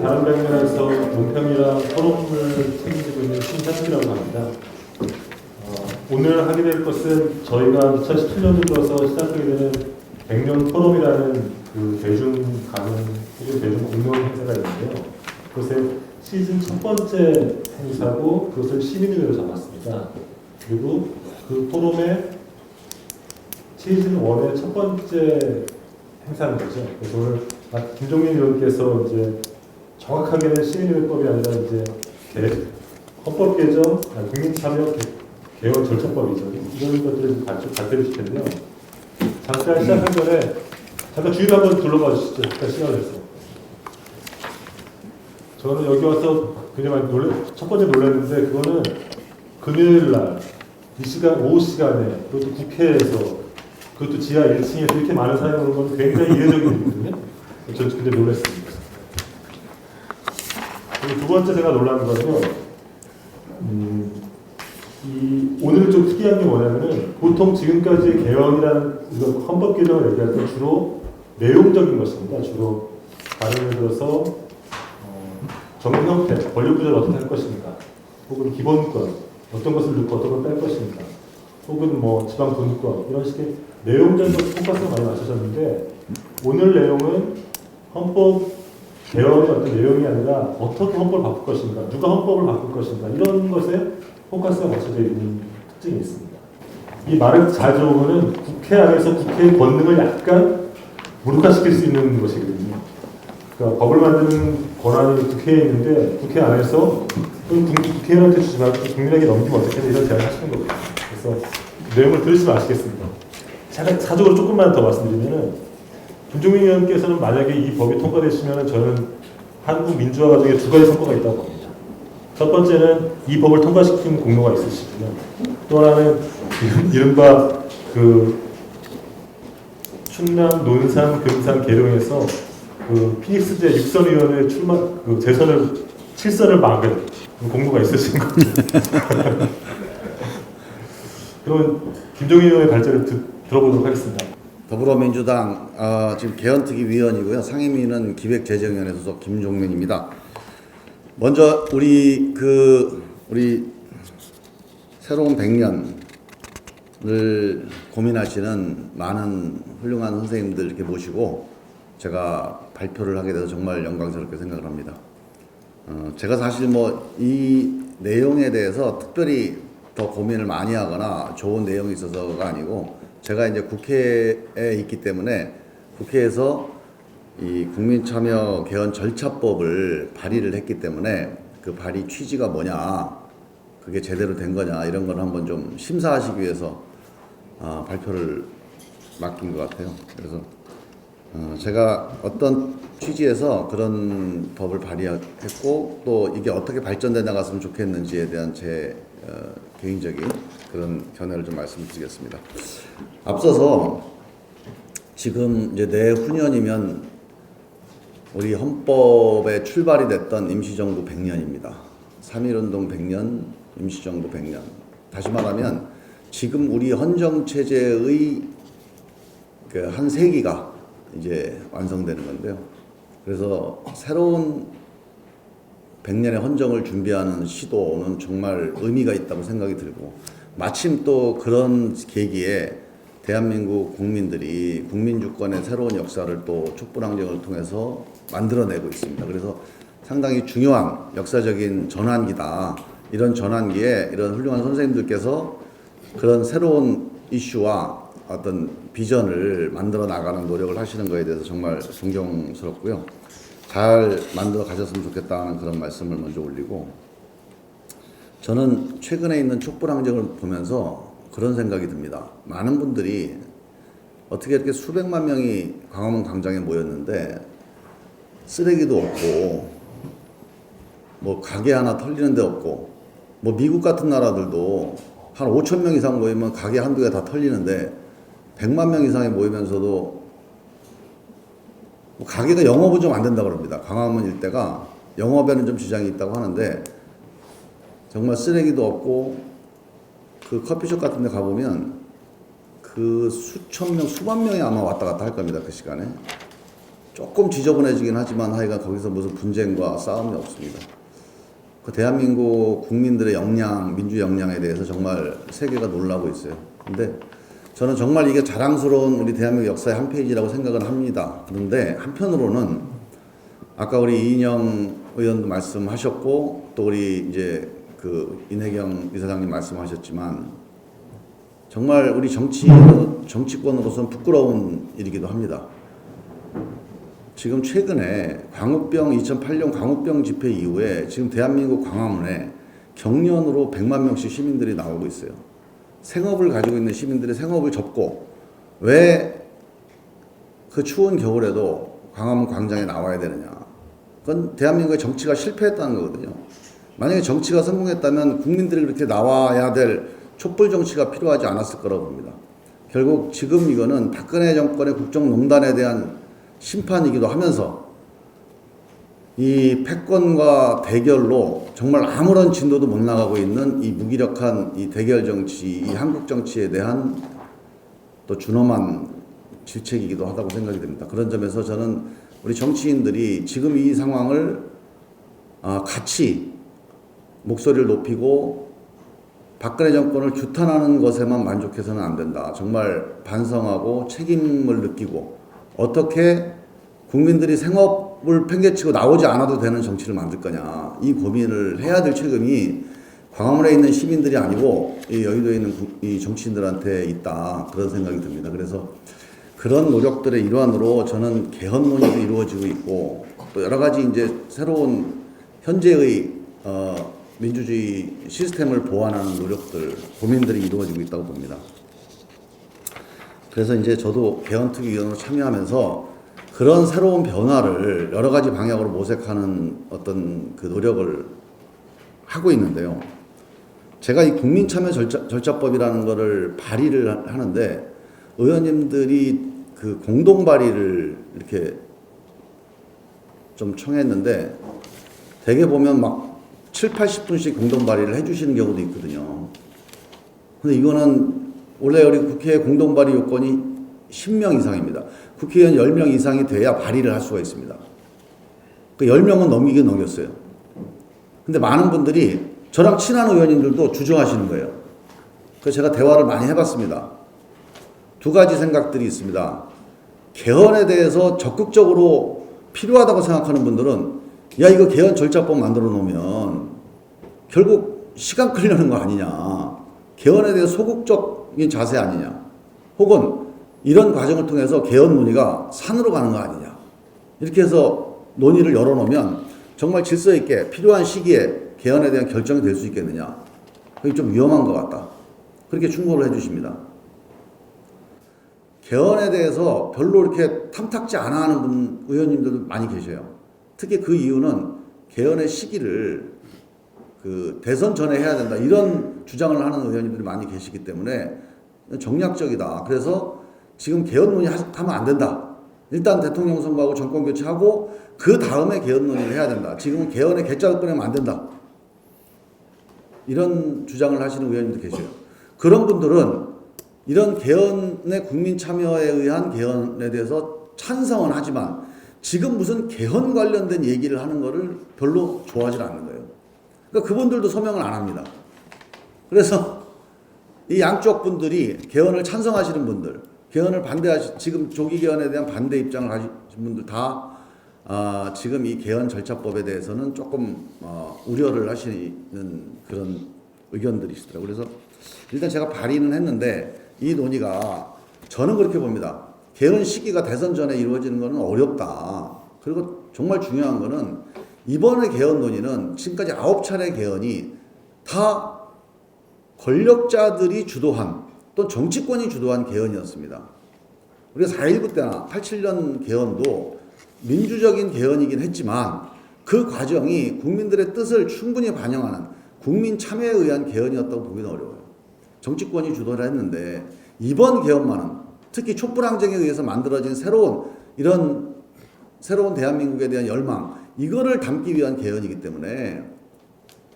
다른 방면에서 논평이랑 토론을 책임지고 있는 신상이라고 합니다. 오늘 하게 될 것은 저희가 2017년도 들어서 시작하게 되는 100년 포럼이라는 그 대중 공론 행사가 있는데요. 그것의 시즌 첫 번째 행사고 그것을 시민의회로 잡았습니다. 그리고 그 포럼의 시즌 1의 첫 번째 행사인 거죠. 그래서 오늘 김종민 의원께서 이제 정확하게는 시민의회법이 아니라 이제 헌법 개정, 국민참여 개헌 절차법이죠. 이런 것들을 발표해 주실 텐데요. 잠깐 시작하기 전에 잠깐 주위를 한번 둘러봐 주시죠. 잠깐 시간을 내서. 저는 여기 와서 그냥 첫 번째 놀랐는데 그거는 금요일 날 이 시간 오후 시간에 그것도 국회에서 그것도 지하 1층에서 이렇게 많은 사람이 오는 건 굉장히 이례적인 일이거든요. 저는 근데 놀랐습니다. 그리고 두 번째 제가 놀란 거는요. 오늘 좀 특이한 게 뭐냐면은 보통 지금까지 개헌이라는 이거 헌법 개정을 얘기할 때 주로 내용적인 것입니다. 주로 예를 들어서 정부 형태, 권력 구조를 어떻게 할 것인가, 혹은 기본권 어떤 것을 넣고 어떤 걸 뺄 것인가, 혹은 뭐 지방 분권 이런 식의 내용적인 것에 포커스가 많이 맞춰졌는데 오늘 내용은 헌법 개헌의 어떤 내용이 아니라 어떻게 헌법을 바꿀 것인가, 누가 헌법을 바꿀 것인가 이런 것에 포커스가 맞춰져 있는 특징이 있습니다. 이 말을 잘 들어보면 국회 안에서 국회의 권능을 약간 무력화시킬 수 있는 것이거든요. 그러니까 법을 만드는 권한이 국회에 있는데 국회 안에서 국회의원한테 주지 말고 국민에게 넘기면 어떻게 이런 제안을 하시는 거거든요. 그래서 내용을 들으시면 아시겠습니다. 제가 사적으로 조금만 더 말씀드리면은 김종민 의원께서는 만약에 이 법이 통과되시면 저는 한국 민주화 과정에 두 가지 성과가 있다고 봅니다. 첫 번째는 이 법을 통과시킨 공로가 있으시고요. 또 하나는 이른바 그 충남, 논산, 금산, 계룡에서 그 피닉스제 6선 의원의 재선을 7선을 막은 공로가 있으신 거죠. 그러면 김종인 의원의 발제를 들어보도록 하겠습니다. 더불어민주당 지금 개헌특위 위원이고요. 상임위는 기획재정위원회 소속 김종민입니다. 먼저 우리 새로운 100년을 고민하시는 많은 훌륭한 선생님들 이렇게 모시고 제가 발표를 하게 돼서 정말 영광스럽게 생각을 합니다. 제가 사실 이 내용에 대해서 특별히 더 고민을 많이 하거나 좋은 내용이 있어서가 아니고 제가 이제 국회에 있기 때문에 국회에서 이 국민참여 개헌 절차법을 발의를 했기 때문에 그 발의 취지가 뭐냐, 그게 제대로 된 거냐 이런 걸 한번 좀 심사하시기 위해서 발표를 맡긴 것 같아요. 그래서 제가 어떤 취지에서 그런 법을 발의했고 또 이게 어떻게 발전돼 나갔으면 좋겠는지에 대한 제 개인적인 그런 견해를 좀 말씀드리겠습니다. 앞서서 지금 이제 내후년이면 우리 헌법에 출발이 됐던 임시정부 100년입니다. 3.1운동 100년, 임시정부 100년. 다시 말하면 지금 우리 헌정체제의 그 한 세기가 이제 완성되는 건데요. 그래서 새로운 100년의 헌정을 준비하는 시도는 정말 의미가 있다고 생각이 들고 마침 또 그런 계기에 대한민국 국민들이 국민주권의 새로운 역사를 또 촛불항쟁을 통해서 만들어내고 있습니다. 그래서 상당히 중요한 역사적인 전환기다. 이런 전환기에 이런 훌륭한 선생님들께서 그런 새로운 이슈와 어떤 비전을 만들어 나가는 노력을 하시는 것에 대해서 정말 존경스럽고요. 잘 만들어 가셨으면 좋겠다는 그런 말씀을 먼저 올리고, 저는 최근에 있는 촛불항쟁을 보면서 그런 생각이 듭니다. 많은 분들이 어떻게 이렇게 수백만 명이 광화문 광장에 모였는데 쓰레기도 없고 뭐 가게 하나 털리는 데 없고, 뭐 미국 같은 나라들도 한 5천 명 이상 모이면 가게 한두 개 다 털리는데 100만 명 이상이 모이면서도 뭐 가게가 영업은 좀 안 된다고 그럽니다. 광화문 일대가 영업에는 좀 지장이 있다고 하는데 정말 쓰레기도 없고 그 커피숍 같은 데 가보면 그 수천 명, 수만 명이 아마 왔다 갔다 할 겁니다. 그 시간에. 조금 지저분해지긴 하지만 하여간 거기서 무슨 분쟁과 싸움이 없습니다. 그 대한민국 국민들의 역량, 민주 역량에 대해서 정말 세계가 놀라고 있어요. 근데 저는 정말 이게 자랑스러운 우리 대한민국 역사의 한 페이지라고 생각을 합니다. 그런데 한편으로는 아까 우리 이인영 의원도 말씀하셨고 또 우리 이제 그 인혜경 이사장님 말씀하셨지만 정말 우리 정치권으로서는 부끄러운 일이기도 합니다. 지금 최근에 2008년 광우병 집회 이후에 지금 대한민국 광화문에 경련으로 100만 명씩 시민들이 나오고 있어요. 생업을 가지고 있는 시민들이 생업을 접고 왜 그 추운 겨울에도 광화문 광장에 나와야 되느냐. 그건 대한민국의 정치가 실패했다는 거거든요. 만약에 정치가 성공했다면 국민들이 그렇게 나와야 될 촛불 정치가 필요하지 않았을 거라고 봅니다. 결국 지금 이거는 박근혜 정권의 국정농단에 대한 심판이기도 하면서 이 패권과 대결로 정말 아무런 진도도 못 나가고 있는 이 무기력한 이 대결 정치, 이 한국 정치에 대한 또 준엄한 질책이기도 하다고 생각이 됩니다. 그런 점에서 저는 우리 정치인들이 지금 이 상황을 같이 목소리를 높이고 박근혜 정권을 규탄하는 것에만 만족해서는 안 된다. 정말 반성하고 책임을 느끼고 어떻게 국민들이 생업을 팽개치고 나오지 않아도 되는 정치를 만들 거냐. 이 고민을 해야 될 책임이 광화문에 있는 시민들이 아니고 이 여의도에 있는 이 정치인들한테 있다. 그런 생각이 듭니다. 그래서 그런 노력들의 일환으로 저는 개헌 논의도 이루어지고 있고 또 여러 가지 이제 새로운 현재의 민주주의 시스템을 보완하는 노력들, 고민들이 이루어지고 있다고 봅니다. 그래서 이제 저도 개헌특위위원으로 참여하면서 그런 새로운 변화를 여러 가지 방향으로 모색하는 어떤 그 노력을 하고 있는데요. 제가 이 국민참여절차법이라는 거를 발의를 하는데 의원님들이 그 공동 발의를 이렇게 좀 청했는데 대개 보면 막 7, 80분씩 공동 발의를 해주시는 경우도 있거든요. 근데 이거는 원래 우리 국회 공동 발의 요건이 10명 이상입니다. 국회의원 10명 이상이 돼야 발의를 할 수가 있습니다. 그 10명은 넘기긴 넘겼어요. 근데 많은 분들이 저랑 친한 의원님들도 주저하시는 거예요. 그래서 제가 대화를 많이 해봤습니다. 두 가지 생각들이 있습니다. 개헌에 대해서 적극적으로 필요하다고 생각하는 분들은 야 이거 개헌 절차법 만들어 놓으면 결국 시간 끌려는 거 아니냐. 개헌에 대해 소극적인 자세 아니냐. 혹은 이런 과정을 통해서 개헌 논의가 산으로 가는 거 아니냐. 이렇게 해서 논의를 열어놓으면 정말 질서 있게 필요한 시기에 개헌에 대한 결정이 될 수 있겠느냐. 그게 좀 위험한 것 같다. 그렇게 충고를 해주십니다. 개헌에 대해서 별로 이렇게 탐탁지 않아 하는 의원님들도 많이 계셔요. 특히 그 이유는 개헌의 시기를 그 대선 전에 해야 된다. 이런 주장을 하는 의원님들이 많이 계시기 때문에 정략적이다. 그래서 지금 개헌 논의 하면 안 된다. 일단 대통령 선거하고 정권 교체하고 그 다음에 개헌 논의를 해야 된다. 지금은 개헌에 개짜를 꺼내면 안 된다. 이런 주장을 하시는 의원님도 계셔요. 그런 분들은 이런 개헌의 국민 참여에 의한 개헌에 대해서 찬성은 하지만 지금 무슨 개헌 관련된 얘기를 하는 거를 별로 좋아하지 않는 거예요. 그러니까 그분들도 서명을 안 합니다. 그래서 이 양쪽 분들이 개헌을 찬성하시는 분들, 개헌을 지금 조기 개헌에 대한 반대 입장을 가진 분들 다 지금 이 개헌 절차법에 대해서는 조금 우려를 하시는 그런 의견들이 있더라고요. 그래서 일단 제가 발의는 했는데 이 논의가 저는 그렇게 봅니다. 개헌 시기가 대선 전에 이루어지는 것은 어렵다. 그리고 정말 중요한 거는 이번에 개헌 논의는 지금까지 9차례 개헌이 다 권력자들이 주도한 또 정치권이 주도한 개헌이었습니다. 우리가 4.19 때나 87년 개헌도 민주적인 개헌이긴 했지만 그 과정이 국민들의 뜻을 충분히 반영하는 국민 참여에 의한 개헌이었다고 보기는 어려워요. 정치권이 주도를 했는데 이번 개헌만은 특히 촛불항쟁에 의해서 만들어진 새로운 대한민국에 대한 열망 이거를 담기 위한 개헌이기 때문에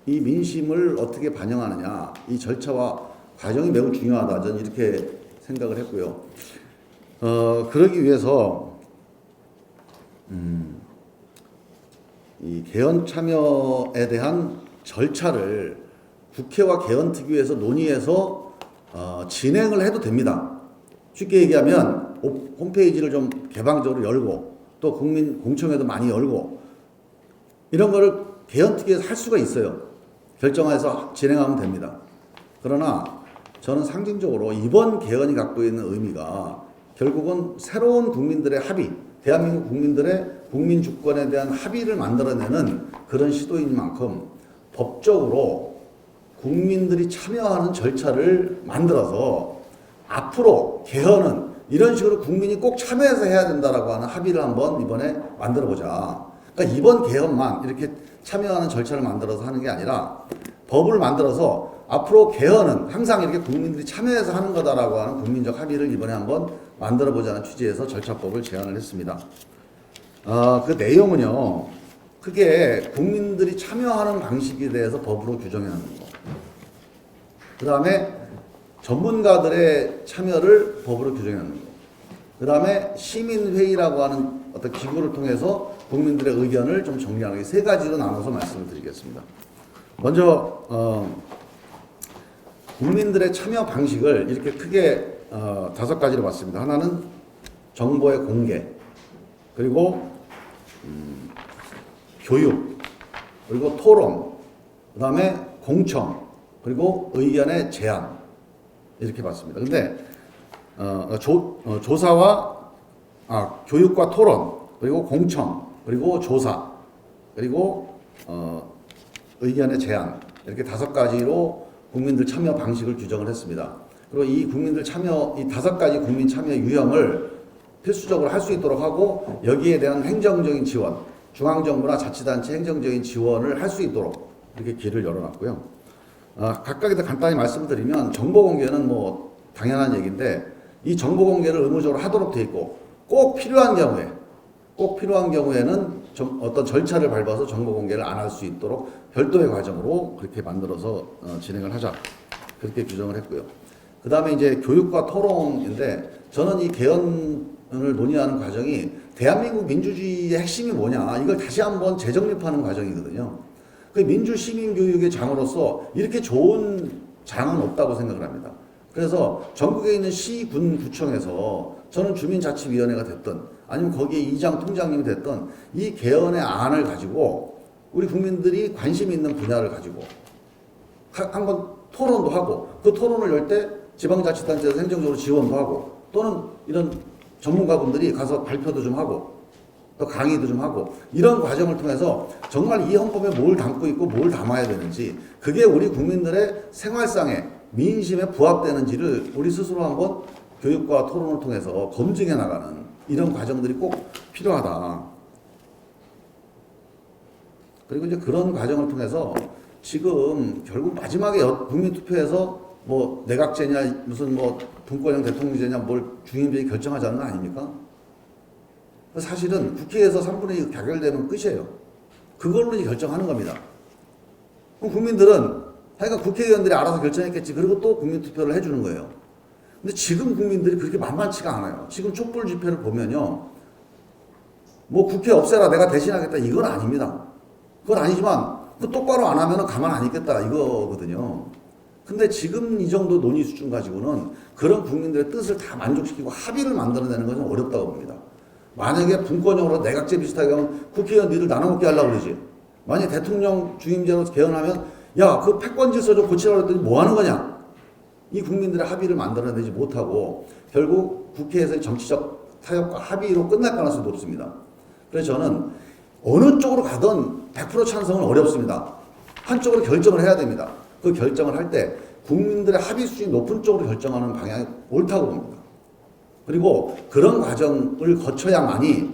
이 민심을 어떻게 반영하느냐 이 절차와 과정이 매우 중요하다 저는 이렇게 생각을 했고요. 그러기 위해서 이 개헌 참여에 대한 절차를 국회와 개헌특위에서 논의해서 진행을 해도 됩니다. 쉽게 얘기하면 홈페이지를 좀 개방적으로 열고 또 국민 공청회도 많이 열고 이런 거를 개헌특위에서 할 수가 있어요. 결정해서 진행하면 됩니다. 그러나 저는 상징적으로 이번 개헌이 갖고 있는 의미가 결국은 새로운 국민들의 합의, 대한민국 국민들의 국민 주권에 대한 합의를 만들어내는 그런 시도인 만큼 법적으로 국민들이 참여하는 절차를 만들어서 앞으로 개헌은 이런 식으로 국민이 꼭 참여해서 해야 된다라고 하는 합의를 한번 이번에 만들어 보자. 그러니까 이번 개헌만 이렇게 참여하는 절차를 만들어서 하는 게 아니라 법을 만들어서 앞으로 개헌은 항상 이렇게 국민들이 참여해서 하는 거다라고 하는 국민적 합의를 이번에 한번 만들어 보자는 취지에서 절차법을 제안을 했습니다. 그 내용은요, 크게 국민들이 참여하는 방식에 대해서 법으로 규정하는 거. 그 다음에 전문가들의 참여를 법으로 규정하는 거. 그 다음에 시민회의라고 하는 어떤 기구를 통해서 국민들의 의견을 좀 정리하는 게 세 가지로 나눠서 말씀을 드리겠습니다. 먼저 국민들의 참여 방식을 이렇게 크게 5가지로 봤습니다. 하나는 정보의 공개, 그리고 교육, 그리고 토론, 그 다음에 공청, 그리고 의견의 제안 이렇게 봤습니다. 근데 조사와 교육과 토론, 그리고 공청, 그리고 조사, 그리고 의견의 제안 이렇게 5가지로 국민들 참여 방식을 규정을 했습니다. 그리고 이 국민들 참여, 이 5가지 국민 참여 유형을 필수적으로 할 수 있도록 하고 여기에 대한 행정적인 지원, 중앙정부나 자치단체 행정적인 지원을 할 수 있도록 이렇게 길을 열어놨고요. 각각에 대해 간단히 말씀을 드리면 정보 공개는 뭐 당연한 얘기인데 이 정보 공개를 의무적으로 하도록 돼 있고 꼭 필요한 경우에는 어떤 절차를 밟아서 정보 공개를 안 할 수 있도록 별도의 과정으로 그렇게 만들어서 진행을 하자. 그렇게 규정을 했고요. 그 다음에 이제 교육과 토론인데 저는 이 개헌을 논의하는 과정이 대한민국 민주주의의 핵심이 뭐냐 이걸 다시 한번 재정립하는 과정이거든요. 그 민주 시민 교육의 장으로서 이렇게 좋은 장은 없다고 생각을 합니다. 그래서 전국에 있는 시, 군, 구청에서 저는 주민자치위원회가 됐든 아니면 거기에 이장 통장님이 됐든 이 개헌의 안을 가지고 우리 국민들이 관심 있는 분야를 가지고 한번 토론도 하고 그 토론을 열 때 지방자치단체에서 행정적으로 지원도 하고 또는 이런 전문가분들이 가서 발표도 좀 하고 또 강의도 좀 하고 이런 과정을 통해서 정말 이 헌법에 뭘 담고 있고 뭘 담아야 되는지 그게 우리 국민들의 생활상에 민심에 부합되는지를 우리 스스로 한번 교육과 토론을 통해서 검증해 나가는 이런 과정들이 꼭 필요하다. 그리고 이제 그런 과정을 통해서 지금 결국 마지막에 국민투표에서 뭐 내각제냐 무슨 뭐 분권형 대통령제냐 뭘 중임제이 결정하자는 거 아닙니까? 사실은 국회에서 3분의 2 가결되면 끝이에요. 그걸로 이제 결정하는 겁니다. 그럼 국민들은 하여간 국회의원들이 알아서 결정했겠지. 그리고 또 국민투표를 해주는 거예요. 근데 지금 국민들이 그렇게 만만치가 않아요. 지금 촛불 집회를 보면요. 뭐 국회 없애라 내가 대신하겠다 이건 아닙니다. 그건 아니지만 그 똑바로 안 하면 가만 안 있겠다 이거거든요. 근데 지금 이 정도 논의 수준 가지고는 그런 국민들의 뜻을 다 만족시키고 합의를 만들어내는 것은 어렵다고 봅니다. 만약에 분권형으로 내각제 비슷하게 하면 국회의원들을 나눠먹게 하려고 그러지. 만약에 대통령 주임제로 개헌하면 야, 그 패권 질서 좀 고치라고 했더니 뭐 하는 거냐? 이 국민들의 합의를 만들어내지 못하고 결국 국회에서의 정치적 타협과 합의로 끝날 가능성이 높습니다. 그래서 저는 어느 쪽으로 가든 100% 찬성은 어렵습니다. 한쪽으로 결정을 해야 됩니다. 그 결정을 할 때 국민들의 합의 수준이 높은 쪽으로 결정하는 방향이 옳다고 봅니다. 그리고 그런 과정을 거쳐야만이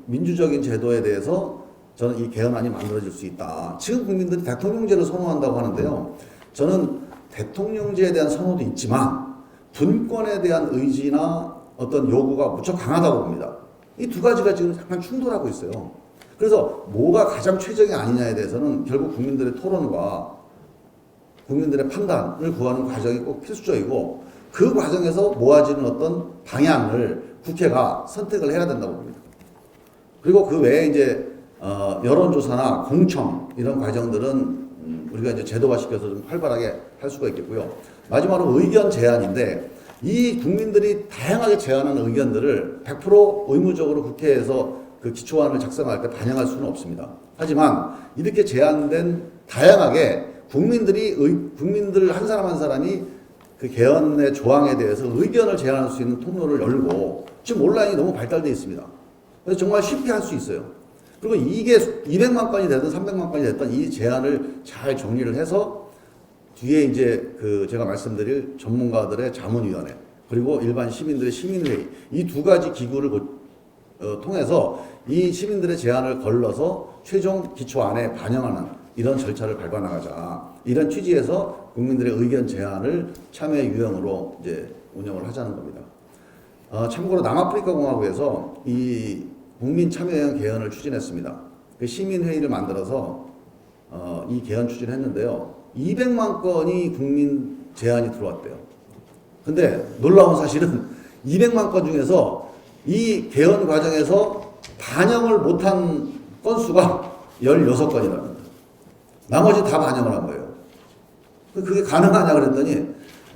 민주적인 제도에 대해서 저는 이 개헌안이 만들어질 수 있다. 지금 국민들이 대통령제를 선호한다고 하는데요. 저는 대통령제에 대한 선호도 있지만 분권에 대한 의지나 어떤 요구가 무척 강하다고 봅니다. 이 2가지가 지금 약간 충돌하고 있어요. 그래서 뭐가 가장 최적이 아니냐에 대해서는 결국 국민들의 토론과 국민들의 판단을 구하는 과정이 꼭 필수적이고 그 과정에서 모아지는 어떤 방향을 국회가 선택을 해야 된다고 봅니다. 그리고 그 외에 이제 여론조사나 공청 이런 과정들은 우리가 이제 제도화시켜서 좀 활발하게 할 수가 있겠고요. 마지막으로 의견 제안인데 이 국민들이 다양하게 제안하는 의견들을 100% 의무적으로 국회에서 그 기초안을 작성할 때 반영할 수는 없습니다. 하지만 이렇게 제안된 다양하게 국민들 한 사람 한 사람이 그 개헌의 조항에 대해서 의견을 제안할 수 있는 통로를 열고 지금 온라인이 너무 발달되어 있습니다. 그래서 정말 쉽게 할 수 있어요. 그리고 이게 200만 건이 되든 300만 건이 됐든 이 제안을 잘 정리를 해서 뒤에 이제 그 제가 말씀드릴 전문가들의 자문위원회 그리고 일반 시민들의 시민회의 이 두 가지 기구를 통해서 이 시민들의 제안을 걸러서 최종 기초안에 반영하는 이런 절차를 밟아 나가자. 이런 취지에서 국민들의 의견 제안을 참여 유형으로 이제 운영을 하자는 겁니다. 참고로 남아프리카 공화국에서 이 국민 참여형 개헌을 추진했습니다. 그 시민회의를 만들어서 이 개헌 추진했는데요. 200만 건이 국민 제안이 들어왔대요. 근데 놀라운 사실은 200만 건 중에서 이 개헌 과정에서 반영을 못한 건수가 16건이랍니다. 나머지 다 반영을 한 거예요. 그게 가능하냐 그랬더니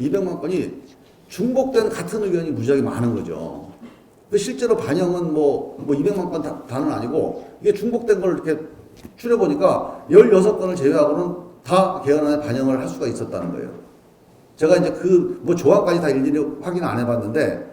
200만 건이 중복된 같은 의견이 무지하게 많은 거죠. 실제로 반영은 뭐 200만 건 다는 아니고 이게 중복된 걸 이렇게 추려보니까 16건을 제외하고는 다 개헌안에 반영을 할 수가 있었다는 거예요. 제가 이제 그 조항까지 다 일일이 확인 안 해봤는데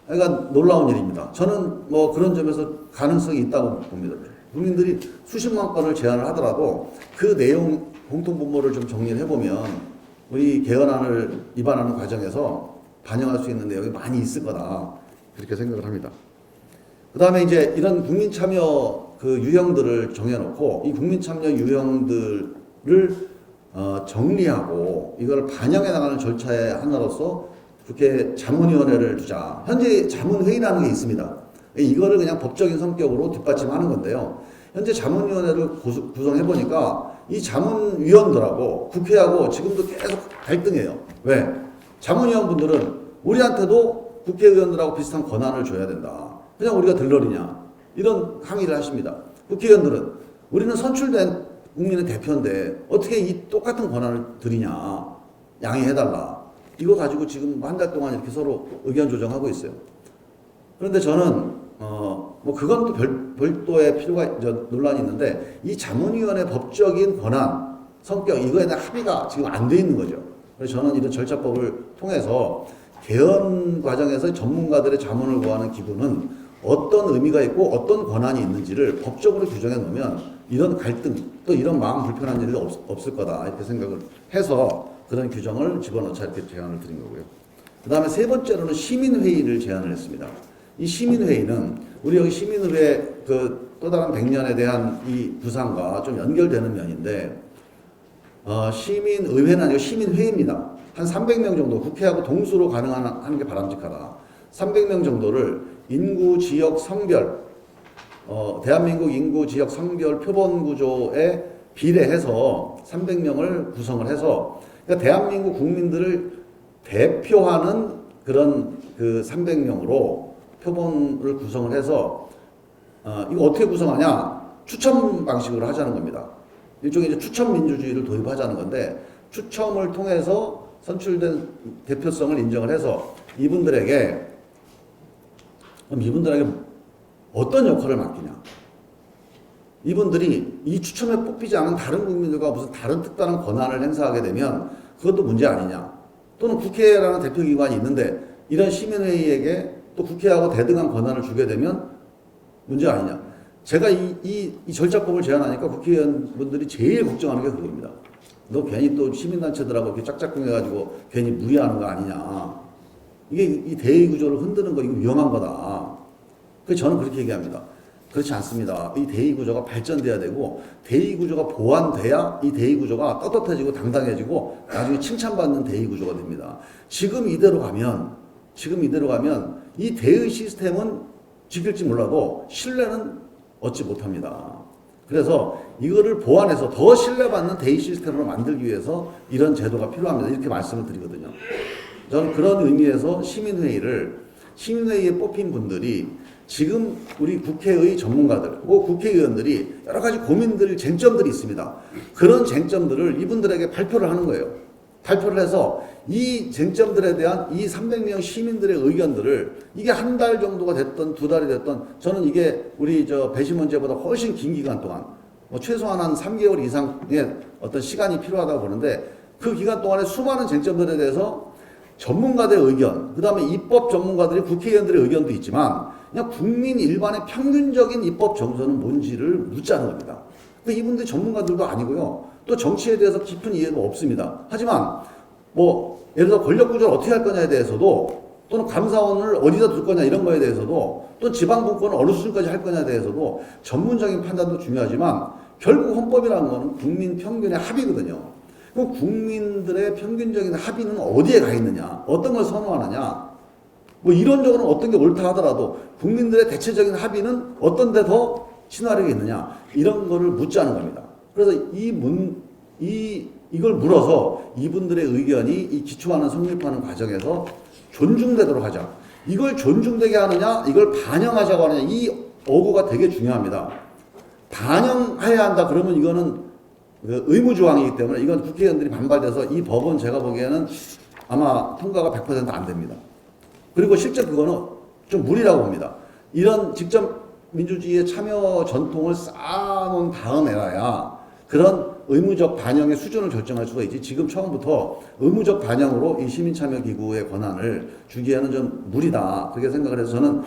그러니까 놀라운 일입니다. 저는 뭐 그런 점에서 가능성이 있다고 봅니다. 국민들이 수십만 건을 제안을 하더라도 그 내용 공통분모를 좀 정리를 해보면 우리 개헌안을 입안하는 과정에서 반영할 수 있는 내용이 많이 있을 거다. 그렇게 생각을 합니다. 그 다음에 이제 이런 국민 참여 그 유형들을 정해놓고 이 국민 참여 유형들을 정리하고 이걸 반영해 나가는 절차의 하나로서 국회 자문위원회를 두자. 현재 자문회의라는 게 있습니다. 이거를 그냥 법적인 성격으로 뒷받침하는 건데요. 현재 자문위원회를 구성해보니까 이 자문위원들하고 국회하고 지금도 계속 갈등해요. 왜? 자문위원분들은 우리한테도 국회의원들하고 비슷한 권한을 줘야 된다. 그냥 우리가 들러리냐. 이런 항의를 하십니다. 국회의원들은 우리는 선출된 국민의 대표인데 어떻게 이 똑같은 권한을 드리냐. 양해해달라. 이거 가지고 지금 한 달 동안 이렇게 서로 의견 조정하고 있어요. 그런데 저는 뭐 그건 또 별도의 필요가 논란이 있는데 이 자문위원회 법적인 권한, 성격 이거에 대한 합의가 지금 안 돼 있는 거죠. 그래서 저는 이런 절차법을 통해서 개헌 과정에서 전문가들의 자문을 구하는 기구는 어떤 의미가 있고 어떤 권한이 있는지를 법적으로 규정해 놓으면 이런 갈등 또 이런 마음 불편한 일이 없을 거다 이렇게 생각을 해서 그런 규정을 집어넣자 이렇게 제안을 드린 거고요. 그 다음에 세 번째로는 시민회의를 제안을 했습니다. 이 시민회의는 우리 여기 시민의회 그 또 다른 100년에 대한 이 부상과 좀 연결되는 면인데 시민의회는 아니고 시민회의입니다. 한 300명 정도 국회하고 동수로 가능한 게 바람직하다. 300명 정도를 인구, 지역, 성별 대한민국 인구, 지역, 성별 표본 구조에 비례해서 300명을 구성을 해서 그러니까 대한민국 국민들을 대표하는 그런 그 300명으로 표본을 구성을 해서 이거 어떻게 구성하냐? 추첨 방식으로 하자는 겁니다. 일종의 이제 추첨 민주주의를 도입하자는 건데 추첨을 통해서 선출된 대표성을 인정을 해서 이분들에게 어떤 역할을 맡기냐? 이분들이 이 추첨에 뽑히지 않은 다른 국민들과 무슨 다른 특별한 권한을 행사하게 되면 그것도 문제 아니냐? 또는 국회라는 대표기관이 있는데 이런 시민회의에게 또 국회하고 대등한 권한을 주게 되면 문제 아니냐? 제가 이 절차법을 제안하니까 국회의원분들이 제일 걱정하는 게 그겁니다. 너 괜히 또 시민단체들하고 이렇게 짝짝꿍해가지고 괜히 무리하는 거 아니냐? 이게 이 대의 구조를 흔드는 거 이거 위험한 거다. 그래서 저는 그렇게 얘기합니다. 그렇지 않습니다. 이 대의 구조가 발전돼야 되고 대의 구조가 보완돼야 이 대의 구조가 떳떳해지고 당당해지고 나중에 칭찬받는 대의 구조가 됩니다. 지금 이대로 가면 이 대의 시스템은 지킬지 몰라도 신뢰는 얻지 못합니다. 그래서 이거를 보완해서 더 신뢰받는 대의 시스템으로 만들기 위해서 이런 제도가 필요합니다. 이렇게 말씀을 드리거든요. 저는 그런 의미에서 시민회의에 뽑힌 분들이 지금 우리 국회의 전문가들, 국회의원들이 여러 가지 고민들, 쟁점들이 있습니다. 그런 쟁점들을 이분들에게 발표를 하는 거예요. 발표를 해서 이 쟁점들에 대한 이 300명 시민들의 의견들을 이게 한 달 정도가 됐던 두 달이 됐던 저는 이게 우리 배심원제보다 훨씬 긴 기간 동안 최소한 한 3개월 이상의 어떤 시간이 필요하다고 보는데 그 기간 동안에 수많은 쟁점들에 대해서 전문가들의 의견, 그 다음에 입법 전문가들이 국회의원들의 의견도 있지만 그냥 국민 일반의 평균적인 입법 정서는 뭔지를 묻자는 겁니다. 이분들 전문가들도 아니고요. 또 정치에 대해서 깊은 이해도 없습니다. 하지만 예를 들어 권력 구조를 어떻게 할 거냐에 대해서도 또는 감사원을 어디다 둘 거냐 이런 거에 대해서도 또 지방분권을 어느 수준까지 할 거냐에 대해서도 전문적인 판단도 중요하지만 결국 헌법이라는 거는 국민 평균의 합의거든요. 그 국민들의 평균적인 합의는 어디에 가 있느냐, 어떤 걸 선호하느냐, 이론적으로는 어떤 게 옳다 하더라도 국민들의 대체적인 합의는 어떤 데 더 친화력이 있느냐, 이런 거를 묻자는 겁니다. 그래서 이걸 물어서 이분들의 의견이 이 기초안을 성립하는 과정에서 존중되도록 하자. 이걸 존중되게 하느냐, 이걸 반영하자고 하느냐, 이 어구가 되게 중요합니다. 반영해야 한다 그러면 이거는 의무조항이기 때문에 이건 국회의원들이 반발돼서 이 법은 제가 보기에는 아마 통과가 100% 안 됩니다. 그리고 실제 그거는 좀 무리라고 봅니다. 이런 직접 민주주의의 참여 전통을 쌓아놓은 다음에야 그런 의무적 반영의 수준을 결정할 수가 있지 지금 처음부터 의무적 반영으로 이 시민참여기구의 권한을 주기에는 좀 무리다 그렇게 생각을 해서 저는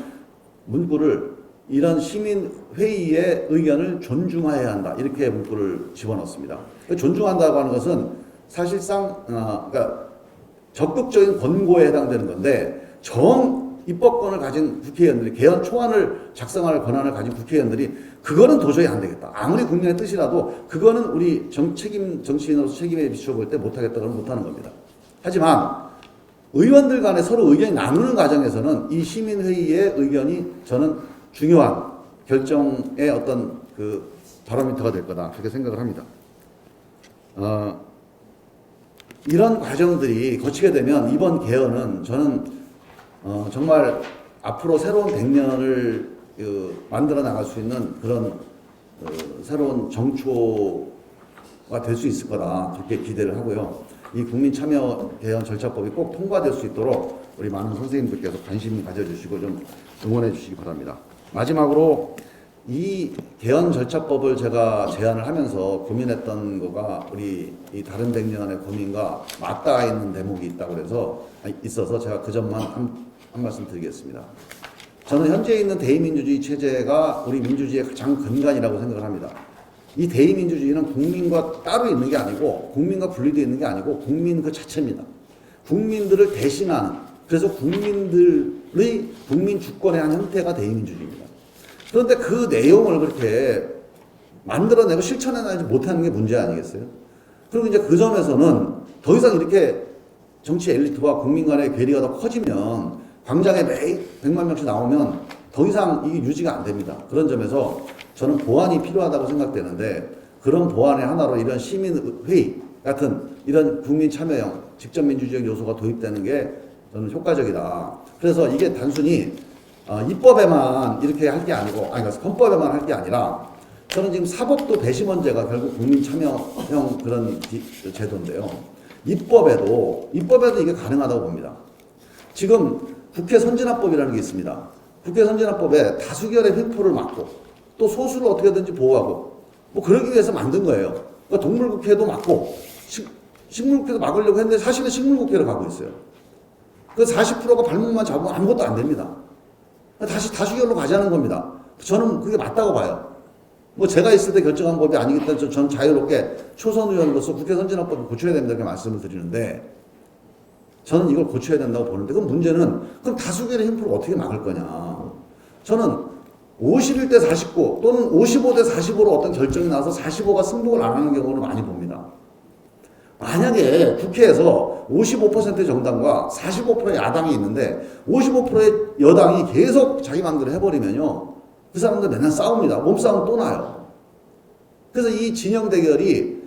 문구를 이런 시민회의의 의견을 존중해야 한다. 이렇게 문구를 집어넣습니다. 존중한다고 하는 것은 사실상, 그러니까 적극적인 권고에 해당되는 건데, 입법권을 가진 국회의원들이, 개헌 초안을 작성할 권한을 가진 국회의원들이, 그거는 도저히 안 되겠다. 아무리 국민의 뜻이라도, 그거는 우리 정치인으로서 책임에 비춰볼 때 못하겠다. 그러면 못하는 겁니다. 하지만, 의원들 간에 서로 의견이 나누는 과정에서는 이 시민회의의 의견이 저는 중요한 결정의 어떤 바로미터가 될 거다. 그렇게 생각을 합니다. 이런 과정들이 거치게 되면 이번 개헌은 저는 정말 앞으로 새로운 100년을 만들어 나갈 수 있는 그런 새로운 정초가 될 수 있을 거다. 그렇게 기대를 하고요. 이 국민참여 개헌 절차법이 꼭 통과될 수 있도록 우리 많은 선생님들께서 관심 가져주시고 좀 응원해 주시기 바랍니다. 마지막으로 이 개헌 절차법을 제가 제안을 하면서 고민했던 거가 우리 이 다른 100년의 고민과 맞닿아 있는 대목이 있다고 있어서 제가 그 점만 한 말씀 드리겠습니다. 저는 현재 있는 대의민주주의 체제가 우리 민주주의의 가장 근간이라고 생각을 합니다. 이 대의민주주의는 국민과 따로 있는 게 아니고 국민과 분리되어 있는 게 아니고 국민 그 자체입니다. 국민들을 대신하는 그래서 국민들의 국민 주권에 한 형태가 대의민주주의입니다. 그런데 그 내용을 그렇게 만들어내고 실천해내지 못하는 게 문제 아니겠어요? 그리고 이제 그 점에서는 더 이상 이렇게 정치 엘리트와 국민 간의 괴리가 더 커지면 광장에 매일 100만 명씩 나오면 더 이상 이게 유지가 안 됩니다. 그런 점에서 저는 보완이 필요하다고 생각되는데 그런 보완의 하나로 이런 시민회의 같은 이런 국민 참여형 직접 민주주의 요소가 도입되는 게 저는 효과적이다. 그래서 이게 단순히 입법에만 이렇게 할 게 아니고, 그러니까 헌법에만 할 게 아니라, 저는 지금 사법도 배심원제가 결국 국민 참여형 그런 제도인데요. 입법에도 이게 가능하다고 봅니다. 지금 국회 선진화법이라는 게 있습니다. 국회 선진화법에 다수결의 횡포를 막고, 또 소수를 어떻게든지 보호하고, 그러기 위해서 만든 거예요. 그러니까 동물국회도 막고, 식물국회도 막으려고 했는데 사실은 식물국회로 가고 있어요. 그 40%가 발목만 잡으면 아무것도 안 됩니다. 다시 다수결로 가자는 겁니다. 저는 그게 맞다고 봐요. 제가 있을 때 결정한 법이 아니기 때문에 저는 자유롭게 초선 의원으로서 국회 선진화법을 고쳐야 된다 이렇게 말씀을 드리는데 저는 이걸 고쳐야 된다고 보는데 그럼 문제는 그럼 다수결의 힘표를 어떻게 막을 거냐. 저는 51대 49 또는 55대 45로 어떤 결정이 나와서 45가 승복을 안 하는 경우를 많이 봅니다. 만약에 국회에서 55%의 정당과 45%의 야당이 있는데 55%의 여당이 계속 자기 마음대로 해버리면요. 그 사람들 맨날 싸웁니다. 몸싸움 또 나요. 그래서 이 진영 대결이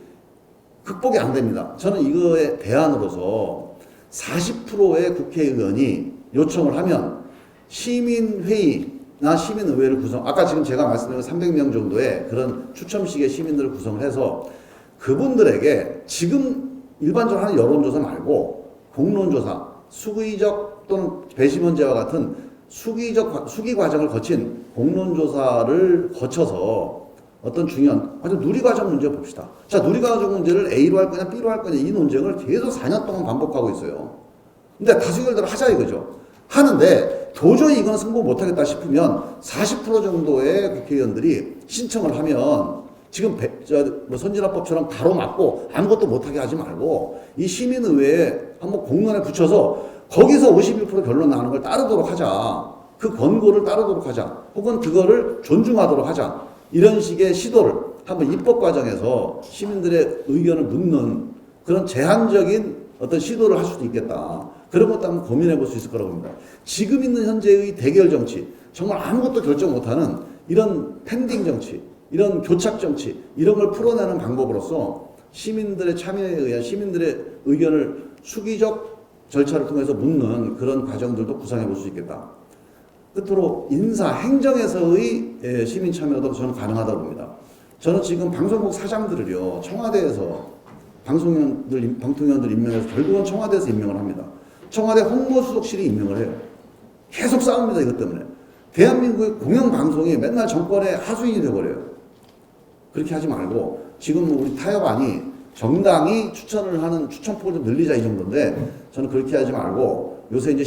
극복이 안 됩니다. 저는 이거에 대안으로서 40%의 국회의원이 요청을 하면 시민회의 시민이나 시민의회를 구성, 아까 지금 제가 말씀드린 300명 정도의 그런 추첨식의 시민들을 구성을 해서 그분들에게 지금 일반적으로 하는 여론조사 말고 공론조사, 수기적 또는 배심원제와 같은 수기 과정을 거친 공론조사를 거쳐서 어떤 중요한 아주 누리과정 문제 봅시다. 자, 누리과정 문제를 A로 할 거냐 B로 할 거냐 이 논쟁을 계속 4년 동안 반복하고 있어요. 근데 다수결대로 하자 이거죠. 하는데 도저히 이거는 승부 못하겠다 싶으면 40% 정도의 국회의원들이 신청을 하면 지금 선진화법처럼 가로막고 아무것도 못하게 하지 말고 이 시민의회에 한번 공론에 붙여서 거기서 51% 결론 나는 걸 따르도록 하자. 그 권고를 따르도록 하자. 혹은 그거를 존중하도록 하자. 이런 식의 시도를 한번 입법 과정에서 시민들의 의견을 묻는 그런 제한적인 어떤 시도를 할 수도 있겠다. 그런 것도 한번 고민해 볼 수 있을 거라고 봅니다. 지금 있는 현재의 대결 정치, 정말 아무것도 결정 못하는 이런 펜딩 정치, 이런 교착 정치, 이런 걸 풀어내는 방법으로서 시민들의 참여에 의한 시민들의 의견을 수기적 절차를 통해서 묻는 그런 과정들도 구상해 볼 수 있겠다. 끝으로 인사, 행정에서의 시민 참여도 저는 가능하다고 봅니다. 저는 지금 방송국 사장들을요, 청와대에서 방통위원들 임명해서 결국은 청와대에서 임명을 합니다. 청와대 홍보수석실이 임명을 해요. 계속 싸웁니다, 이것 때문에. 대한민국의 공영방송이 맨날 정권의 하수인이 되어버려요. 그렇게 하지 말고, 지금 우리 타협안이 정당이 추천을 하는 추천폭을 좀 늘리자 이 정도인데, 저는 그렇게 하지 말고, 요새 이제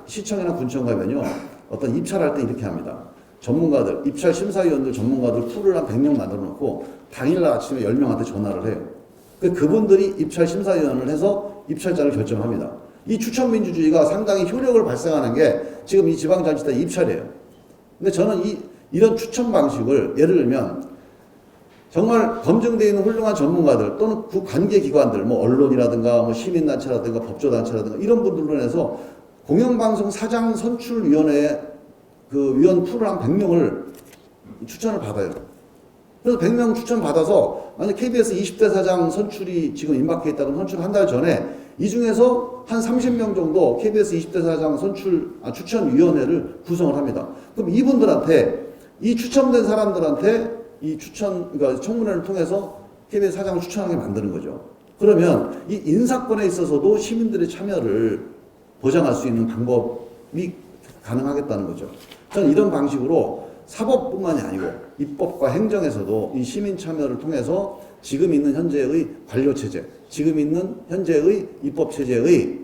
시청이나 군청 가면요, 어떤 입찰할 때 이렇게 합니다. 전문가들, 입찰 심사위원들 전문가들 풀을 한 100명 만들어 놓고, 당일날 아침에 10명한테 전화를 해요. 그분들이 입찰 심사위원을 해서 입찰자를 결정합니다. 이 추천민주주의가 상당히 효력을 발생하는 게 지금 이 지방자치단체 입찰이에요. 근데 저는 이런 추천 방식을 예를 들면 정말 검증되어 있는 훌륭한 전문가들 또는 그 관계기관들, 뭐 언론이라든가 뭐 시민단체라든가 법조단체라든가 이런 분들로 해서 공영방송 사장 선출위원회에 그 위원 풀을 한 100명을 추천을 받아요. 그래서 100명 추천 받아서 만약 KBS 20대 사장 선출이 지금 임박해 있다면 선출 한 달 전에 이 중에서 한 30명 정도 KBS 20대 사장 추천위원회를 구성을 합니다. 그럼 이분들한테 이 추첨된 사람들한테 그러니까 청문회를 통해서 KBS 사장을 추천하게 만드는 거죠. 그러면 이 인사권에 있어서도 시민들의 참여를 보장할 수 있는 방법이 가능하겠다는 거죠. 저는 이런 방식으로 사법뿐만이 아니고 입법과 행정에서도 이 시민 참여를 통해서 지금 있는 현재의 관료체제, 지금 있는 현재의 입법체제의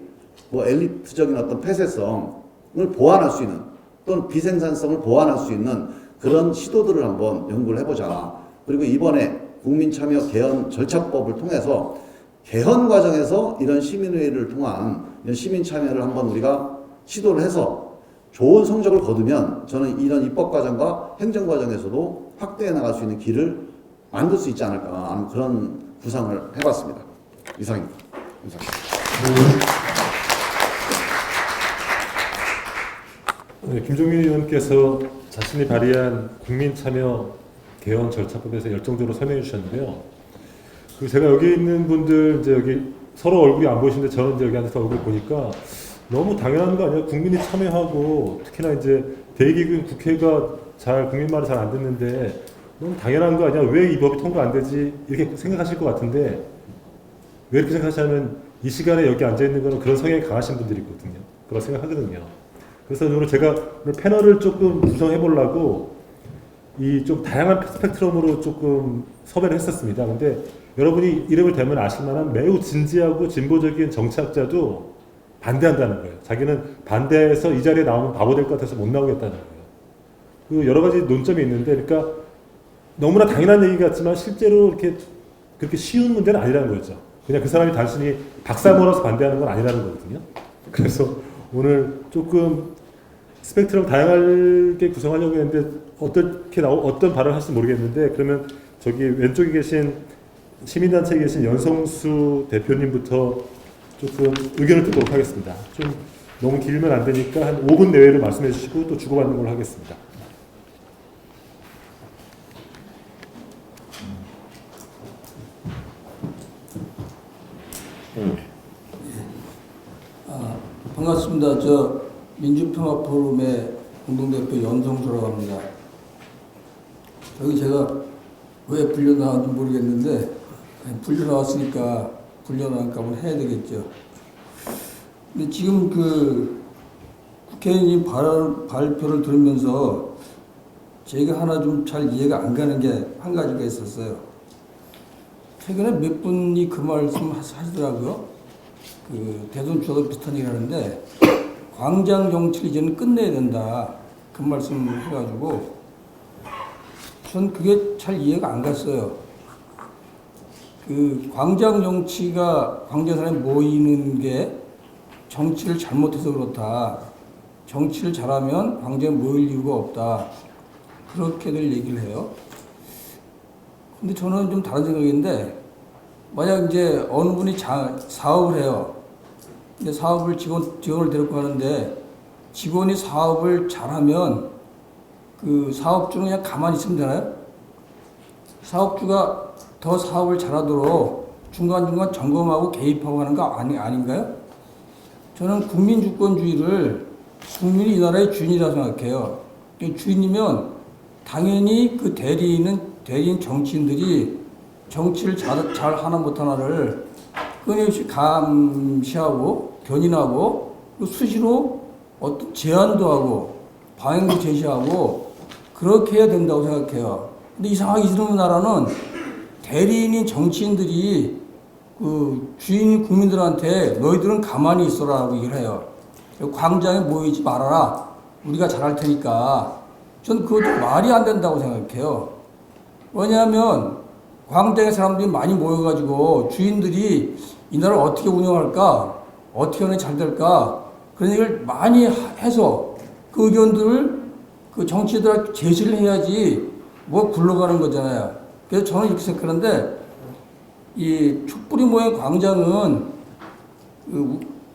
뭐 엘리트적인 어떤 폐쇄성을 보완할 수 있는 또는 비생산성을 보완할 수 있는 그런 시도들을 한번 연구를 해보자. 그리고 이번에 국민참여 개헌 절차법을 통해서 개헌 과정에서 이런 시민회의를 통한 이런 시민 참여를 한번 우리가 시도를 해서 좋은 성적을 거두면 저는 이런 입법 과정과 행정 과정에서도 확대해 나갈 수 있는 길을 만들 수 있지 않을까 하는 그런 구상을 해봤습니다. 이상입니다. 네, 김종민 의원께서 자신이 발의한 국민참여 개헌 절차법에서 열정적으로 설명해 주셨는데요. 그리고 제가 여기 있는 분들 이제 여기 서로 얼굴이 안 보이시는데 저는 이제 여기 앉아서 얼굴 보니까 너무 당연한 거 아니야? 국민이 참여하고 특히나 이제 대기근 국회가 국민 말을 잘 안 듣는데 너무 당연한 거 아니야? 왜 이 법이 통과 안 되지? 이렇게 생각하실 것 같은데 왜 이렇게 생각하시냐면 이 시간에 여기 앉아 있는 거는 그런 성향이 강하신 분들이 있거든요. 그런 생각하거든요. 그래서 오늘 제가 오늘 패널을 조금 구성해 보려고 이 좀 다양한 스펙트럼으로 조금 섭외를 했었습니다. 근데 여러분이 이름을 대면 아실 만한 매우 진지하고 진보적인 정치학자도 반대한다는 거예요. 자기는 반대해서 이 자리에 나오면 바보 될 것 같아서 못 나오겠다는 거예요. 그 여러 가지 논점이 있는데, 그러니까 너무나 당연한 얘기 같지만 실제로 이렇게 그렇게 쉬운 문제는 아니라는 거죠. 그냥 그 사람이 단순히 박사 몰아서 반대하는 건 아니라는 거거든요. 그래서 오늘 조금 스펙트럼 다양하게 구성하려고 했는데 어떤 발언을 할지 모르겠는데, 그러면 저기 왼쪽에 계신 시민단체에 계신 연성수 대표님부터 조금 의견을 듣도록 하겠습니다. 좀 너무 길면 안 되니까 한 5분 내외로 말씀해 주시고 또 주고받는 걸로 하겠습니다. 반갑습니다. 저 민주평화포럼의 공동대표 연성수라고 합니다. 저기 제가 왜 불려나왔는지 모르겠는데 불려나왔으니까 불려나온 값은 해야 되겠죠. 근데 지금 그 국회의원님 발표를 들으면서 제가 하나 좀 잘 이해가 안 가는 게 한 가지가 있었어요. 최근에 몇 분이 그 말씀 하시더라고요. 그 대선 주자도 비슷한 얘기를 하는데 광장 정치를 이제는 끝내야 된다. 그 말씀을 해가지고 전 그게 잘 이해가 안 갔어요. 그 광장 정치가 광장 사람이 모이는 게 정치를 잘못해서 그렇다. 정치를 잘하면 광장에 모일 이유가 없다. 그렇게들 얘기를 해요. 근데 저는 좀 다른 생각인데 만약 이제 어느 분이 사업을 해요. 근데 사업을 직원을 데리고 가는데 직원이 사업을 잘하면 그 사업주는 그냥 가만히 있으면 되나요? 사업주가 더 사업을 잘하도록 중간중간 점검하고 개입하고 하는 거 아닌가요? 저는 국민주권주의를 국민이 이 나라의 주인이라고 생각해요. 주인이면 당연히 그 대리인 정치인들이 정치를 잘 하나 못하나를 끊임없이 감시하고 견인하고 수시로 어떤 제안도 하고 방향도 제시하고 그렇게 해야 된다고 생각해요. 근데 이상하게 이런 나라는 대리인인 정치인들이 그 주인 국민들한테 너희들은 가만히 있어라고 얘기를 해요. 광장에 모이지 말아라. 우리가 잘할 테니까. 전 그것도 말이 안 된다고 생각해요. 왜냐하면 광장에 사람들이 많이 모여가지고 주인들이 이 나라를 어떻게 운영할까, 어떻게 하면 잘 될까 그런 얘기를 많이 해서 그 의견들을 그 정치인들한테 제시를 해야지 뭐 굴러가는 거잖아요. 그래서 저는 이렇게 생각하는데 이 촛불이 모인 광장은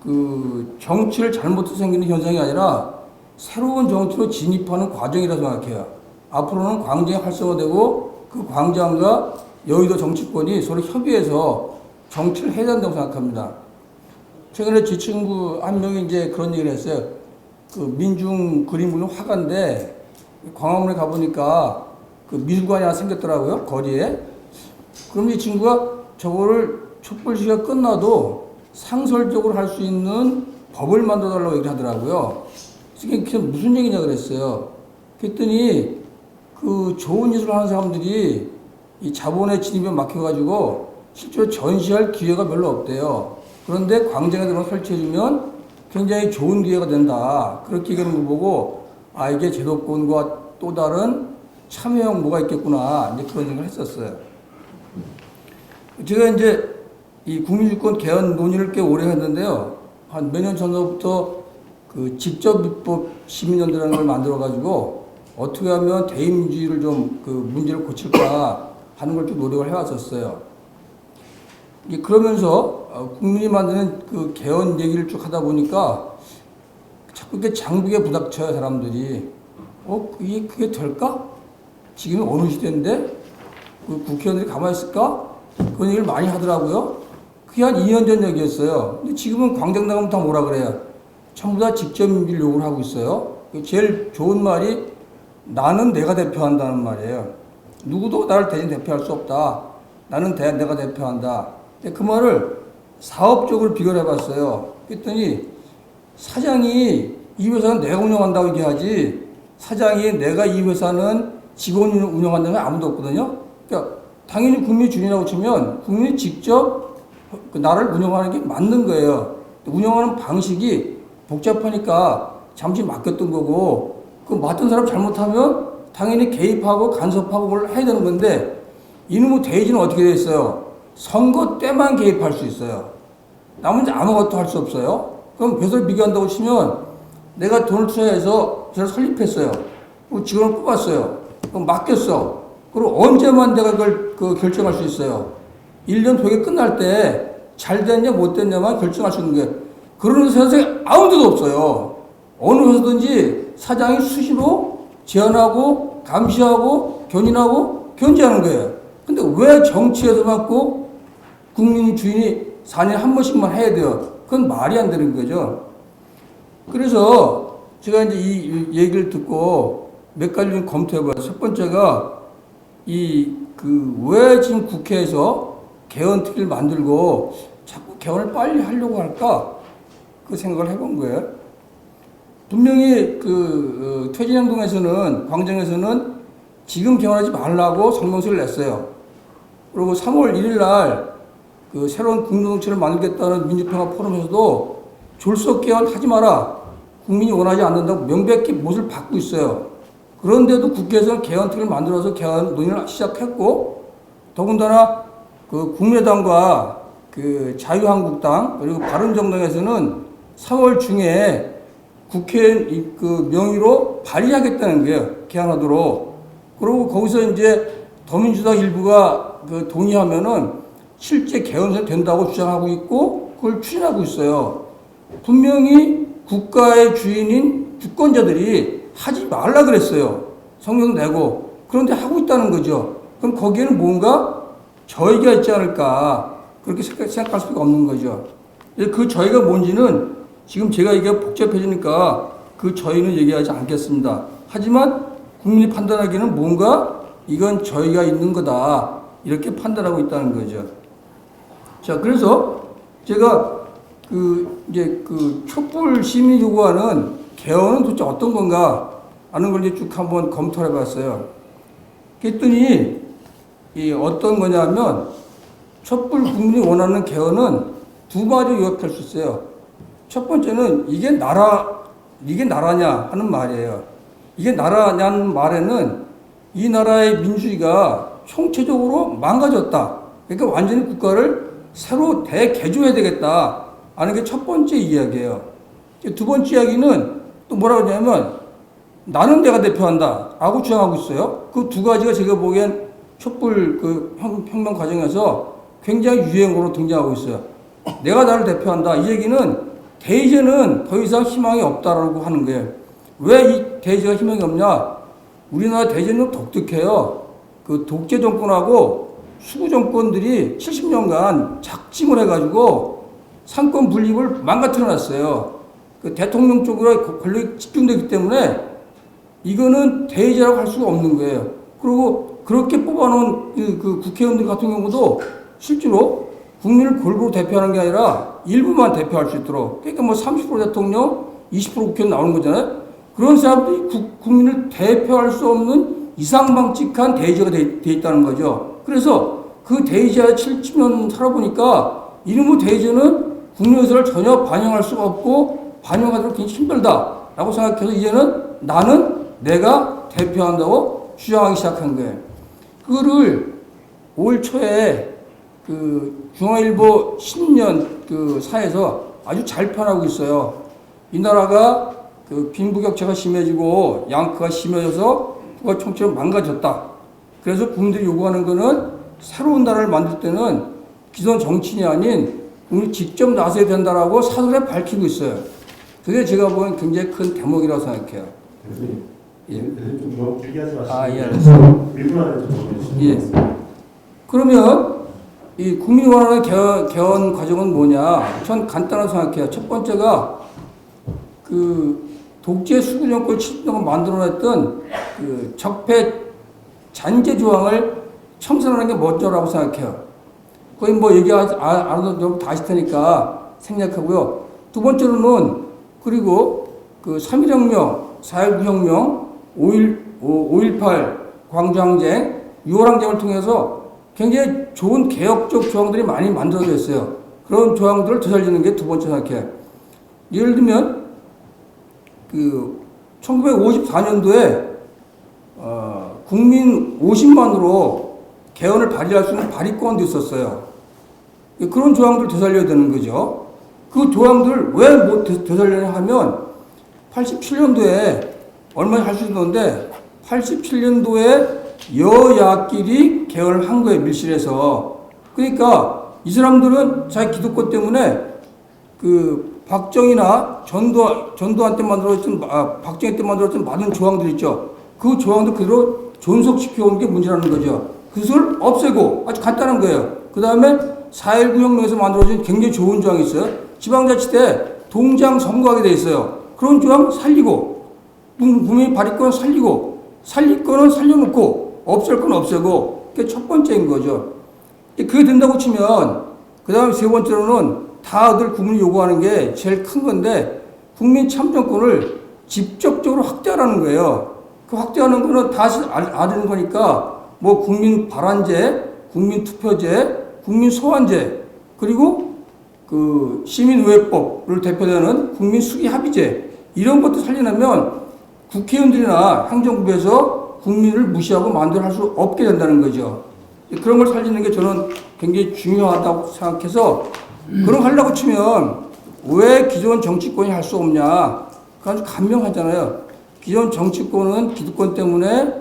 그 정치를 잘못해서 생기는 현상이 아니라 새로운 정치로 진입하는 과정이라고 생각해요. 앞으로는 광장이 활성화되고 그 광장과 여의도 정치권이 서로 협의해서 정치를 해야 된다고 생각합니다. 최근에 제 친구 한 명이 이제 그런 얘기를 했어요. 그 민중 그림물은 화가인데 광화문에 가보니까 그 미술관이 하나 생겼더라고요. 거리에. 그럼 이 친구가 저거를 촛불 시위가 끝나도 상설적으로 할 수 있는 법을 만들어 달라고 얘기를 하더라고요. 그게 무슨 얘기냐 그랬어요. 그랬더니 그 좋은 예술을 하는 사람들이 이 자본의 진입에 막혀가지고 실제로 전시할 기회가 별로 없대요. 그런데 광장에 들어가 설치해주면 굉장히 좋은 기회가 된다. 그렇게 얘기하는 걸 보고 아 이게 제도권과 또 다른 참여형 뭐가 있겠구나 이제 그런 생각을 했었어요. 제가 이제 이 국민주권 개헌 논의를 꽤 오래 했는데요. 한 몇 년 전부터 그 직접 입법 시민연대라는 걸 만들어가지고 어떻게 하면 대의민주주의를 좀 그 문제를 고칠까 하는 걸 좀 노력을 해왔었어요. 그러면서 국민이 만드는 그 개헌 얘기를 쭉 하다 보니까 자꾸 이렇게 장벽에 부닥쳐요, 사람들이. 그게 될까? 지금 어느 시대인데? 그 국회의원들이 가만히 있을까? 그런 얘기를 많이 하더라고요. 그게 한 2년 전 얘기였어요. 근데 지금은 광장 나가면 다 뭐라 그래요? 전부 다 직접 민주를 요구를 하고 있어요. 제일 좋은 말이 나는 내가 대표한다는 말이에요. 누구도 나를 대신 대표할 수 없다. 나는 내가 대표한다. 그 말을 사업적으로 비교를 해봤어요. 그랬더니 사장이 이 회사는 내가 운영한다고 얘기하지 사장이 내가 이 회사는 직원이 운영한다는 아무도 없거든요. 그러니까 당연히 국민이 주인이라고 치면 국민이 직접 그 나라를 운영하는 게 맞는 거예요. 운영하는 방식이 복잡하니까 잠시 맡겼던 거고 그 맡은 사람 잘못하면 당연히 개입하고 간섭하고 그걸 해야 되는 건데 이놈의 대의지는 어떻게 돼 있어요? 선거 때만 개입할 수 있어요. 나머지 아무것도 할 수 없어요. 그럼 배설 비교한다고 치면 내가 돈을 투자해서 저를 설립했어요. 그리고 직원을 뽑았어요. 그럼 맡겼어. 그리고 언제만 내가 그걸 결정할 수 있어요. 1년 도에 끝날 때 잘 됐냐 못 됐냐만 결정할 수 있는 게 그런 세상에 아무데도 없어요. 어느 회사든지 사장이 수시로 제안하고 감시하고 견인하고 견제하는 거예요. 근데 왜 정치에서만 꼭 국민 주인이 4년에 한 번씩만 해야 돼요? 그건 말이 안 되는 거죠. 그래서 제가 이제 이 얘기를 듣고 몇 가지 좀 검토해봐요. 첫 번째가 왜 지금 국회에서 개헌특위를 만들고 자꾸 개헌을 빨리 하려고 할까? 그 생각을 해본 거예요. 분명히 퇴진행동에서는, 광장에서는 지금 개헌하지 말라고 성명서를 냈어요. 그리고 3월 1일 날 새로운 국민정치를 만들겠다는 민주평화 포럼에서도 졸속 개헌하지 마라. 국민이 원하지 않는다고 명백히 못을 받고 있어요. 그런데도 국회에서는 개헌특위를 만들어서 개헌 논의를 시작했고, 더군다나 국민의당과 자유한국당 그리고 바른정당에서는 3월 중에 국회의원 명의로 발의하겠다는 거예요. 개헌하도록. 그리고 거기서 이제 더민주당 일부가 동의하면은 실제 개헌이 된다고 주장하고 있고 그걸 추진하고 있어요. 분명히 국가의 주인인 주권자들이 하지 말라 그랬어요. 성명 내고. 그런데 하고 있다는 거죠. 그럼 거기에는 뭔가 저희가 있지 않을까 그렇게 생각할 수밖에 없는 거죠. 그 저희가 뭔지는 지금 제가 이게 복잡해지니까 그 저희는 얘기하지 않겠습니다. 하지만 국민이 판단하기에는 뭔가 이건 저희가 있는 거다 이렇게 판단하고 있다는 거죠. 자, 그래서 제가 촛불 시민이 요구하는 개헌은 도대체 어떤 건가 하는 걸 쭉 한번 검토를 해봤어요. 그랬더니 어떤 거냐면 촛불 국민이 원하는 개헌은 두 가지로 요약할 수 있어요. 첫 번째는 이게 나라냐 하는 말이에요. 이게 나라냐는 말에는 이 나라의 민주주의가 총체적으로 망가졌다. 그러니까 완전히 국가를 새로 대개조해야 되겠다 하는 게 첫 번째 이야기예요. 두 번째 이야기는 또 뭐라고 하냐면 나는 내가 대표한다 라고 주장하고 있어요. 그 두 가지가 제가 보기엔 촛불 혁명 과정에서 굉장히 유행어로 등장하고 있어요. 내가 나를 대표한다. 이 얘기는 대의제는 더 이상 희망이 없다라고 하는 거예요. 왜 이 대의제가 희망이 없냐? 우리나라 대의제는 독특해요. 독재 정권하고 수구 정권들이 70년간 작심을 해가지고 상권 분립을 망가뜨려 놨어요. 대통령 쪽으로 권력이 집중되기 때문에 이거는 대의제라고 할 수가 없는 거예요. 그리고 그렇게 뽑아놓은 국회의원들 같은 경우도 실제로 국민을 골고루 대표하는 게 아니라 일부만 대표할 수 있도록, 그러니까 30% 대통령, 20% 국회의원 나오는 거잖아요. 그런 사람들이 국민을 대표할 수 없는 이상방칙한 대의제가 돼 있다는 거죠. 그래서 그 대의제에 70년 살아보니까 이놈의 대의제는 국민 의사를 전혀 반영할 수가 없고 반영하도록 굉장히 힘들다라고 생각해서 이제는 나는 내가 대표한다고 주장하기 시작한 거예요. 그거를 올 초에 중앙일보 신년 사에서 아주 잘 표현하고 있어요. 이 나라가 빈부격차가 심해지고 양극화가 심해져서 국가 총체가 망가졌다. 그래서 국민들이 요구하는 거는 새로운 나라를 만들 때는 기존 정치인이 아닌 국민이 직접 나서야 된다라고 사설에 밝히고 있어요. 그게 제가 보기엔 굉장히 큰 대목이라고 생각해요. 대표님, 예. 좀 너무 길게 하지 마시고. 예, 알겠습니다. 1분 안에 좀 정리해 예. 주시면 그러면 이 국민이 원하는 개헌 과정은 뭐냐? 전 간단하게 생각해요. 첫 번째가 독재 수구 정권 70년간 만들어냈던 적폐 잔재 조항을 청산하는 게 먼저라고 생각해요. 거의 얘기하지 않아도 좀 다 아실 테니까 생략하고요. 두 번째로는 그리고 3.1혁명, 4.19 혁명, 5.18 광주항쟁, 6월 항쟁을 통해서 굉장히 좋은 개혁적 조항들이 많이 만들어져 있어요. 그런 조항들을 되살리는 게 두 번째 생각해요. 예를 들면 1954년도에 국민 50만으로 개헌을 발의할 수 있는 발의권도 있었어요. 그런 조항들을 되살려야 되는 거죠. 그 조항들을 왜 못 되살려냐 하면 87년도에 얼마 할 수 있는데 87년도에 여야끼리 개헌을 한 거예요. 밀실에서. 그러니까 이 사람들은 자기 기득권 때문에 박정희나 전두환 때 만들어졌던 박정희 때 만들어졌던 많은 조항들 있죠. 그 조항도 그대로 존속시켜온 게 문제라는 거죠. 그것을 없애고 아주 간단한 거예요. 그 다음에 4.19 혁명에서 만들어진 굉장히 좋은 조항이 있어요. 지방자치 때 동장 선거하게 돼 있어요. 그런 조항 살리고, 국민 발의권 살리고, 살릴 거는 살려놓고, 없앨 건 없애고, 그게 첫 번째인 거죠. 그게 된다고 치면, 그 다음에 세 번째로는 다들 국민이 요구하는 게 제일 큰 건데, 국민 참정권을 직접적으로 확대하라는 거예요. 그 확대하는 거는 다 아는 거니까, 뭐 국민 발안제, 국민 투표제, 국민 소환제, 그리고 그 시민의회법을 대표되는 국민 수기 합의제, 이런 것도 살려내면 국회의원들이나 행정부에서 국민을 무시하고 마음대로 할 수 없게 된다는 거죠. 그런 걸 살리는 게 저는 굉장히 중요하다고 생각해서, 그런 거 하려고 치면 왜 기존 정치권이 할 수 없냐? 그건 간명하잖아요. 기존 정치권은 기득권 때문에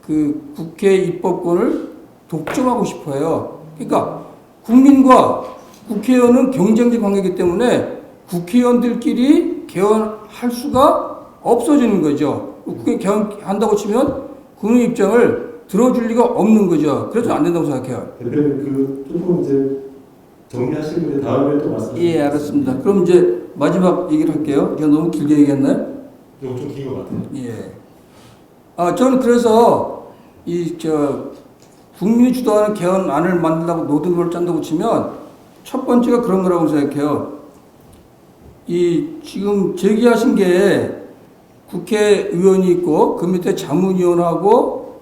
그 국회 입법권을 독점하고 싶어 해요. 그러니까 국민과 국회의원은 경쟁적 관계이기 때문에 국회의원들끼리 개헌할 수가 없어지는 거죠. 국회 개헌한다고 치면 국민 입장을 들어줄 리가 없는 거죠. 그래서 안 된다고 생각해요. 대표님 조금 이제 정리하시는 게 다음에 또 말씀하세요. 예, 알았습니다. 그럼 이제 마지막 얘기를 할게요. 제가 너무 길게 얘기했나요? 이거 좀 긴 것 같아요. 예. 저는 그래서 국민이 주도하는 개헌안을 만들려고 노드를 짠다고 치면 첫 번째가 그런 거라고 생각해요. 지금 제기하신 게 국회의원이 있고 그 밑에 자문위원하고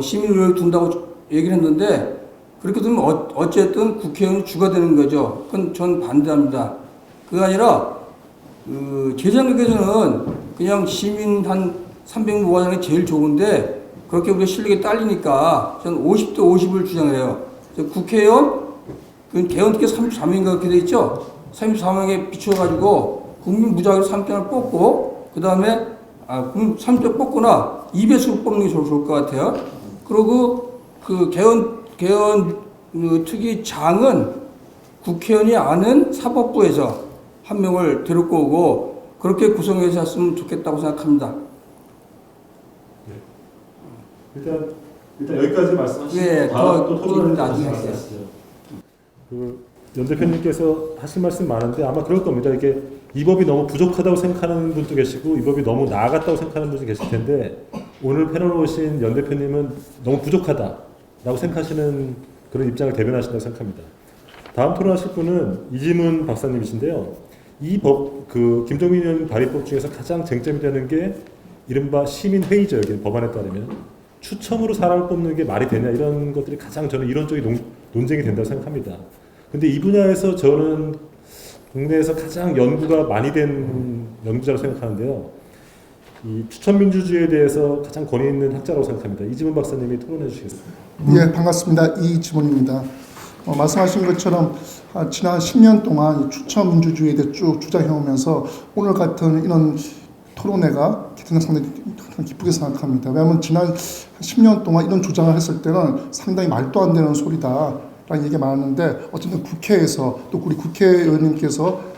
시민의회를 둔다고 얘기를 했는데, 그렇게 되면 어쨌든 국회의원이 주가 되는 거죠. 그건 전 반대합니다. 그게 아니라 제 생각에서는 그냥 시민 한 300명 모아주는 게 제일 좋은데, 그렇게 우리가 실력이 딸리니까 저는 50대 50을 주장해요. 국회의원 개헌 특히 34명인가 그렇게 돼 있죠. 34명에 비춰가지고 국민 무작위로 3장을 뽑고, 그 다음에 3장 뽑거나 2배수로 뽑는 게 좋을 것 같아요. 그리고 그 개헌 특위장은 국회의원이 아는 사법부에서 한 명을 데리고 오고 그렇게 구성해서 했으면 좋겠다고 생각합니다. 일단 여기까지 말씀하시고 예, 다음 또 토론을 나중에 말씀하시죠. 연 대표님께서 하실 말씀 많은데 아마 그럴 겁니다. 이게 이 법이 너무 부족하다고 생각하는 분도 계시고 이 법이 너무 나아갔다고 생각하는 분도 계실 텐데, 오늘 패널에 오신 연 대표님은 너무 부족하다라고 생각하시는 그런 입장을 대변하신다고 생각합니다. 다음 토론하실 분은 이지문 박사님이신데요. 이 법, 김종민 의원 발의법 중에서 가장 쟁점이 되는 게 이른바 시민회의죠. 여기 법안에 따르면 추첨으로 사람을 뽑는 게 말이 되냐, 이런 것들이 가장 저는 이론적인 논쟁이 된다고 생각합니다. 근데 이 분야에서 저는 국내에서 가장 연구가 많이 된 연구자로 생각하는데요. 이 추천민주주의에 대해서 가장 권위 있는 학자라고 생각합니다. 이지문 박사님이 토론해 주시겠습니다. 예, 반갑습니다. 이지문입니다. 말씀하신 것처럼 지난 10년 동안 추천민주주의에 대해 쭉 주장해오면서 오늘 같은 이런 토론회가 상당히 기쁘게 생각합니다. 왜냐하면 지난 10년 동안 이런 주장을 했을 때는 상당히 말도 안 되는 소리다라는 얘기가 많았는데, 어쨌든 국회에서 또 우리 국회의원님께서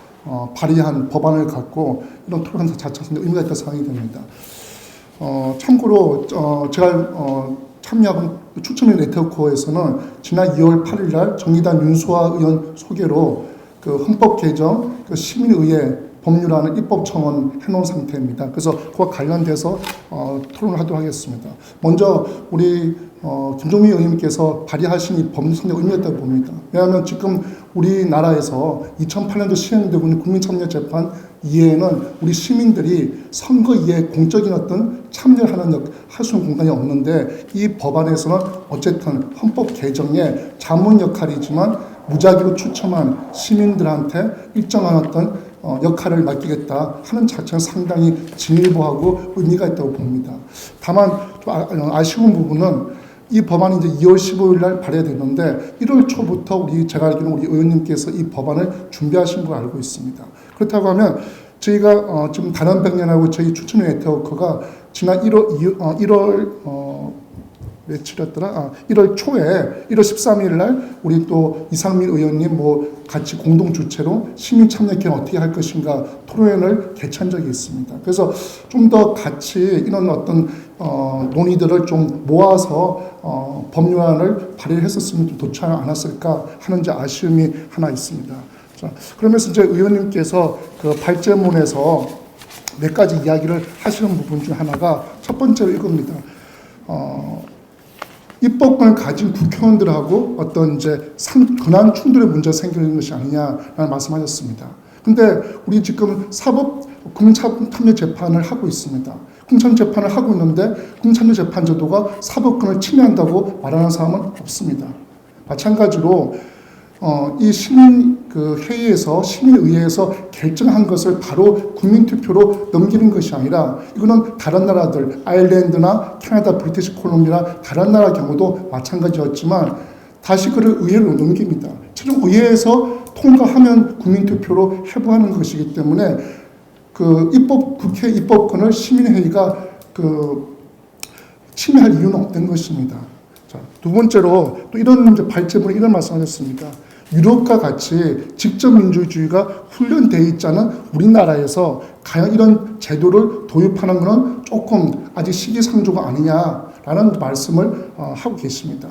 발의한 법안을 갖고 이런 토론 자체가 상당히 의미가 있다고 생각이 됩니다. 참고로 제가 참여한 추천인 네트워크에서는 지난 2월 8일 날 정의당 윤수아 의원 소개로 그 헌법 개정 시민의회 법률안을 입법청원 해놓은 상태입니다. 그래서 그와 관련돼서 토론을 하도록 하겠습니다. 먼저 우리 김종민 의원님께서 발의하신 이 법률 상당히 의미가 있다고 봅니다. 왜냐하면 지금 우리나라에서 2008년도 시행되고 있는 국민참여재판 이외에는 우리 시민들이 선거 이외에 공적인 어떤 참여를 할 수 있는 공간이 없는데, 이 법안에서는 어쨌든 헌법 개정의 자문 역할이지만 무작위로 추첨한 시민들한테 일정한 어떤 역할을 맡기겠다 하는 자체는 상당히 진일보하고 의미가 있다고 봅니다. 다만 좀 아쉬운 부분은 이 법안이 이제 2월 15일 날 발의되는데 1월 초부터 제가 알기로는 우리 의원님께서 이 법안을 준비하신 걸로 알고 있습니다. 그렇다고 하면 저희가 지금 단원백년하고 저희 추천 네트워크가 지난 1월 며칠이었더라? 1월 초에 1월 13일 날 우리 또 이상민 의원님 같이 공동 주최로 시민 참여 개헌 어떻게 할 것인가 토론회를 개최한 적이 있습니다. 그래서 좀 더 같이 이런 어떤 논의들을 좀 모아서 법률안을 발의를 했었으면 좀 좋지 않았을까 하는 이제 아쉬움이 하나 있습니다. 자, 그러면서 이제 의원님께서 그 발제문에서 몇 가지 이야기를 하시는 부분 중 하나가 첫 번째로 이겁니다. 입법권을 가진 국회의원들하고 어떤 이제 권한 충돌의 문제가 생기는 것이 아니냐라는 말씀하셨습니다. 근데 우리 지금 국민참여재판을 하고 있습니다. 국민참여재판을 하고 있는데 국민참여재판제도가 사법권을 침해한다고 말하는 사람은 없습니다. 마찬가지로 이 시민 회의에서 시민의회에서 결정한 것을 바로 국민투표로 넘기는 것이 아니라 이거는 다른 나라들 아일랜드나 캐나다, 브리티시 콜롬비아나 다른 나라 경우도 마찬가지였지만 다시 그를 의회로 넘깁니다. 최종 의회에서 통과하면 국민투표로 회부하는 것이기 때문에 국회 입법권을 시민회의가 침해할 이유는 없던 것입니다. 자, 두 번째로 또 이런 발제문에 이런 말씀하셨습니다. 유럽과 같이 직접민주주의가 훈련되어 있지 않은 우리나라에서 과연 이런 제도를 도입하는 것은 조금 아직 시기상조가 아니냐라는 말씀을 하고 계십니다.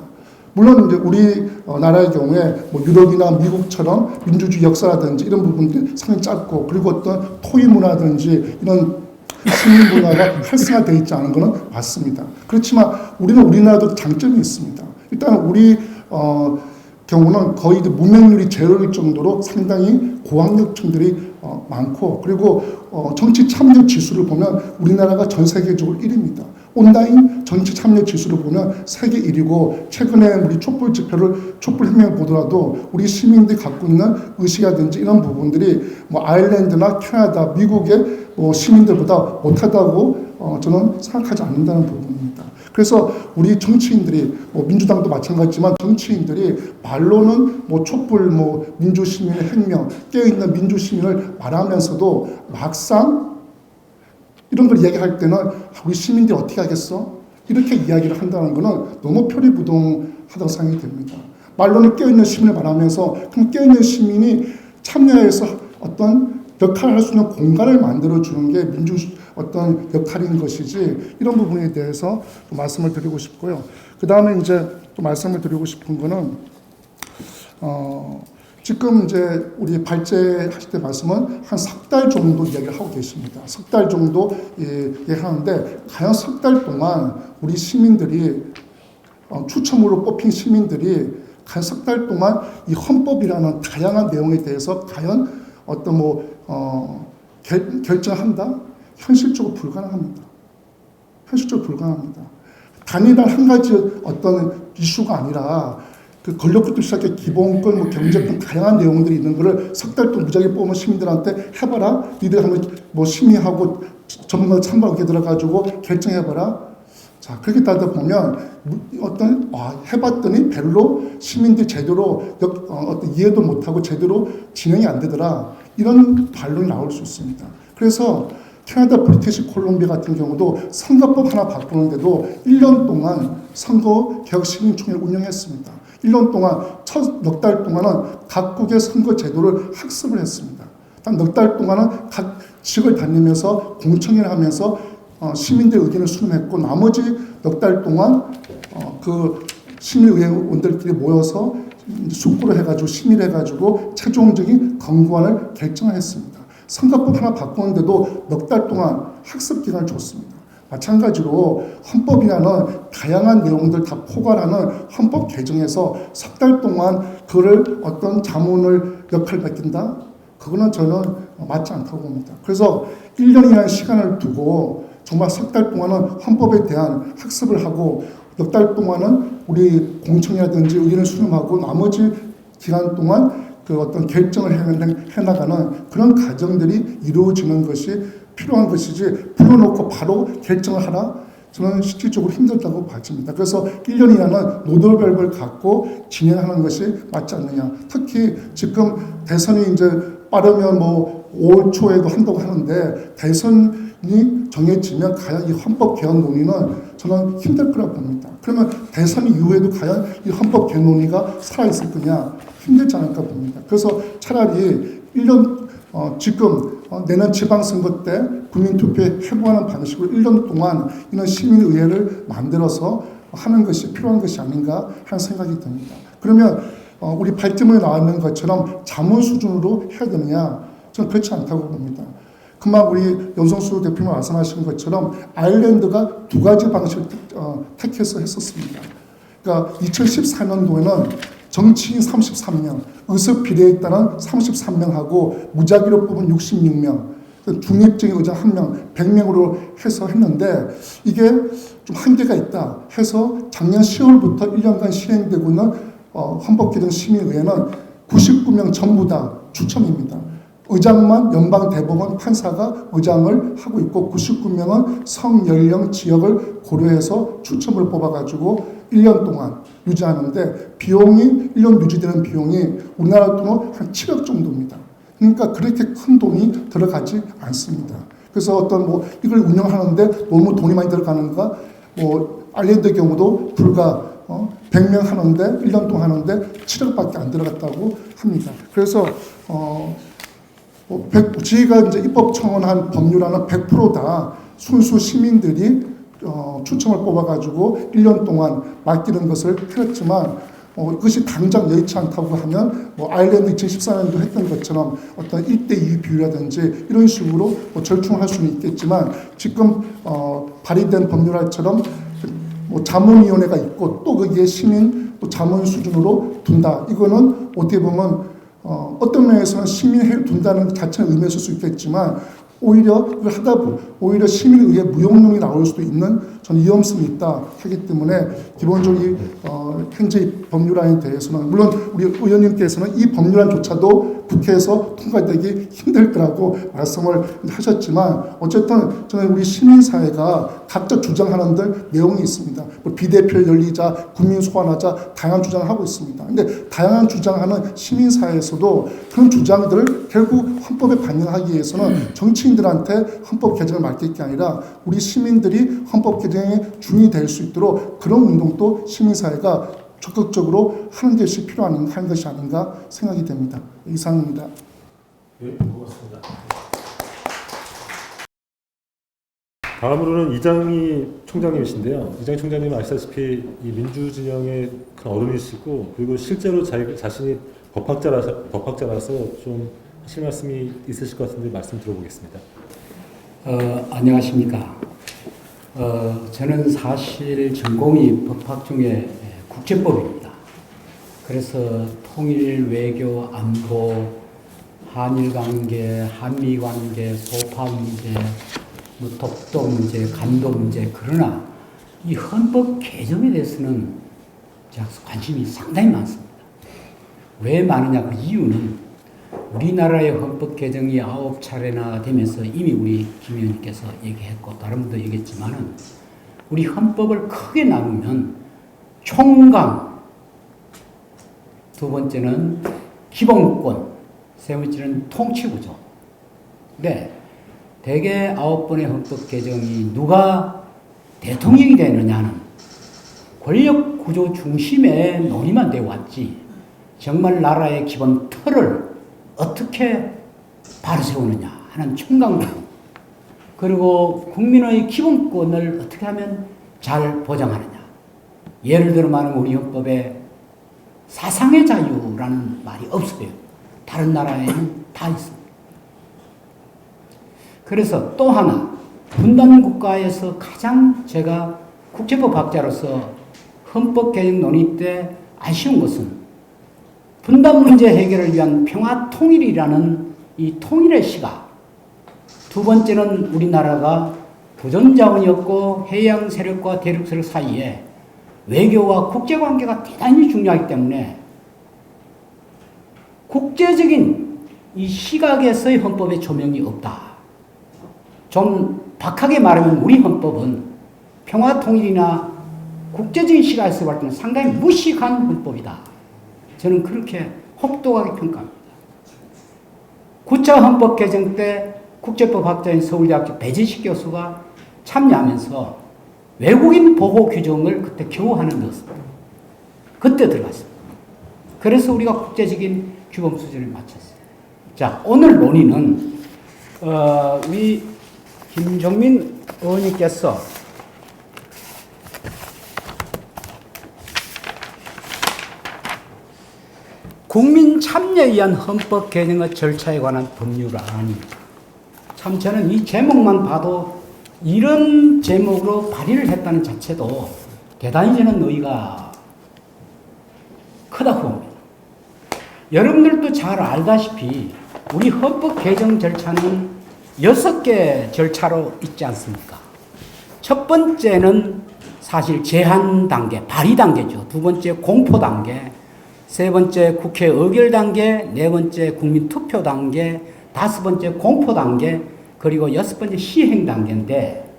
물론 이제 우리 나라의 경우에 뭐 유럽이나 미국처럼 민주주의 역사라든지 이런 부분들이 상당히 짧고 그리고 어떤 토의 문화든지 이런 시민 문화가 활성화되어 있지 않은 것은 맞습니다. 그렇지만 우리나라도 장점이 있습니다. 일단 우리 경우는 거의 문맹률이 제로일 정도로 상당히 고학력층들이 많고 그리고 정치 참여 지수를 보면 우리나라가 전 세계적으로 1위입니다. 온라인 정치 참여 지수를 보면 세계 1위고 최근에 우리 촛불 혁명을 보더라도 우리 시민들이 갖고 있는 의식이라든지 이런 부분들이 뭐 아일랜드나 캐나다, 미국의 시민들보다 못하다고 저는 생각하지 않는다는 부분입니다. 그래서 우리 정치인들이 민주당도 마찬가지지만 정치인들이 말로는 촛불 민주시민의 혁명 깨어있는 민주시민을 말하면서도 막상 이런 걸 이야기할 때는 우리 시민들이 어떻게 하겠어? 이렇게 이야기를 한다는 것은 너무 표리부동하다고 생각이 됩니다. 말로는 깨어있는 시민을 말하면서 그럼 깨어있는 시민이 참여해서 어떤 역할을 할 수 있는 공간을 만들어주는 게 어떤 역할인 것이지 이런 부분에 대해서 말씀을 드리고 싶고요. 그 다음에 이제 또 말씀을 드리고 싶은 거는 지금 이제 우리 발제하실 때 말씀은 한 석 달 정도 이야기를 하고 계십니다. 석 달 정도 얘기하는데 과연 석 달 동안 우리 시민들이 추첨으로 뽑힌 시민들이 과연 석 달 동안 이 헌법이라는 다양한 내용에 대해서 과연 어떤 결정한다? 현실적으로 불가능합니다. 현실적으로 불가능합니다. 단일한 한 가지 어떤 이슈가 아니라 권력부터 시작해 기본권, 경제권 다양한 내용들이 있는 거를 석 달 동안 무작위 뽑으면 시민들한테 해봐라. 니들 한번 심의하고 전문가 참가하게 들어가지고 결정해봐라. 자, 그렇게 따다 보면 해봤더니 별로 시민들이 제대로 어떤 이해도 못하고 제대로 진행이 안 되더라. 이런 반론이 나올 수 있습니다. 그래서 캐나다, 브리티시 콜롬비아 같은 경우도 선거법 하나 바꾸는데도 1년 동안 선거 개혁 시민총회를 운영했습니다. 1년 동안 첫 넉 달 동안은 각국의 선거 제도를 학습을 했습니다. 단 넉 달 동안은 각 지역을 다니면서 공청회를 하면서 시민들의 의견을 수렴했고 나머지 넉 달 동안 그 시민의회원들끼리 모여서 숙고를 해가지고 심의를 해가지고 최종적인 권고안을 결정을 했습니다. 선거법 하나 바꾸는데도 넉 달 동안 학습 기간을 줬습니다. 마찬가지로 헌법이라는 다양한 내용들 다 포괄하는 헌법 개정에서 석 달 동안 그를 어떤 자문을 역할을 맡긴다? 그거는 저는 맞지 않다고 봅니다. 그래서 1년이라는 시간을 두고 정말 석 달 동안은 헌법에 대한 학습을 하고 넉 달 동안은 우리 공청회라든지 의견을 수렴하고 나머지 기간 동안 그 어떤 결정을 해나가는 그런 과정들이 이루어지는 것이 필요한 것이지 불러놓고 바로 결정을 하라? 저는 실질적으로 힘들다고 봐집니다. 그래서 1년이라는 노드별을 갖고 진행하는 것이 맞지 않느냐. 특히 지금 대선이 이제 빠르면 5월 초에도 한다고 하는데 대선이 정해지면 과연 이 헌법 개헌 논의는 저는 힘들 거라고 봅니다. 그러면 대선 이후에도 과연 이 헌법 개헌 논의가 살아있을 거냐? 힘들지 않을까 봅니다. 그래서 차라리 1년 지금 내년 지방선거 때 국민투표에 회부하는 방식으로 1년 동안 이런 시민의회를 만들어서 하는 것이 필요한 것이 아닌가 하는 생각이 듭니다. 그러면 우리 발제문에 나와 있는 것처럼 자문 수준으로 해야 되느냐? 저는 그렇지 않다고 봅니다. 금방 우리 연성수 대표님 말씀하신 것처럼 아일랜드가 두 가지 방식을 택해서 했었습니다. 그러니까 2014년도에는 정치인 33명, 의석 비례에 따른 33명하고 무작위로 뽑은 66명, 중립적인 의장 1명, 100명으로 해서 했는데 이게 좀 한계가 있다 해서 작년 10월부터 1년간 시행되고 있는 헌법개정 심의위원회는 99명 전부 다 추첨입니다. 의장만 연방대법원 판사가 의장을 하고 있고 99명은 성, 연령, 지역을 고려해서 추첨을 뽑아가지고 1년 동안 유지하는데 비용이 1년 유지되는 비용이 우리나라 돈으로 한 7억 정도입니다. 그러니까 그렇게 큰 돈이 들어가지 않습니다. 그래서 어떤 이걸 운영하는데 너무 돈이 많이 들어가는가? 아일랜드 경우도 불과 100명 하는데 1년 동안 하는데 7억밖에 안 들어갔다고 합니다. 그래서 저희가 이제 입법 청원한 법률안은 100%다 순수 시민들이 추첨을 뽑아가지고 1년 동안 맡기는 것을 했지만 그것이 당장 여의치 않다고 하면 아일랜드 2014년도 했던 것처럼 어떤 1대2 비율이라든지 이런 식으로 절충할 수는 있겠지만 지금 발의된 법률안처럼 자문위원회가 있고 또 거기에 시민 또 자문 수준으로 둔다. 이거는 어떻게 보면 어떤 면에서는 시민회를 둔다는 자체는 의미가 있을 수 있겠지만 오히려 그걸 하다 보면 오히려 시민에 의해 무용론이 나올 수도 있는 저는 위험성이 있다 하기 때문에 기본적으로 이 현재 법률안에 대해서는 물론 우리 의원님께서는 이 법률안조차도 국회에서 통과되기 힘들 거라고 말씀을 하셨지만 어쨌든 저는 우리 시민사회가 각자 주장하는 내용이 있습니다. 비대표를 열리자, 국민 소환하자 다양한 주장을 하고 있습니다. 그런데 다양한 주장하는 시민사회에서도 그런 주장들을 결국 헌법에 반영하기 위해서는 정치인들한테 헌법 개정을 맡길 게 아니라 우리 시민들이 헌법 개정의 주인이 될 수 있도록 그런 운동도 시민사회가 적극적으로 하는 것이 필요한 것이 아닌가 생각이 됩니다. 이상입니다. 네, 고맙습니다. 다음으로는 이장희 총장님이신데요. 이장희 총장님은 아시다시피 이 민주진영의 큰 어른이시고 그리고 실제로 자신이 법학자라서 좀 하실 말씀이 있으실 것 같은데 말씀 들어보겠습니다. 안녕하십니까. 저는 사실 전공이 법학 중에 국제법입니다. 그래서 통일, 외교, 안보, 한일 관계, 한미 관계, 소파 문제, 독도 문제, 간도 문제, 그러나 이 헌법 개정에 대해서는 제가 관심이 상당히 많습니다. 왜 많으냐? 그 이유는 우리나라의 헌법 개정이 9차례나 되면서 이미 우리 김 의원님께서 얘기했고 다른 분도 얘기했지만은 우리 헌법을 크게 나누면 총강, 두 번째는 기본권, 세 번째는 통치구조. 네, 대개 9번의 헌법 개정이 누가 대통령이 되느냐는 권력 구조 중심의 논의만 되어 왔지 정말 나라의 기본 틀을 어떻게 바로 세우느냐 하는 총강론, 그리고 국민의 기본권을 어떻게 하면 잘 보장하느냐. 예를 들어 말하면 우리 헌법에 사상의 자유라는 말이 없어요. 다른 나라에는 다 있습니다. 그래서 또 하나, 분단국가에서 가장 제가 국제법 학자로서 헌법 개정 논의 때 아쉬운 것은 분단 문제 해결을 위한 평화 통일이라는 이 통일의 시각. 두 번째는 우리나라가 부전자원이었고 해양 세력과 대륙 세력 사이에 외교와 국제관계가 대단히 중요하기 때문에 국제적인 이 시각에서의 헌법에 조명이 없다. 좀 박하게 말하면 우리 헌법은 평화 통일이나 국제적인 시각에서 볼 때는 상당히 무식한 헌법이다. 저는 그렇게 혹독하게 평가합니다. 9차 헌법 개정 때 국제법 학자인 서울대학교 배재식 교수가 참여하면서 외국인 보호 규정을 그때 겨우 하나 넣었습니다. 그때 들어갔습니다. 그래서 우리가 국제적인 규범 수준을 맞췄어요. 자, 오늘 논의는 우리 김종민 의원님께서 국민 참여에 의한 헌법 개정의 절차에 관한 법률안입니다. 참 저는 이 제목만 봐도 이런 제목으로 발의를 했다는 자체도 대단히 저는 의의가 크다고 봅니다. 여러분들도 잘 알다시피 우리 헌법 개정 절차는 6개 절차로 있지 않습니까? 첫 번째는 사실 제한 단계, 발의 단계죠. 두 번째 공포 단계, 세 번째 국회 의결 단계, 네 번째 국민 투표 단계, 다섯 번째 공포 단계, 그리고 여섯 번째 시행 단계인데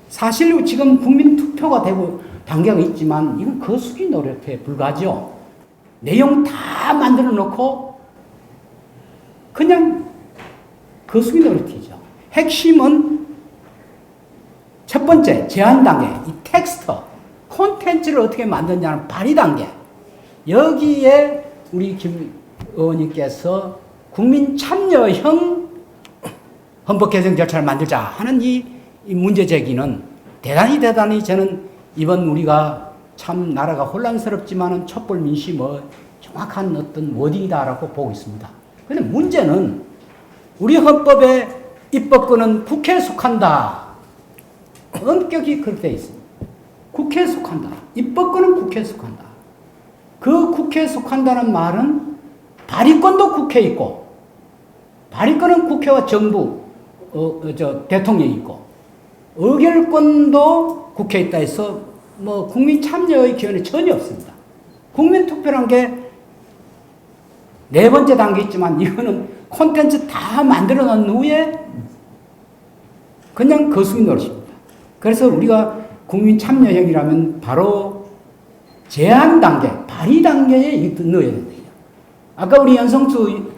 사실 지금 국민 투표가 되고 단계가 있지만 이건 거수기 노릇에 불과하죠. 내용 다 만들어 놓고 그냥 거수기 노릇이죠. 핵심은 첫 번째 제한 단계, 이 텍스트, 콘텐츠를 어떻게 만드냐는 발의 단계. 여기에 우리 김 의원님께서 국민 참여형 헌법 개정 절차를 만들자 하는 이 문제 제기는 대단히 저는 이번 우리가 참 나라가 혼란스럽지만은 촛불 민심의 정확한 어떤 워딩이다라고 보고 있습니다. 그런데 문제는 우리 헌법의 입법권은 국회에 속한다. 엄격히 그렇게 되어 있습니다. 국회에 속한다. 입법권은 국회에 속한다. 그 국회에 속한다는 말은 발의권도 국회에 있고 발의권은 국회와 정부, 대통령이 있고 의결권도 국회에 있다 해서 뭐 국민 참여의 기원이 전혀 없습니다. 국민 투표란 게 네 번째 단계 있지만 이거는 콘텐츠 다 만들어 놓은 후에 그냥 거수기 노릇입니다. 그래서 우리가 국민 참여형이라면 바로 제한 단계, 발의 단계에 넣어야 된다. 아까 우리 연성수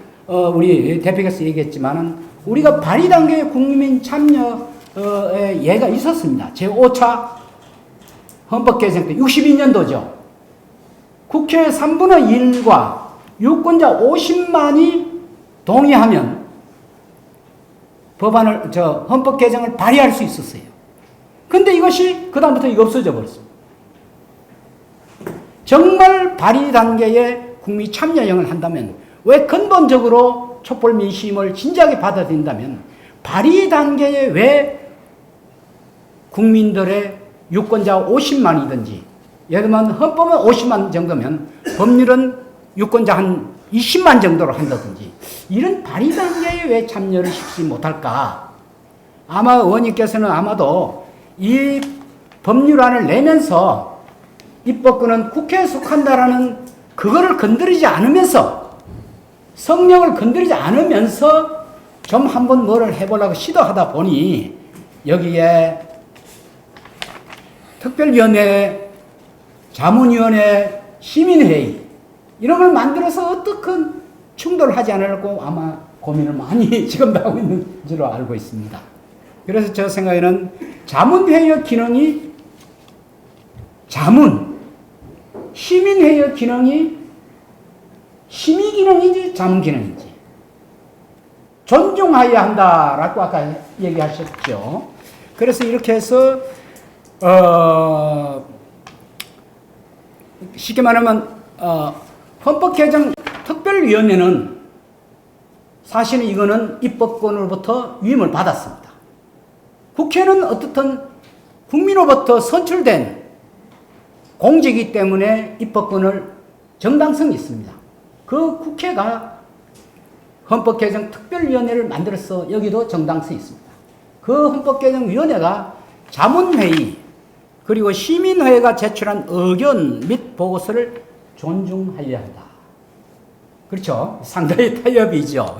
우리 대표께서 얘기했지만은 우리가 발의 단계에 국민 참여의 예가 있었습니다. 제5차 헌법 개정 때 62년도죠. 국회 3분의 1과 유권자 50만이 동의하면 법안을 헌법 개정을 발의할 수 있었어요. 근데 이것이 그다음부터 이거 없어져 버렸습니다. 정말 발의 단계에 국민 참여형을 한다면 왜 근본적으로 촛불 민심을 진지하게 받아들인다면 발의 단계에 왜 국민들의 유권자 50만이든지 예를 들면 헌법은 50만 정도면 법률은 유권자 한 20만 정도로 한다든지 이런 발의 단계에 왜 참여를 시키지 못할까? 아마 의원님께서는 아마도 이 법률안을 내면서 입법권은 국회에 속한다라는 그거를 건드리지 않으면서 성령을 건드리지 않으면서 좀 한번 뭐를 해보려고 시도하다 보니 여기에 특별위원회, 자문위원회, 시민회의 이런 걸 만들어서 어떻게 충돌을 하지 않으려고 아마 고민을 많이 지금도 하고 있는 줄로 알고 있습니다. 그래서 저 생각에는 자문회의의 기능이 자문, 시민회의의 기능이 심의 기능인지 자문 기능인지 존중해야 한다라고 아까 얘기하셨죠. 그래서 이렇게 해서 쉽게 말하면 헌법 개정 특별위원회는 사실은 이거는 입법권으로부터 위임을 받았습니다. 국회는 어떻든 국민으로부터 선출된 공직이기 때문에 입법권을 정당성이 있습니다. 그 국회가 헌법개정 특별위원회를 만들어서 여기도 정당성이 있습니다. 그 헌법개정위원회가 자문회의 그리고 시민회의가 제출한 의견 및 보고서를 존중하여야 한다. 그렇죠? 상당히 타협이죠.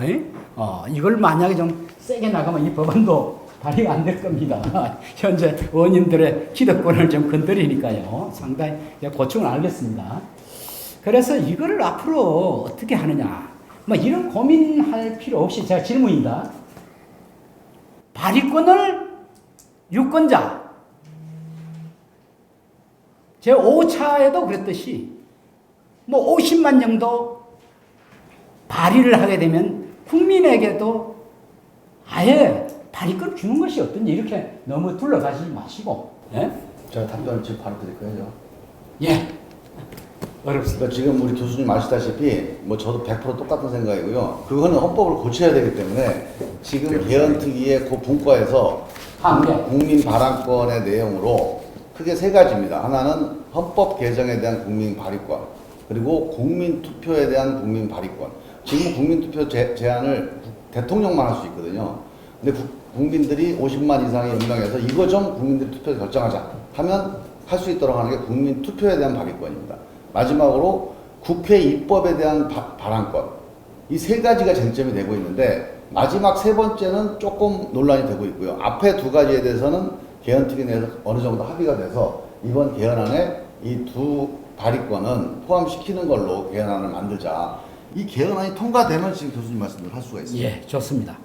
이걸 만약에 좀 세게 나가면 이 법안도 발의가 안 될 겁니다. 현재 의원님들의 기득권을 좀 건드리니까요. 상당히 고충을 알겠습니다. 그래서 이거를 앞으로 어떻게 하느냐. 뭐 이런 고민할 필요 없이 제가 질문입니다. 발의권을 유권자 제5차에도 그랬듯이 뭐 50만 정도 발의를 하게 되면 국민에게도 아예 발의권 주는 것이 어떤지 이렇게 너무 둘러가지 마시고. 예? 제가 답변을 지금 바로 드릴 거예요. 예. 어렵습니다. 그러니까 지금 우리 교수님 아시다시피 뭐 저도 100% 똑같은 생각이고요. 그거는 헌법을 고쳐야 되기 때문에 지금 개헌특위의 그 분과에서 국민 발언권의 내용으로 크게 세 가지입니다. 하나는 헌법 개정에 대한 국민 발의권, 그리고 국민 투표에 대한 국민 발의권. 지금 국민 투표 제한을 대통령만 할 수 있거든요. 근데 국민들이 50만 이상의 연령에서 이거 좀 국민들이 투표에서 결정하자 하면 할 수 있도록 하는 게 국민 투표에 대한 발의권입니다. 마지막으로 국회 입법에 대한 발언권. 이 세 가지가 쟁점이 되고 있는데 마지막 세 번째는 조금 논란이 되고 있고요. 앞에 두 가지에 대해서는 개헌특위 내에서 어느 정도 합의가 돼서 이번 개헌안에 이 두 발의권은 포함시키는 걸로 개헌안을 만들자. 이 개헌안이 통과되면 지금 교수님 말씀을 할 수가 있습니다. 예, 좋습니다.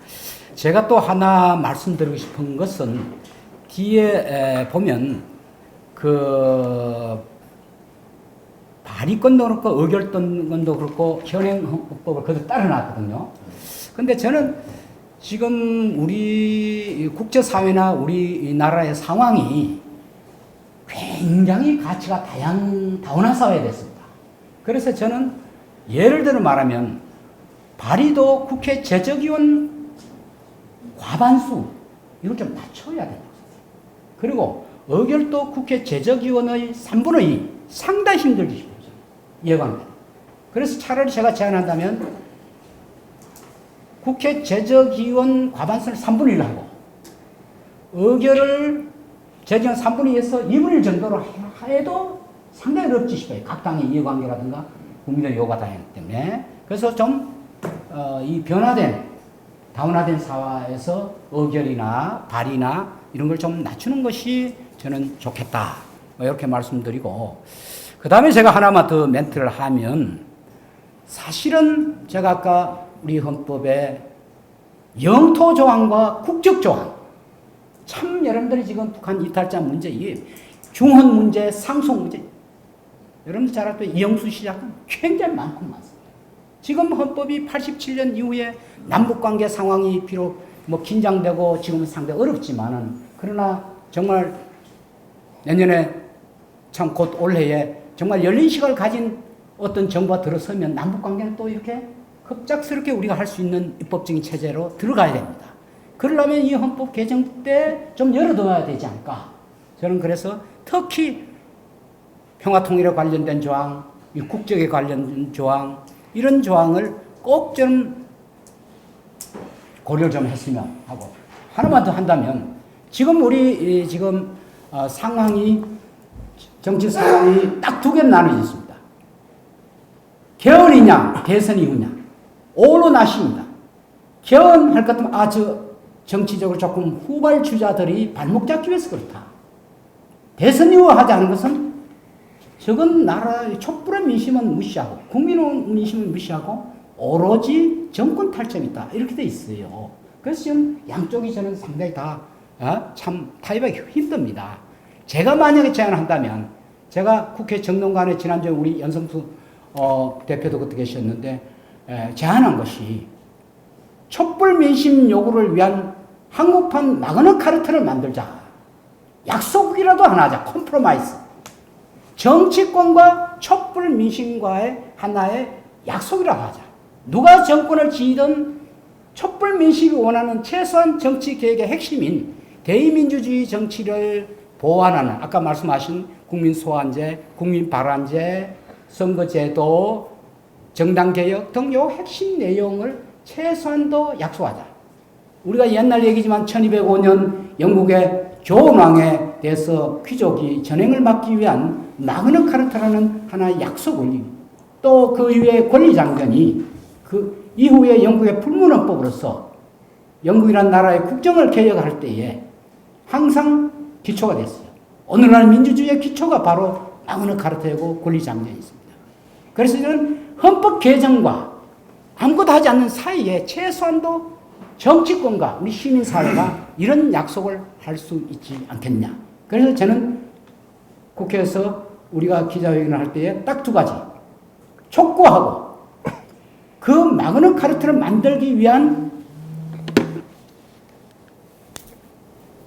제가 또 하나 말씀드리고 싶은 것은 뒤에 보면 그 발의권도 그렇고 의결권도 그렇고 현행헌법을 그대로 따라놨거든요. 근데 저는 지금 우리 국제사회나 우리나라의 상황이 굉장히 가치가 다원한 사회가 됐습니다. 그래서 저는 예를 들어 말하면 발의도 국회 제적위원 과반수 이걸 좀 낮춰야 된다. 그리고 의결도 국회 제적위원의 3분의 2 상당히 힘들게 싶어요. 예관입니다. 그래서 차라리 제가 제안한다면 국회 제적위원 과반수를 3분의 1로 하고 의결을 제적위원 3분의 2에서 2분의 1 정도로 해도 상당히 어렵지 싶어요. 각 당의 이해관계라든가 국민의 요구가 다양하기 때문에. 그래서 좀 이 변화된 다원화된 사회에서 의결이나 발의나 이런 걸 좀 낮추는 것이 저는 좋겠다. 이렇게 말씀드리고, 그 다음에 제가 하나만 더 멘트를 하면, 사실은 제가 아까 우리 헌법에 영토 조항과 국적 조항, 참 여러분들이 지금 북한 이탈자 문제, 이 중헌 문제, 상속 문제, 여러분들 잘 알고 이영수 시작은 굉장히 많고 많습니다. 지금 헌법이 87년 이후에 남북관계 상황이 비록 뭐 긴장되고 지금은 상당히 어렵지만은, 그러나 정말 내년에 참 곧 올해에 정말 열린 시각을 가진 어떤 정부가 들어서면 남북관계는 또 이렇게 급작스럽게 우리가 할 수 있는 입법적인 체제로 들어가야 됩니다. 그러려면 이 헌법 개정 때 좀 열어둬야 되지 않을까. 저는 그래서 특히 평화통일에 관련된 조항, 이 국적에 관련된 조항, 이런 조항을 꼭 좀 고려를 좀 했으면 하고, 하나만 더 한다면, 지금 우리 지금 상황이, 정치 상황이 딱 두 개로 나눠져 있습니다. 개헌이냐 대선 이후냐, 오로 나십니다. 개헌할 것 같으면 정치적으로 조금 후발주자들이 발목 잡기 위해서 그렇다. 대선 이후 하지 않은 것은 적은 나라의 촛불의 민심은 무시하고 국민의 민심은 무시하고 오로지 정권 탈점이다. 이렇게 돼 있어요. 그래서 지금 양쪽이 저는 상당히 다 참 타협하기 힘듭니다. 제가 만약에 제안한다면, 제가 국회 정론관에 지난주에 우리 연성수 대표도 그때 계셨는데 제안한 것이 촛불 민심 요구를 위한 한국판 마그나 카르타를 만들자. 약속이라도 하나 하자. 컴프로마이스. 정치권과 촛불 민심과의 하나의 약속이라고 하자. 누가 정권을 지휘든 촛불 민심이 원하는 최소한 정치 개혁의 핵심인 대의민주주의 정치를 보완하는, 아까 말씀하신 국민 소환제, 국민 발안제, 선거제도, 정당개혁 등 요 핵심 내용을 최소한도 약속하자. 우리가 옛날 얘기지만 1205년 영국의 존 왕에 대해서 귀족이 전행을 막기 위한 마그나 카르타라는 하나의 약속 권리, 또 그 이후에 권리장전이 그 이후에 영국의 불문헌법으로서 영국이라는 나라의 국정을 개혁할 때에 항상 기초가 됐어요. 오늘날 민주주의의 기초가 바로 마그나 카르타이고 권리장전이 있습니다. 그래서 저는 헌법 개정과 아무것도 하지 않는 사이에 최소한도 정치권과 우리 시민사회가 이런 약속을 할 수 있지 않겠냐. 그래서 저는 국회에서 우리가 기자회견을 할 때에 딱 두 가지. 촉구하고 그 마그나 카르타를 만들기 위한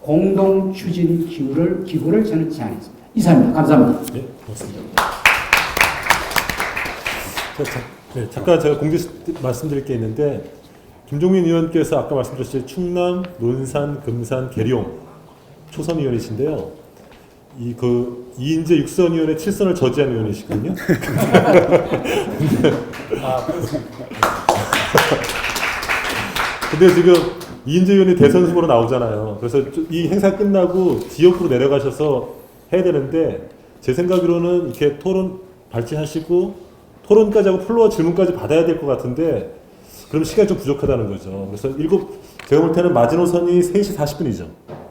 공동 추진 기구를 저는 제안했습니다. 이상입니다. 감사합니다. 네, 고맙습니다. 잠깐 제가 공지 말씀드릴 게 있는데, 김종민 의원께서 아까 말씀드렸듯이 충남, 논산, 금산, 계룡 초선 의원이신데요. 이인재 6선 의원의 7선을 저지한 의원이시거든요. 근데 지금 이인재 의원이 대선 후보로 나오잖아요. 그래서 이 행사 끝나고 지역으로 내려가셔서 해야 되는데 제 생각으로는 이렇게 토론 발제하시고 토론까지 하고 플로어 질문까지 받아야 될 것 같은데 그럼 시간이 좀 부족하다는 거죠. 그래서 제가 볼 때는 마지노선이 3시 40분이죠.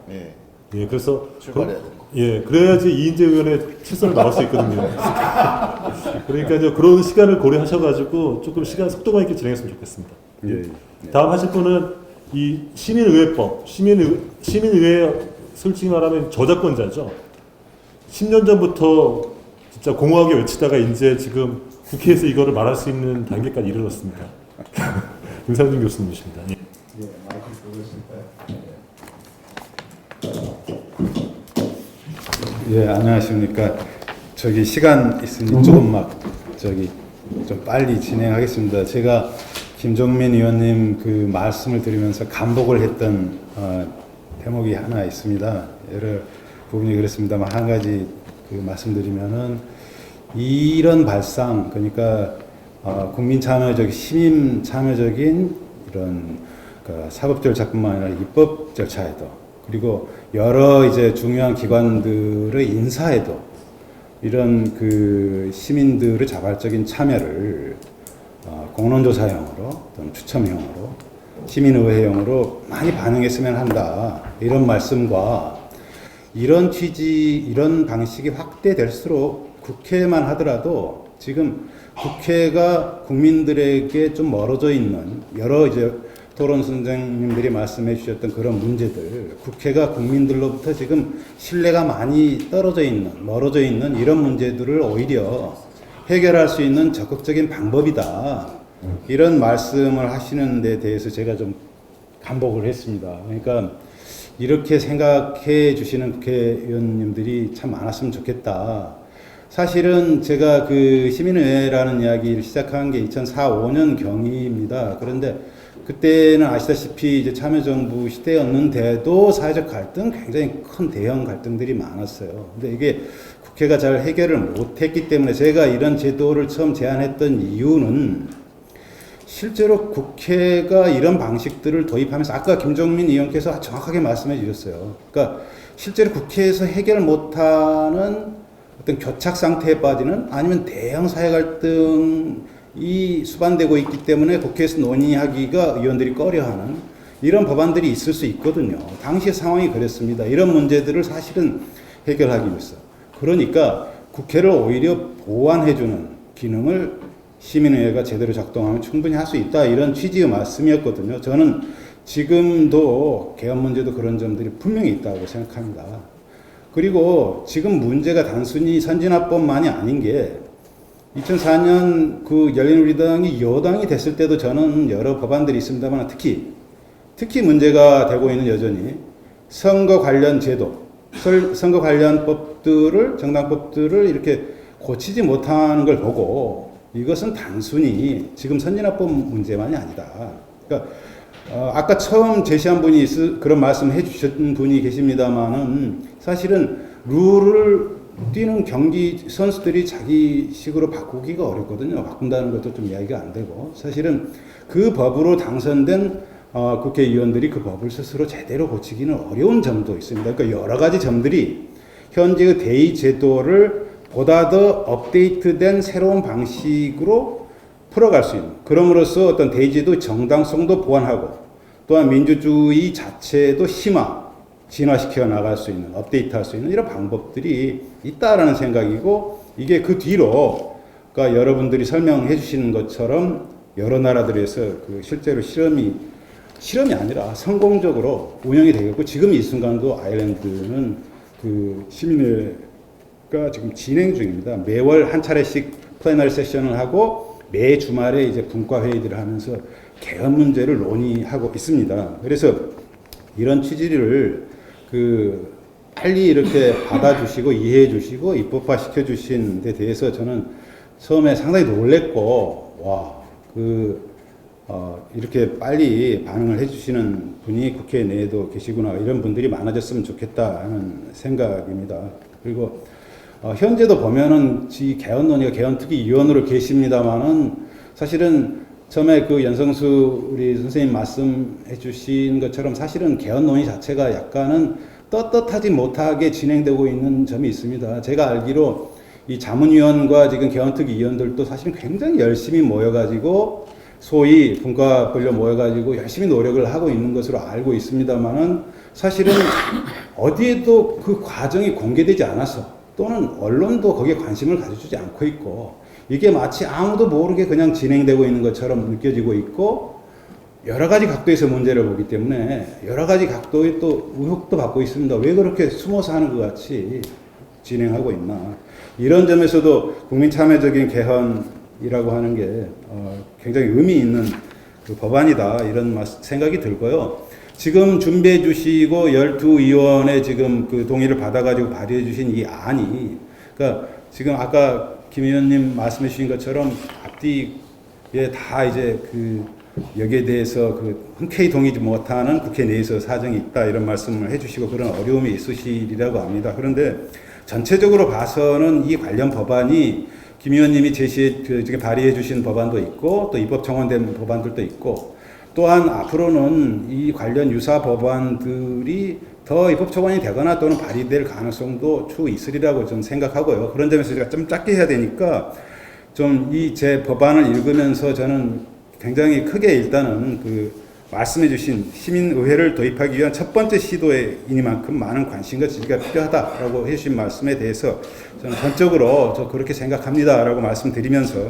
네. 예, 그래서 출발해야 되는 거. 예, 그래야지 이인재 의원의 7선을 막을 수 있거든요. 그러니까 이제 그런 시간을 고려하셔가지고 조금 시간 속도감 있게 진행했으면 좋겠습니다. 예. 다음 하실 분은 이 시민의회법, 시민의회 솔직히 말하면 저작권자죠. 10년 전부터 진짜 공허하게 외치다가 이제 지금 국회에서 이거를 말할 수 있는 단계까지 이르렀습니다. 윤상준 교수님이십니다. 예. 예, 마이크 보겠습니까? 예, 안녕하십니까. 저기 시간 있으니 조금 좀 빨리 진행하겠습니다. 제가 김종민 의원님 그 말씀을 들으면서 감복을 했던 대목이 하나 있습니다. 여러 부분이 그렇습니다만 한 가지 그 말씀드리면은 이런 발상, 그러니까 국민 참여적, 시민 참여적인 이런 그 사법 절차뿐만 아니라 입법 절차에도, 그리고 여러 이제 중요한 기관들의 인사에도 이런 그 시민들의 자발적인 참여를 공론조사형으로 또는 추첨형으로 시민의회형으로 많이 반영했으면 한다, 이런 말씀과 이런 취지, 이런 방식이 확대될수록 국회만 하더라도 지금 국회가 국민들에게 좀 멀어져 있는 여러 이제 토론 선생님들이 말씀해 주셨던 그런 문제들, 국회가 국민들로부터 지금 신뢰가 많이 멀어져 있는 이런 문제들을 오히려 해결할 수 있는 적극적인 방법이다, 이런 말씀을 하시는 데 대해서 제가 좀 감복을 했습니다. 그러니까 이렇게 생각해 주시는 국회의원님들이 참 많았으면 좋겠다. 사실은 제가 그 시민의회라는 이야기를 시작한 게 2004, 5년 경입니다. 그런데 그때는 아시다시피 이제 참여정부 시대였는데도 사회적 갈등, 굉장히 큰 대형 갈등들이 많았어요. 근데 이게 국회가 잘 해결을 못했기 때문에 제가 이런 제도를 처음 제안했던 이유는 실제로 국회가 이런 방식들을 도입하면서 아까 김종민 의원께서 정확하게 말씀해 주셨어요. 그러니까 실제로 국회에서 해결 못하는 어떤 교착 상태에 빠지는, 아니면 대형 사회 갈등이 수반되고 있기 때문에 국회에서 논의하기가 의원들이 꺼려하는 이런 법안들이 있을 수 있거든요. 당시 상황이 그랬습니다. 이런 문제들을 사실은 해결하기 위해서. 그러니까 국회를 오히려 보완해주는 기능을 시민의회가 제대로 작동하면 충분히 할 수 있다, 이런 취지의 말씀이었거든요. 저는 지금도 개헌 문제도 그런 점들이 분명히 있다고 생각합니다. 그리고 지금 문제가 단순히 선진화법만이 아닌 게 2004년 그 열린우리당이 여당이 됐을 때도 저는 여러 법안들이 있습니다만 특히 문제가 되고 있는 여전히 선거 관련 제도, 선거 관련 법들을, 정당법들을 이렇게 고치지 못하는 걸 보고 이것은 단순히 지금 선진화법 문제만이 아니다. 그러니까 아까 처음 제시한 분이 그런 말씀을 해주신 분이 계십니다만은 사실은 룰을 뛰는 경기 선수들이 자기식으로 바꾸기가 어렵거든요. 바꾼다는 것도 좀 이야기가 안 되고, 사실은 그 법으로 당선된 국회의원들이 그 법을 스스로 제대로 고치기는 어려운 점도 있습니다. 그러니까 여러 가지 점들이 현재의 대의 제도를 보다 더 업데이트된 새로운 방식으로 풀어갈 수 있는, 그럼으로써 어떤 대의 제도 정당성도 보완하고 또한 민주주의 자체도 진화시켜 나갈 수 있는, 업데이트할 수 있는 이런 방법들이 있다라는 생각이고, 이게 그 뒤로 그러니까 여러분들이 설명해 주시는 것처럼 여러 나라들에서 그 실제로 실험이 아니라 성공적으로 운영이 되겠고, 지금 이 순간도 아일랜드는 그 시민회가 지금 진행 중입니다. 매월 한 차례씩 플래너리 세션을 하고 매 주말에 이제 분과 회의들을 하면서 개헌 문제를 논의하고 있습니다. 그래서 이런 취지를 빨리 이렇게 받아주시고 이해해 주시고 입법화 시켜주신 데 대해서 저는 처음에 상당히 놀랬고, 이렇게 빨리 반응을 해주시는 분이 국회 내에도 계시구나, 이런 분들이 많아졌으면 좋겠다 하는 생각입니다. 그리고 현재도 보면은 이 개헌 논의가 개헌특위위원으로 계십니다만은 사실은 처음에 그 연성수 우리 선생님 말씀해 주신 것처럼 사실은 개헌 논의 자체가 약간은 떳떳하지 못하게 진행되고 있는 점이 있습니다. 제가 알기로 이 자문위원과 지금 개헌특위위원들도 사실은 굉장히 열심히 모여가지고 소위 분과 벌려 모여가지고 열심히 노력을 하고 있는 것으로 알고 있습니다만은 사실은 어디에도 그 과정이 공개되지 않아서 또는 언론도 거기에 관심을 가져주지 않고 있고 이게 마치 아무도 모르게 그냥 진행되고 있는 것처럼 느껴지고 있고 여러 가지 각도에서 문제를 보기 때문에 여러 가지 각도의 또 의혹도 받고 있습니다. 왜 그렇게 숨어서 하는 것 같이 진행하고 있나. 이런 점에서도 국민참여적인 개헌이라고 하는 게 굉장히 의미 있는 그 법안이다, 이런 생각이 들고요. 지금 준비해 주시고 12의원의 지금 그 동의를 받아가지고 발의해 주신 이 안이, 그러니까 지금 아까 김 의원님 말씀해 주신 것처럼 앞뒤에 다 이제 그 여기에 대해서 그 흔쾌히 동의지 못하는 국회 내에서 사정이 있다, 이런 말씀을 해 주시고 그런 어려움이 있으시리라고 합니다. 그런데 전체적으로 봐서는 이 관련 법안이 김 의원님이 지금 발의해 주신 법안도 있고 또 입법 청원된 법안들도 있고 또한 앞으로는 이 관련 유사 법안들이 더 입법 초안이 되거나 또는 발의될 가능성도 추후 있으리라고 좀 생각하고요. 그런 점에서 제가 좀 짧게 해야 되니까 좀 이 제 법안을 읽으면서 저는 굉장히 크게 일단은 그 말씀해 주신 시민의회를 도입하기 위한 첫 번째 시도이니만큼 많은 관심과 지지가 필요하다라고 해주신 말씀에 대해서 저는 전적으로 저 그렇게 생각합니다라고 말씀드리면서,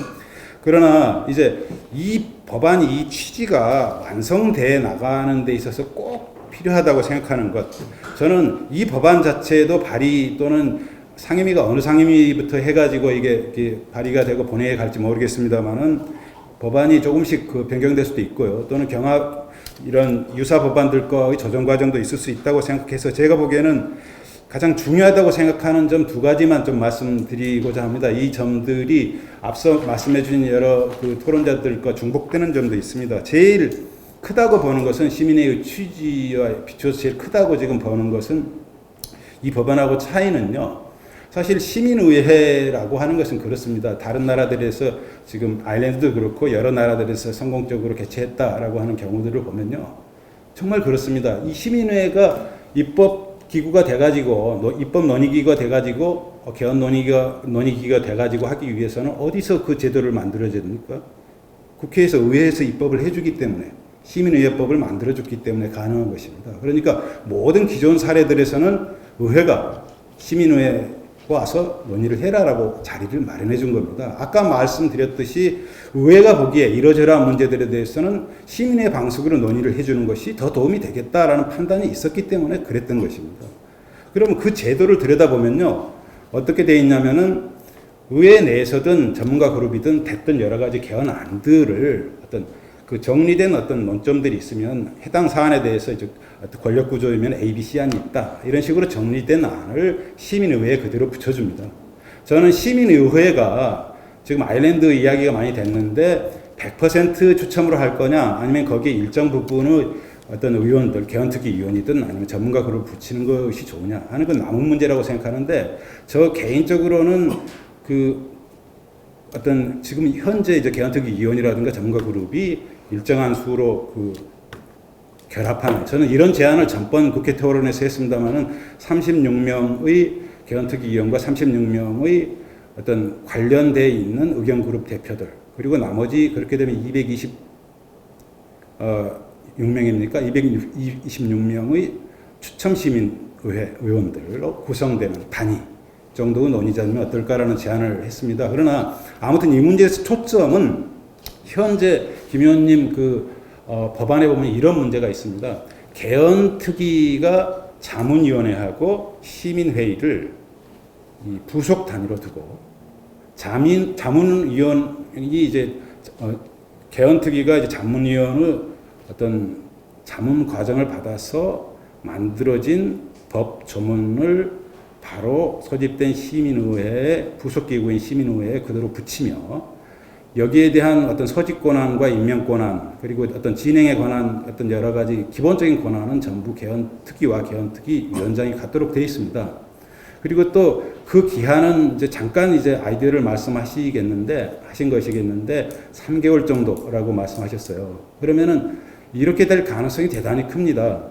그러나 이제 이 법안이 이 취지가 완성돼 나가는 데 있어서 꼭 필요하다고 생각하는 것, 저는 이 법안 자체도 발의 또는 상임위가 어느 상임위부터 해가지고 이게 발의가 되고 본회의에 갈지 모르겠습니다만은 법안이 조금씩 그 변경될 수도 있고요. 또는 경합 이런 유사 법안들과의 조정 과정도 있을 수 있다고 생각해서 제가 보기에는 가장 중요하다고 생각하는 점 두 가지만 좀 말씀드리고자 합니다. 이 점들이 앞서 말씀해 주신 여러 그 토론자들과 중복되는 점도 있습니다. 제일 크다고 보는 것은 시민의 취지와 비춰서 제일 크다고 지금 보는 것은 이 법안하고 차이는요. 사실 시민의회라고 하는 것은 그렇습니다. 다른 나라들에서 지금 아일랜드도 그렇고 여러 나라들에서 성공적으로 개최했다라고 하는 경우들을 보면요. 정말 그렇습니다. 이 시민회가 입법 기구가 돼가지고 입법 논의기구가 돼가지고 개헌 논의기구가 돼가지고 하기 위해서는 어디서 그 제도를 만들어야 됩니까? 국회에서 의회에서 입법을 해주기 때문에 시민의회법을 만들어줬기 때문에 가능한 것입니다. 그러니까 모든 기존 사례들에서는 의회가 시민의회 와서 논의를 해라라고 자리를 마련해 준 겁니다. 아까 말씀드렸듯이 의회가 보기에 이러저러한 문제들에 대해서는 시민의 방식으로 논의를 해주는 것이 더 도움이 되겠다라는 판단이 있었기 때문에 그랬던 것입니다. 그러면 그 제도를 들여다보면요. 어떻게 되어 있냐면은 의회 내에서든 전문가 그룹이든 됐던 여러 가지 개헌안들을 어떤 그 정리된 어떤 논점들이 있으면 해당 사안에 대해서 이제 권력 구조이면 A, B, C 안이 있다. 이런 식으로 정리된 안을 시민의회에 그대로 붙여줍니다. 저는 시민의회가 지금 아일랜드 이야기가 많이 됐는데 100% 추첨으로 할 거냐 아니면 거기에 일정 부분의 어떤 의원들, 개헌특위위원이든 아니면 전문가 그룹을 붙이는 것이 좋으냐 하는 건 남은 문제라고 생각하는데 저 개인적으로는 그 어떤 지금 현재 이제 개헌특위위원이라든가 전문가 그룹이 일정한 수로 그 결합하는, 저는 이런 제안을 전번 국회 토론에서 했습니다만은 36명의 개헌특위위원과 36명의 어떤 관련되어 있는 의견그룹 대표들 그리고 나머지 그렇게 되면 226명입니까? 226명의 추첨시민의회 의원들로 구성되는 단위 정도의 논의자면 어떨까라는 제안을 했습니다. 그러나 아무튼 이 문제에서 초점은 현재 김 의원님 법안에 보면 이런 문제가 있습니다. 개헌특위가 자문위원회하고 시민회의를 이 부속 단위로 두고 자문위원이 이제 개헌특위가 이제 자문위원의 어떤 자문 과정을 받아서 만들어진 법 조문을 바로 소집된 시민의회에 부속기구인 시민의회에 그대로 붙이며 여기에 대한 어떤 소집 권한과 임명 권한 그리고 어떤 진행에 관한 어떤 여러 가지 기본적인 권한은 전부 개헌특위와 개헌특위위원장이 갖도록 되어 있습니다. 그리고 또 그 기한은 이제 잠깐 이제 아이디어를 하신 것이겠는데 3개월 정도라고 말씀하셨어요. 그러면은 이렇게 될 가능성이 대단히 큽니다.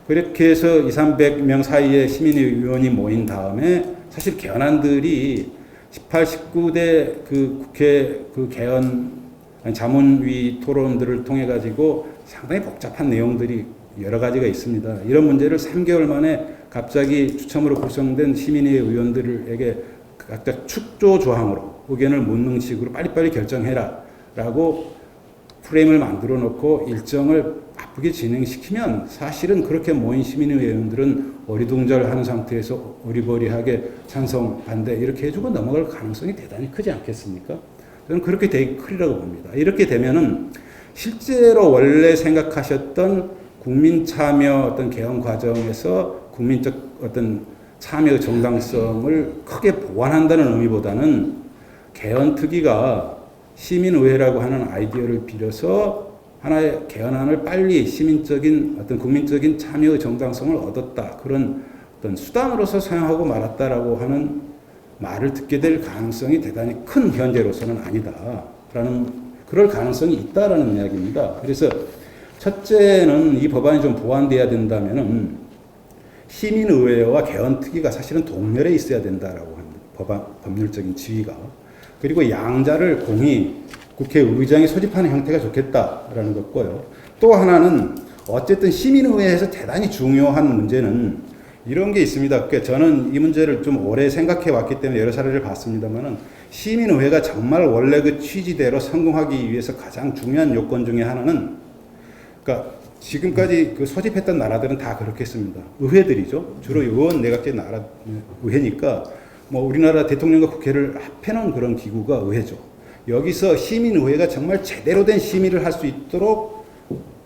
그렇게 해서 200~300명 사이에 시민의원이 모인 다음에 사실 개헌안들이 18, 19대 그 국회 그 개헌 자문위 토론들을 통해 가지고 상당히 복잡한 내용들이 여러 가지가 있습니다. 이런 문제를 3개월 만에 갑자기 추첨으로 구성된 시민의 의원들에게 각자 축조 조항으로 의견을 묻는 식으로 빨리빨리 결정해라 라고 프레임을 만들어 놓고 일정을 바쁘게 진행시키면 사실은 그렇게 모인 시민의원들은 어리둥절하는 상태에서 어리버리하게 찬성, 반대 이렇게 해주고 넘어갈 가능성이 대단히 크지 않겠습니까? 저는 그렇게 되게 크리라고 봅니다. 이렇게 되면은 실제로 원래 생각하셨던 국민 참여 어떤 개헌 과정에서 국민적 어떤 참여 정당성을 크게 보완한다는 의미보다는 개헌특위가 시민의회라고 하는 아이디어를 빌려서 하나의 개헌안을 빨리 시민적인 어떤 국민적인 참여의 정당성을 얻었다. 그런 어떤 수단으로서 사용하고 말았다라고 하는 말을 듣게 될 가능성이 대단히 큰 현재로서는 아니다라는 그럴 가능성이 있다라는 이야기입니다. 그래서 첫째는 이 법안이 좀 보완돼야 된다면은 시민의회와 개헌특위가 사실은 동렬에 있어야 된다라고 하는 법률적인 지위가 그리고 양자를 공히 국회의장이 소집하는 형태가 좋겠다라는 것고요. 또 하나는 어쨌든 시민의회에서 대단히 중요한 문제는 이런 게 있습니다. 그러니까 저는 이 문제를 좀 오래 생각해 왔기 때문에 여러 사례를 봤습니다만은 시민의회가 정말 원래 그 취지대로 성공하기 위해서 가장 중요한 요건 중에 하나는 그러니까 지금까지 그 소집했던 나라들은 다 그렇겠습니다. 의회들이죠. 주로 의원 내각제 나라 의회니까 뭐 우리나라 대통령과 국회를 합해놓은 그런 기구가 의회죠. 여기서 시민의회가 정말 제대로 된 심의를 할 수 있도록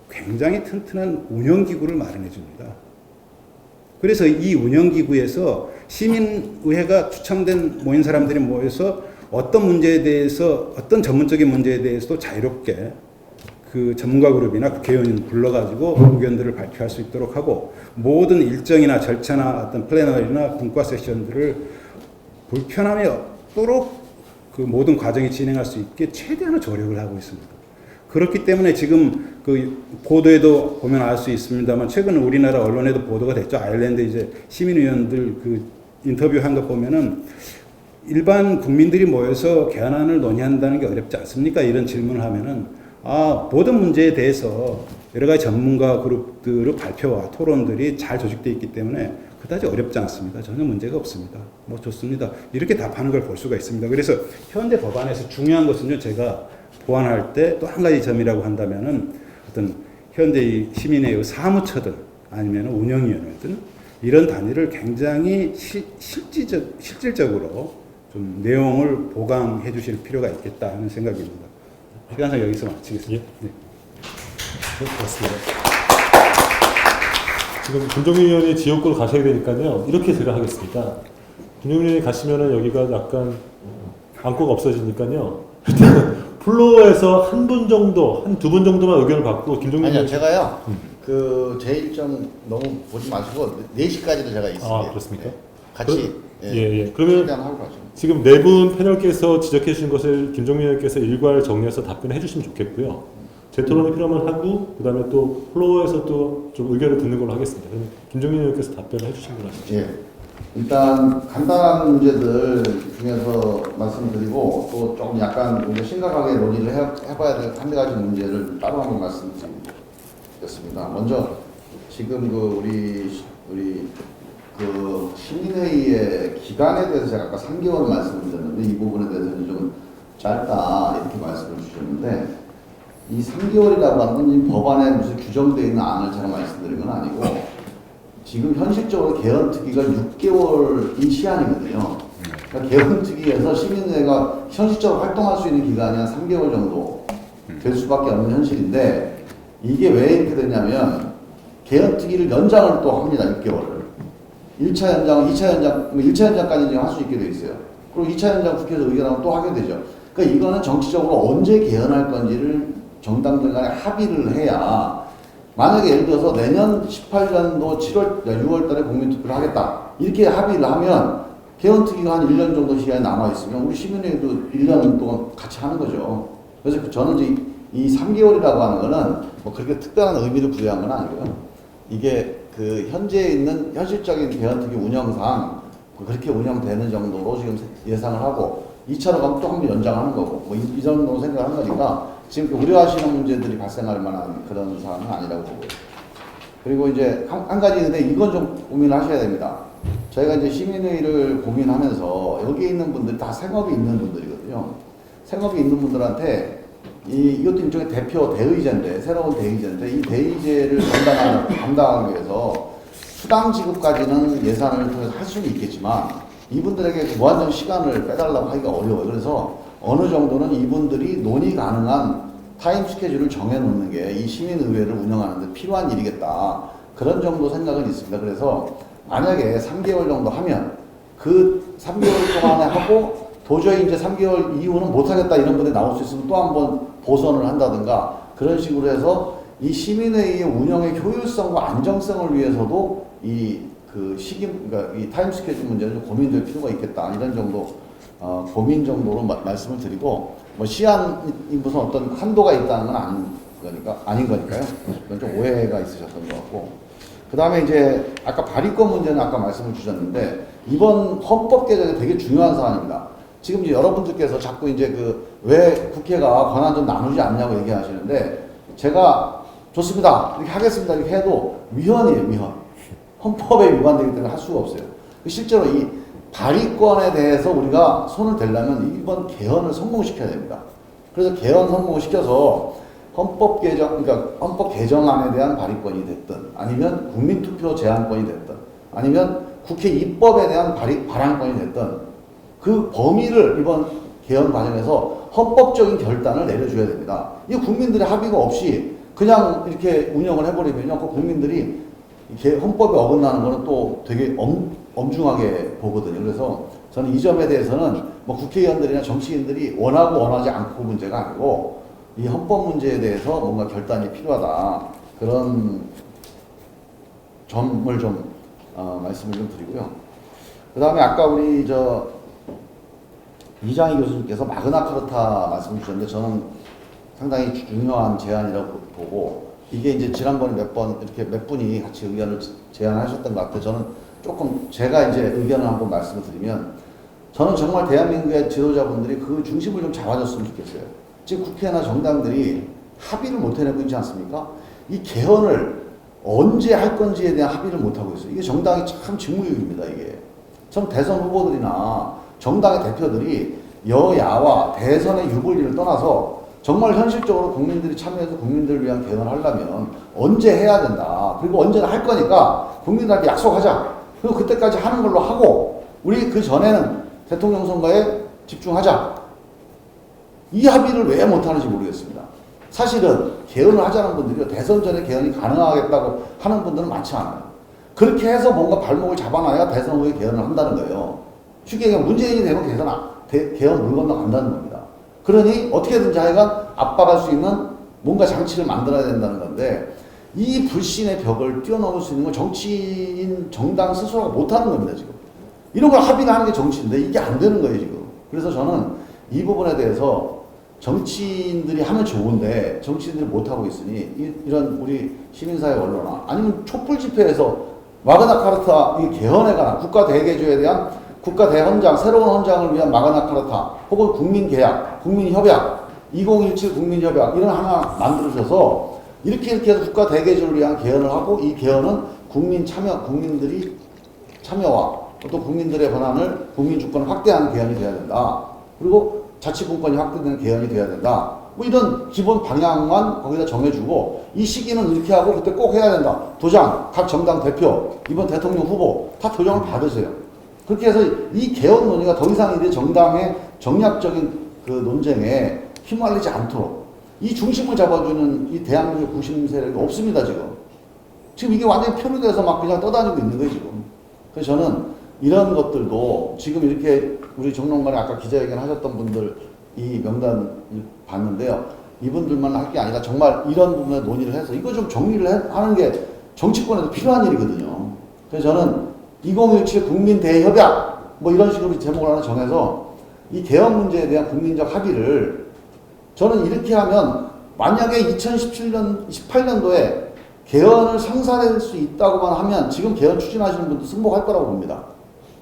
굉장히 튼튼한 운영기구를 마련해 줍니다. 그래서 이 운영기구에서 시민의회가 추첨된 모인 사람들이 모여서 어떤 문제에 대해서 어떤 전문적인 문제에 대해서도 자유롭게 그 전문가 그룹이나 국회의원 불러가지고 의견들을 발표할 수 있도록 하고 모든 일정이나 절차나 어떤 플래너리나 분과 세션들을 불편함이 없도록 그 모든 과정이 진행할 수 있게 최대한의 조력을 하고 있습니다. 그렇기 때문에 지금 그 보도에도 보면 알 수 있습니다만 최근 우리나라 언론에도 보도가 됐죠. 아일랜드 이제 시민의원들 그 인터뷰한 거 보면은 일반 국민들이 모여서 개헌안을 논의한다는 게 어렵지 않습니까? 이런 질문을 하면은 모든 문제에 대해서 여러 가지 전문가 그룹들의 발표와 토론들이 잘 조직되어 있기 때문에 그다지 어렵지 않습니다. 전혀 문제가 없습니다. 뭐 좋습니다. 이렇게 답하는 걸 볼 수가 있습니다. 그래서 현재 법안에서 중요한 것은요, 제가 보완할 때 또 한 가지 점이라고 한다면은 어떤 현재 이 시민의 사무처든 아니면 운영위원회든 이런 단위를 굉장히 실질적으로 좀 내용을 보강해 주실 필요가 있겠다 하는 생각입니다. 시간상 여기서 마치겠습니다. 예. 네, 고맙습니다. 지금 김종민 의원이 지역구로 가셔야 되니까요. 이렇게 제가 하겠습니다. 김종민 의원이 가시면은 여기가 약간 안고가 없어지니까요. 플로어에서 한 분 정도, 한 두 분 정도만 의견을 받고 김종민 아니요, 의원이 제가요. 그 제 일정 너무 보지 마시고 4시까지도 제가 있습니다. 그렇습니까? 네. 같이 예. 그러면 최대한 하고 가죠. 지금 네 분 패널께서 지적해 주신 것을 김종민 의원께서 일괄 정리해서 답변해 주시면 좋겠고요. 제 토론이 필요하면 하고 그다음에 또 플로어에서 또 좀 의견을 듣는 걸로 하겠습니다. 그러면 김종민 의원께서 답변을 해주신 걸로 하시죠. 예. 일단 간단한 문제들 중에서 말씀드리고 또 조금 약간 우리가 심각하게 논의를 해봐야 될 한 가지 문제를 따로 한번 말씀드리겠습니다. 먼저 지금 그 우리 그 시민회의의 기간에 대해서 제가 아까 3개월 말씀을 드렸는데 이 부분에 대해서는 좀 짧다 이렇게 말씀을 주셨는데 이 3개월이라고 하는 건 이 법안에 무슨 규정되어 있는 안을 제가 말씀드린 건 아니고 지금 현실적으로 개헌특위가 6개월인 시한이거든요. 그러니까 개헌특위에서 시민회가 현실적으로 활동할 수 있는 기간이 한 3개월 정도 될 수밖에 없는 현실인데 이게 왜 이렇게 되냐면 개헌특위를 연장을 또 합니다. 6개월을. 1차 연장, 2차 연장, 1차 연장까지 할 수 있게 돼 있어요. 그리고 2차 연장 국회에서 의결하면 또 하게 되죠. 그러니까 이거는 정치적으로 언제 개헌할 건지를 정당들 간에 합의를 해야 만약에 예를 들어서 내년 18년도 6월 달에 국민투표를 하겠다. 이렇게 합의를 하면 개헌특위가 한 1년 정도 시간이 남아있으면 우리 시민회의도 1년 동안 같이 하는 거죠. 그래서 저는 이제 이 3개월이라고 하는 거는 뭐 그렇게 특별한 의미를 부여한 건 아니고요. 이게 그 현재 있는 현실적인 개헌특위 운영상 그렇게 운영되는 정도로 지금 예상을 하고 2차로 가면 또 한 번 연장하는 거고 뭐 이 정도로 생각하는 거니까 지금 우려하시는 문제들이 발생할 만한 그런 사안은 아니라고 보고요. 그리고 이제 한 가지 근데 이건 좀 고민하셔야 됩니다. 저희가 이제 시민회의를 고민하면서 여기 있는 분들이 다 생업이 있는 분들이거든요. 생업이 있는 분들한테 이것도 일종의 대표 대의제인데 새로운 대의제인데 이 대의제를 감당하기 위해서 수당 지급까지는 예산을 통해서 할 수는 있겠지만 이분들에게 무한정 시간을 빼달라고 하기가 어려워요. 그래서 어느 정도는 이분들이 논의 가능한 타임 스케줄을 정해놓는 게 이 시민의회를 운영하는 데 필요한 일이겠다. 그런 정도 생각은 있습니다. 그래서 만약에 3개월 정도 하면 그 3개월 동안에 하고 도저히 이제 3개월 이후는 못하겠다 이런 분들이 나올 수 있으면 또 한 번 보선을 한다든가 그런 식으로 해서 이 시민회의의 운영의 효율성과 안정성을 위해서도 그 시기, 그러니까 이 타임 스케줄 문제는 좀 고민될 필요가 있겠다. 이런 정도, 고민 정도로 말씀을 드리고, 뭐 시한이 무슨 어떤 한도가 있다는 건 아닌 거니까요. 그건 좀 오해가 있으셨던 것 같고. 그 다음에 이제 아까 발의권 문제는 아까 말씀을 주셨는데, 이번 헌법 개정이 되게 중요한 사안입니다. 지금 이제 여러분들께서 자꾸 이제 왜 국회가 권한 좀 나누지 않냐고 얘기하시는데, 제가 좋습니다. 이렇게 하겠습니다. 이렇게 해도 위헌이에요, 위헌. 헌법에 위반되기 때문에 할 수가 없어요. 실제로 이 발의권에 대해서 우리가 손을 대려면 이번 개헌을 성공시켜야 됩니다. 그래서 개헌 성공을 시켜서 헌법 개정안에 대한 발의권이 됐든 아니면 국민투표 제한권이 됐든 아니면 국회 입법에 대한 발안권이 됐든 그 범위를 이번 개헌 과정에서 헌법적인 결단을 내려줘야 됩니다. 이 국민들의 합의가 없이 그냥 이렇게 운영을 해버리면요, 그 국민들이 헌법에 어긋나는 거는 또 되게 엄중하게 보거든요. 그래서 저는 이 점에 대해서는 뭐 국회의원들이나 정치인들이 원하고 원하지 않고 문제가 아니고 이 헌법 문제에 대해서 뭔가 결단이 필요하다. 그런 점을 좀 말씀을 좀 드리고요. 그 다음에 아까 우리 이장희 교수님께서 마그나카르타 말씀 주셨는데 저는 상당히 중요한 제안이라고 보고 이게 이제 지난번에 몇 분이 같이 의견을 제안하셨던 것 같아요. 저는 조금 제가 이제 의견을 한번 말씀을 드리면 저는 정말 대한민국의 지도자분들이 그 중심을 좀 잡아줬으면 좋겠어요. 지금 국회나 정당들이 합의를 못 해내고 있지 않습니까? 이 개헌을 언제 할 건지에 대한 합의를 못 하고 있어요. 이게 정당이 참 직무유기입니다, 이게. 전 대선 후보들이나 정당의 대표들이 여야와 대선의 유불리를 떠나서 정말 현실적으로 국민들이 참여해서 국민들을 위한 개헌을 하려면 언제 해야 된다. 그리고 언제나 할 거니까 국민들한테 약속하자. 그리고 그때까지 하는 걸로 하고 우리 그 전에는 대통령 선거에 집중하자. 이 합의를 왜 못하는지 모르겠습니다. 사실은 개헌을 하자는 분들이 대선 전에 개헌이 가능하겠다고 하는 분들은 많지 않아요. 그렇게 해서 뭔가 발목을 잡아놔야 대선 후에 개헌을 한다는 거예요. 쉽게 얘기하면 문재인이 되면 개헌 물 건너 간다는 겁니다. 그러니 어떻게든지 하여간 압박할 수 있는 뭔가 장치를 만들어야 된다는 건데 이 불신의 벽을 뛰어넘을 수 있는 건 정치인, 정당 스스로가 못하는 겁니다, 지금. 이런 걸 합의를 하는 게 정치인데 이게 안 되는 거예요, 지금. 그래서 저는 이 부분에 대해서 정치인들이 하면 좋은데 정치인들이 못하고 있으니 이런 우리 시민사회 언론이나 아니면 촛불 집회에서 마그나카르타 개헌에 관한 국가대개조에 대한 국가대헌장, 새로운 헌장을 위한 마그나카르타 혹은 국민계약, 국민협약, 2017 국민협약 이런 하나 만들어줘서 이렇게 해서 국가대개조를 위한 개헌을 하고 이 개헌은 국민들이 참여와 또 국민들의 권한을, 국민주권을 확대하는 개헌이 돼야 된다. 그리고 자치분권이 확대되는 개헌이 돼야 된다. 뭐 이런 기본 방향만 거기다 정해주고 이 시기는 이렇게 하고 그때 꼭 해야 된다. 도장, 각 정당 대표, 이번 대통령 후보 다 도장을 받으세요. 그렇게 해서 이 개헌 논의가 더 이상 이제 정당의 정략적인 그 논쟁에 휘말리지 않도록 이 중심을 잡아주는 이 대한민국의 구심 세력이 없습니다, 지금. 지금 이게 완전히 표류돼서 막 그냥 떠다니고 있는 거예요, 지금. 그래서 저는 이런 것들도 지금 이렇게 우리 정론관에 아까 기자회견 하셨던 분들 이 명단을 봤는데요. 이분들만 할 게 아니라 정말 이런 부분에 논의를 해서 이거 좀 정리를 하는 게 정치권에도 필요한 일이거든요. 그래서 저는 2017 국민 대협약 뭐 이런 식으로 제목을 하나 정해서 이 개헌 문제에 대한 국민적 합의를 저는 이렇게 하면 만약에 2017년, 18년도에 개헌을 성사될 수 있다고만 하면 지금 개헌 추진하시는 분도 승복할 거라고 봅니다.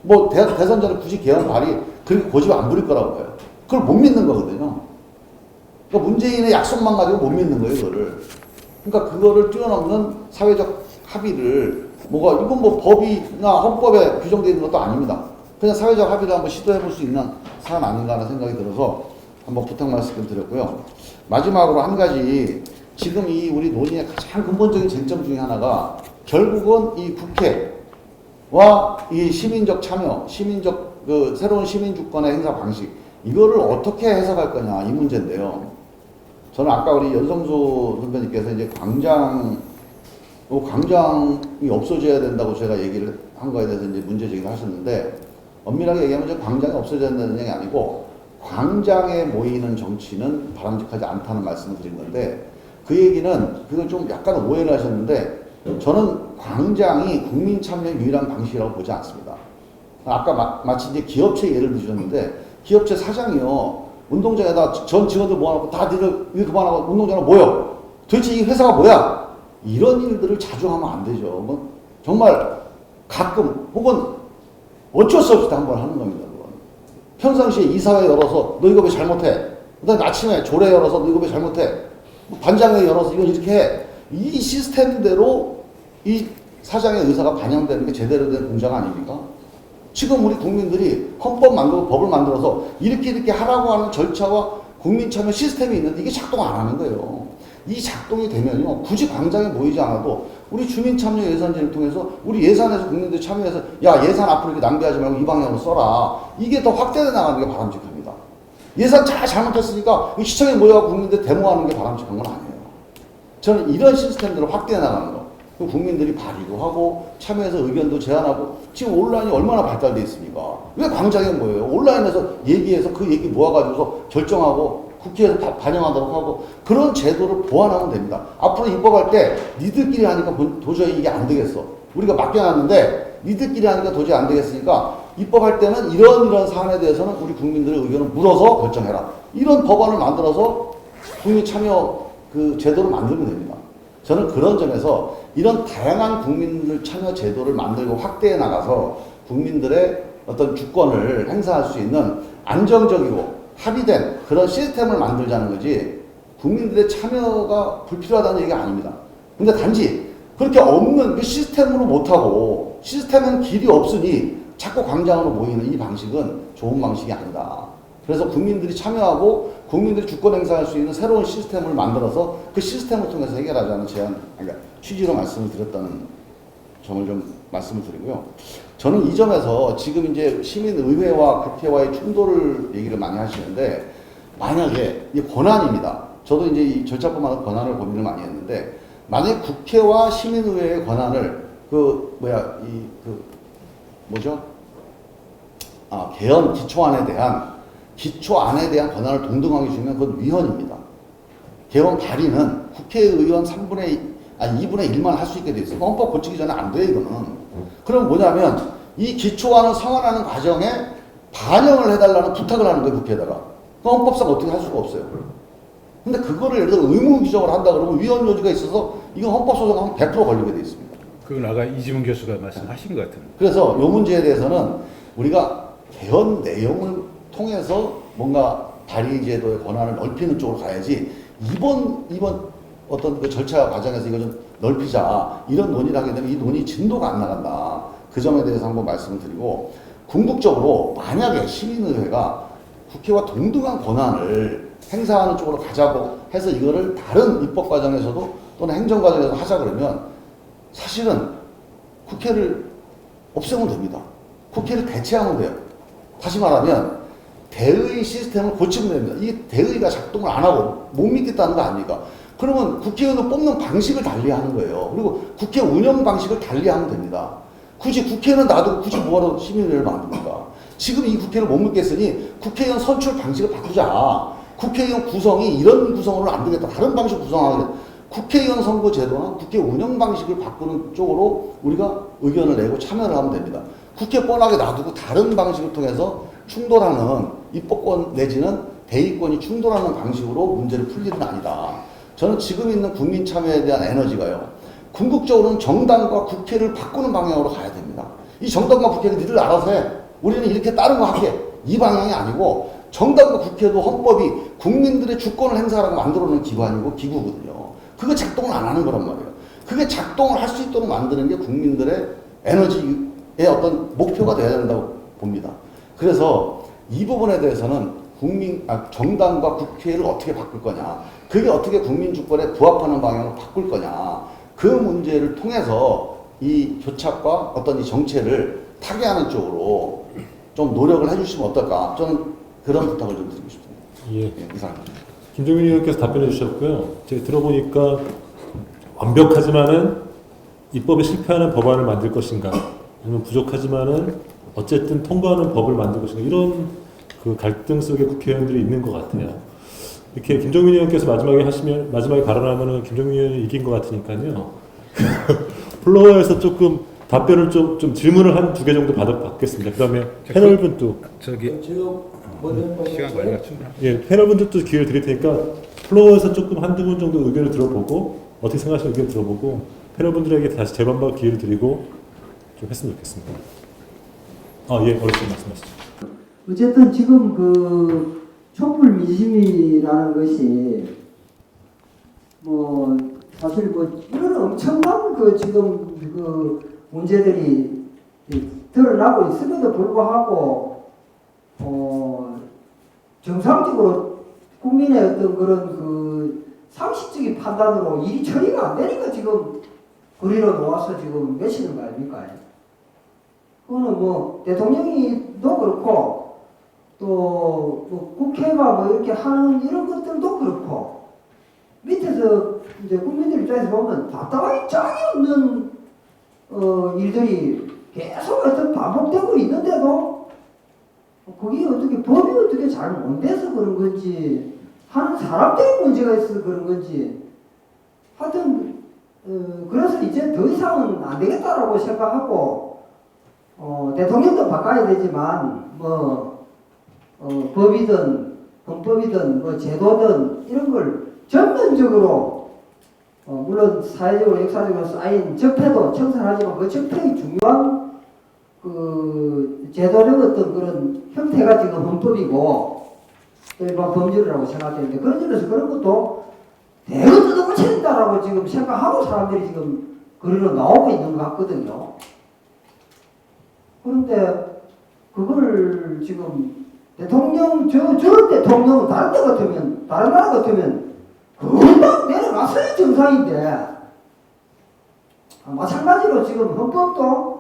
뭐 대선 전에 굳이 개헌 발의 그렇게 고집 안 부릴 거라고 봐요. 그걸 못 믿는 거거든요. 그러니까 문재인의 약속만 가지고 못 믿는 거예요, 그거를. 그러니까 그거를 뛰어넘는 사회적 합의를 이건 뭐 법이나 헌법에 규정되어 있는 것도 아닙니다. 그냥 사회적 합의를 한번 시도해 볼 수 있는 사안 아닌가 하는 생각이 들어서 한번 부탁 말씀 드렸고요. 마지막으로 한 가지, 지금 이 우리 논의의 가장 근본적인 쟁점 중에 하나가 결국은 이 국회와 이 시민적 참여, 시민적 새로운 시민 주권의 행사 방식, 이거를 어떻게 해석할 거냐 이 문제인데요. 저는 아까 우리 연성수 선배님께서 이제 광장이 없어져야 된다고 제가 얘기를 한 거에 대해서 이제 문제 제기를 하셨는데, 엄밀하게 얘기하면 이제 광장이 없어져야 된다는 얘기 아니고 광장에 모이는 정치는 바람직하지 않다는 말씀을 드린 건데, 그 얘기는 그걸 좀 약간 오해를 하셨는데, 저는 광장이 국민 참여 유일한 방식이라고 보지 않습니다. 아까 마치 이제 기업체 예를 드셨는데, 기업체 사장이요, 운동장에다 전 직원들 모아놓고 다 니들 일 그만하고 운동장에 모여. 도대체 이 회사가 뭐야? 이런 일들을 자주 하면 안 되죠. 뭐 정말 가끔 혹은 어쩔 수 없이 한번 하는 겁니다. 그건. 평상시에 이사회 열어서 너 이거 왜 잘못해? 그다음에 아침에 조례 열어서 너 이거 왜 잘못해? 반장회 열어서 이거 이렇게 해. 이 시스템대로 이 사장의 의사가 반영되는 게 제대로 된 공장 아닙니까? 지금 우리 국민들이 헌법 만들고 법을 만들어서 이렇게 하라고 하는 절차와 국민 참여 시스템이 있는데 이게 작동 안 하는 거예요. 이 작동이 되면요, 굳이 광장에 모이지 않아도 우리 주민 참여 예산제를 통해서 우리 예산에서 국민들 참여해서 야, 예산 앞으로 이렇게 낭비하지 말고 이 방향으로 써라. 이게 더 확대돼 나가는 게 바람직합니다. 예산 잘못했으니까 시청에 모여서 국민들 데모하는 게 바람직한 건 아니에요. 저는 이런 시스템들을 확대해 나가는 거. 국민들이 발의도 하고 참여해서 의견도 제안하고, 지금 온라인이 얼마나 발달돼 있습니까? 왜 광장에 모여요? 온라인에서 얘기해서 그 얘기 모아가지고서 결정하고 국회에서 반영하도록 하고, 그런 제도를 보완하면 됩니다. 앞으로 입법할 때 니들끼리 하니까 도저히 이게 안 되겠어. 우리가 맡겨놨는데 니들끼리 하니까 도저히 안 되겠으니까 입법할 때는 이런 사안에 대해서는 우리 국민들의 의견을 물어서 결정해라. 이런 법안을 만들어서 국민 참여 제도를 만들면 됩니다. 저는 그런 점에서 이런 다양한 국민들 참여 제도를 만들고 확대해 나가서 국민들의 어떤 주권을 행사할 수 있는 안정적이고 합의된 그런 시스템을 만들자는 거지, 국민들의 참여가 불필요하다는 얘기가 아닙니다. 근데 단지 그렇게 없는 그 시스템으로 못하고, 시스템은 길이 없으니 자꾸 광장으로 모이는 이 방식은 좋은 방식이 아니다. 그래서 국민들이 참여하고 국민들이 주권 행사할 수 있는 새로운 시스템을 만들어서 그 시스템을 통해서 해결하자는 그러니까 취지로 말씀을 드렸다는 점을 좀 말씀을 드리고요. 저는 이 점에서 지금 이제 시민의회와 국회와의 충돌을 얘기를 많이 하시는데, 만약에 이 권한입니다. 저도 이제 이 절차법마다 권한을 고민을 많이 했는데, 만약에 국회와 시민의회의 권한을 개헌 기초안에 대한 권한을 동등하게 주면 그건 위헌입니다. 개헌 발의는 국회의원 2분의 1만 할 수 있게 돼 있어요. 헌법 고치기 전에 안 돼요, 이거는. 그럼 뭐냐면 이 기초안을 성안하는 과정에 반영을 해달라는 부탁을 하는 거예요, 국회에다가. 헌법상 어떻게 할 수가 없어요. 근데 그거를 예를 들어 의무 규정을 한다 그러면 위헌 요지가 있어서 이건 헌법 소송하면 100% 걸리게 돼 있습니다. 그건 아까 이지문 교수가 말씀하신 것 같은데. 그래서 이 문제에 대해서는 우리가 개헌 내용을 통해서 뭔가 발의 제도의 권한을 넓히는 쪽으로 가야지, 이번 어떤 그 절차 과정에서 이거 좀 넓히자 이런 논의를 하게 되면 이 논의 진도가 안 나간다. 그 점에 대해서 한번 말씀을 드리고, 궁극적으로 만약에 시민의회가 국회와 동등한 권한을 행사하는 쪽으로 가자고 해서 이거를 다른 입법 과정에서도 또는 행정 과정에서 하자 그러면 사실은 국회를 없애면 됩니다. 국회를 대체하면 돼요. 다시 말하면 대의 시스템을 고치면 됩니다. 이게 대의가 작동을 안 하고 못 믿겠다는 거 아닙니까? 그러면 국회의원을 뽑는 방식을 달리하는 거예요. 그리고 국회 운영 방식을 달리하면 됩니다. 굳이 국회는 놔두고 굳이 뭐하러 시민의회를 만듭니까? 지금 이 국회를 못 믿겠으니 국회의원 선출 방식을 바꾸자. 국회의원 구성이 이런 구성으로는 안 되겠다. 다른 방식 구성하겠다. 국회의원 선거 제도나 국회 운영 방식을 바꾸는 쪽으로 우리가 의견을 내고 참여를 하면 됩니다. 국회 뻔하게 놔두고 다른 방식을 통해서 충돌하는 입법권 내지는 대의권이 충돌하는 방식으로 문제를 풀 일은 아니다. 저는 지금 있는 국민 참여에 대한 에너지가요. 궁극적으로는 정당과 국회를 바꾸는 방향으로 가야 됩니다. 이 정당과 국회는 니들 알아서 해. 우리는 이렇게 다른 거 할게. 이 방향이 아니고 정당과 국회도 헌법이 국민들의 주권을 행사하라고 만들어놓은 기관이고 기구거든요. 그거 작동을 안 하는 거란 말이에요. 그게 작동을 할 수 있도록 만드는 게 국민들의 에너지의 어떤 목표가 돼야 된다고 봅니다. 그래서 이 부분에 대해서는 정당과 국회를 어떻게 바꿀 거냐, 그게 어떻게 국민 주권에 부합하는 방향으로 바꿀 거냐, 그 문제를 통해서 이 교착과 어떤 이 정체를 타개하는 쪽으로 좀 노력을 해주시면 어떨까, 저는 그런 부탁을 좀 드리고 싶습니다. 예. 이상입니다. 김종민 의원께서 답변해 주셨고요. 제가 들어보니까 완벽하지만은 입법에 실패하는 법안을 만들 것인가, 아니면 부족하지만은 어쨌든 통과하는 법을 만들 것인가, 이런 그 갈등 속에 국회의원들이 있는 것 같아요. 이렇게 김종민 의원께서 마지막에 발언하면은 김종민 의원이 이긴 것 같으니까요. 플로어에서 조금 답변을 좀 질문을 한 2개 정도 받겠습니다. 그다음에 패널분도 저기 제가 먼저 시간 관리가 충분합니다. 예, 패널분들도 기회를 드릴 테니까 플로어에서 조금 한두 분 정도 의견을 들어보고 어떻게 생각하시는 의견을 들어보고 패널분들에게 다시 재반박 기회를 드리고 좀 했으면 좋겠습니다. 예, 어르신 말씀하시죠. 어쨌든 지금 그 촛불 민심이라는 것이 뭐 사실 뭐 이런 엄청난 그 지금 그 문제들이 드러나고 있음에도 불구하고 정상적으로 국민의 어떤 그런 그 상식적인 판단으로 일이 처리가 안 되니까 지금 거리로 놓아서 지금 외치는 거 아닙니까? 그거는 뭐 대통령이도 그렇고 또뭐 국회가 뭐 이렇게 하는 이런 것들도 그렇고 밑에서 이제 국민들 입장에서 보면 답답하기 짝이 없는 일들이 계속 어떤 반복되고 있는데도 그게 어떻게 법이 어떻게 잘 못 돼서 그런 건지 하는 사람들의 문제가 있어서 그런 건지 하여튼 그래서 이제 더 이상은 안 되겠다라고 생각하고 대통령도 바꿔야 되지만 뭐 법이든 헌법이든 뭐 제도든 이런 걸 전면적으로 물론 사회적으로 역사적으로 쌓인 적폐도 청산하지만 그 적폐의 중요한 그 제도적 어떤 그런 형태가 지금 헌법이고 또 일반 법률이라고 생각되는데 그런 점에서 그런 것도 대거 뜯어고쳐야 된다라고 지금 생각하고 사람들이 지금 거리로 나오고 있는 것 같거든요. 그런데 그걸 지금 대통령 저런 대통령은 다른 데 같으면 다른 나라 같으면 금방 내려놨어야 정상인데 마찬가지로 지금 헌법도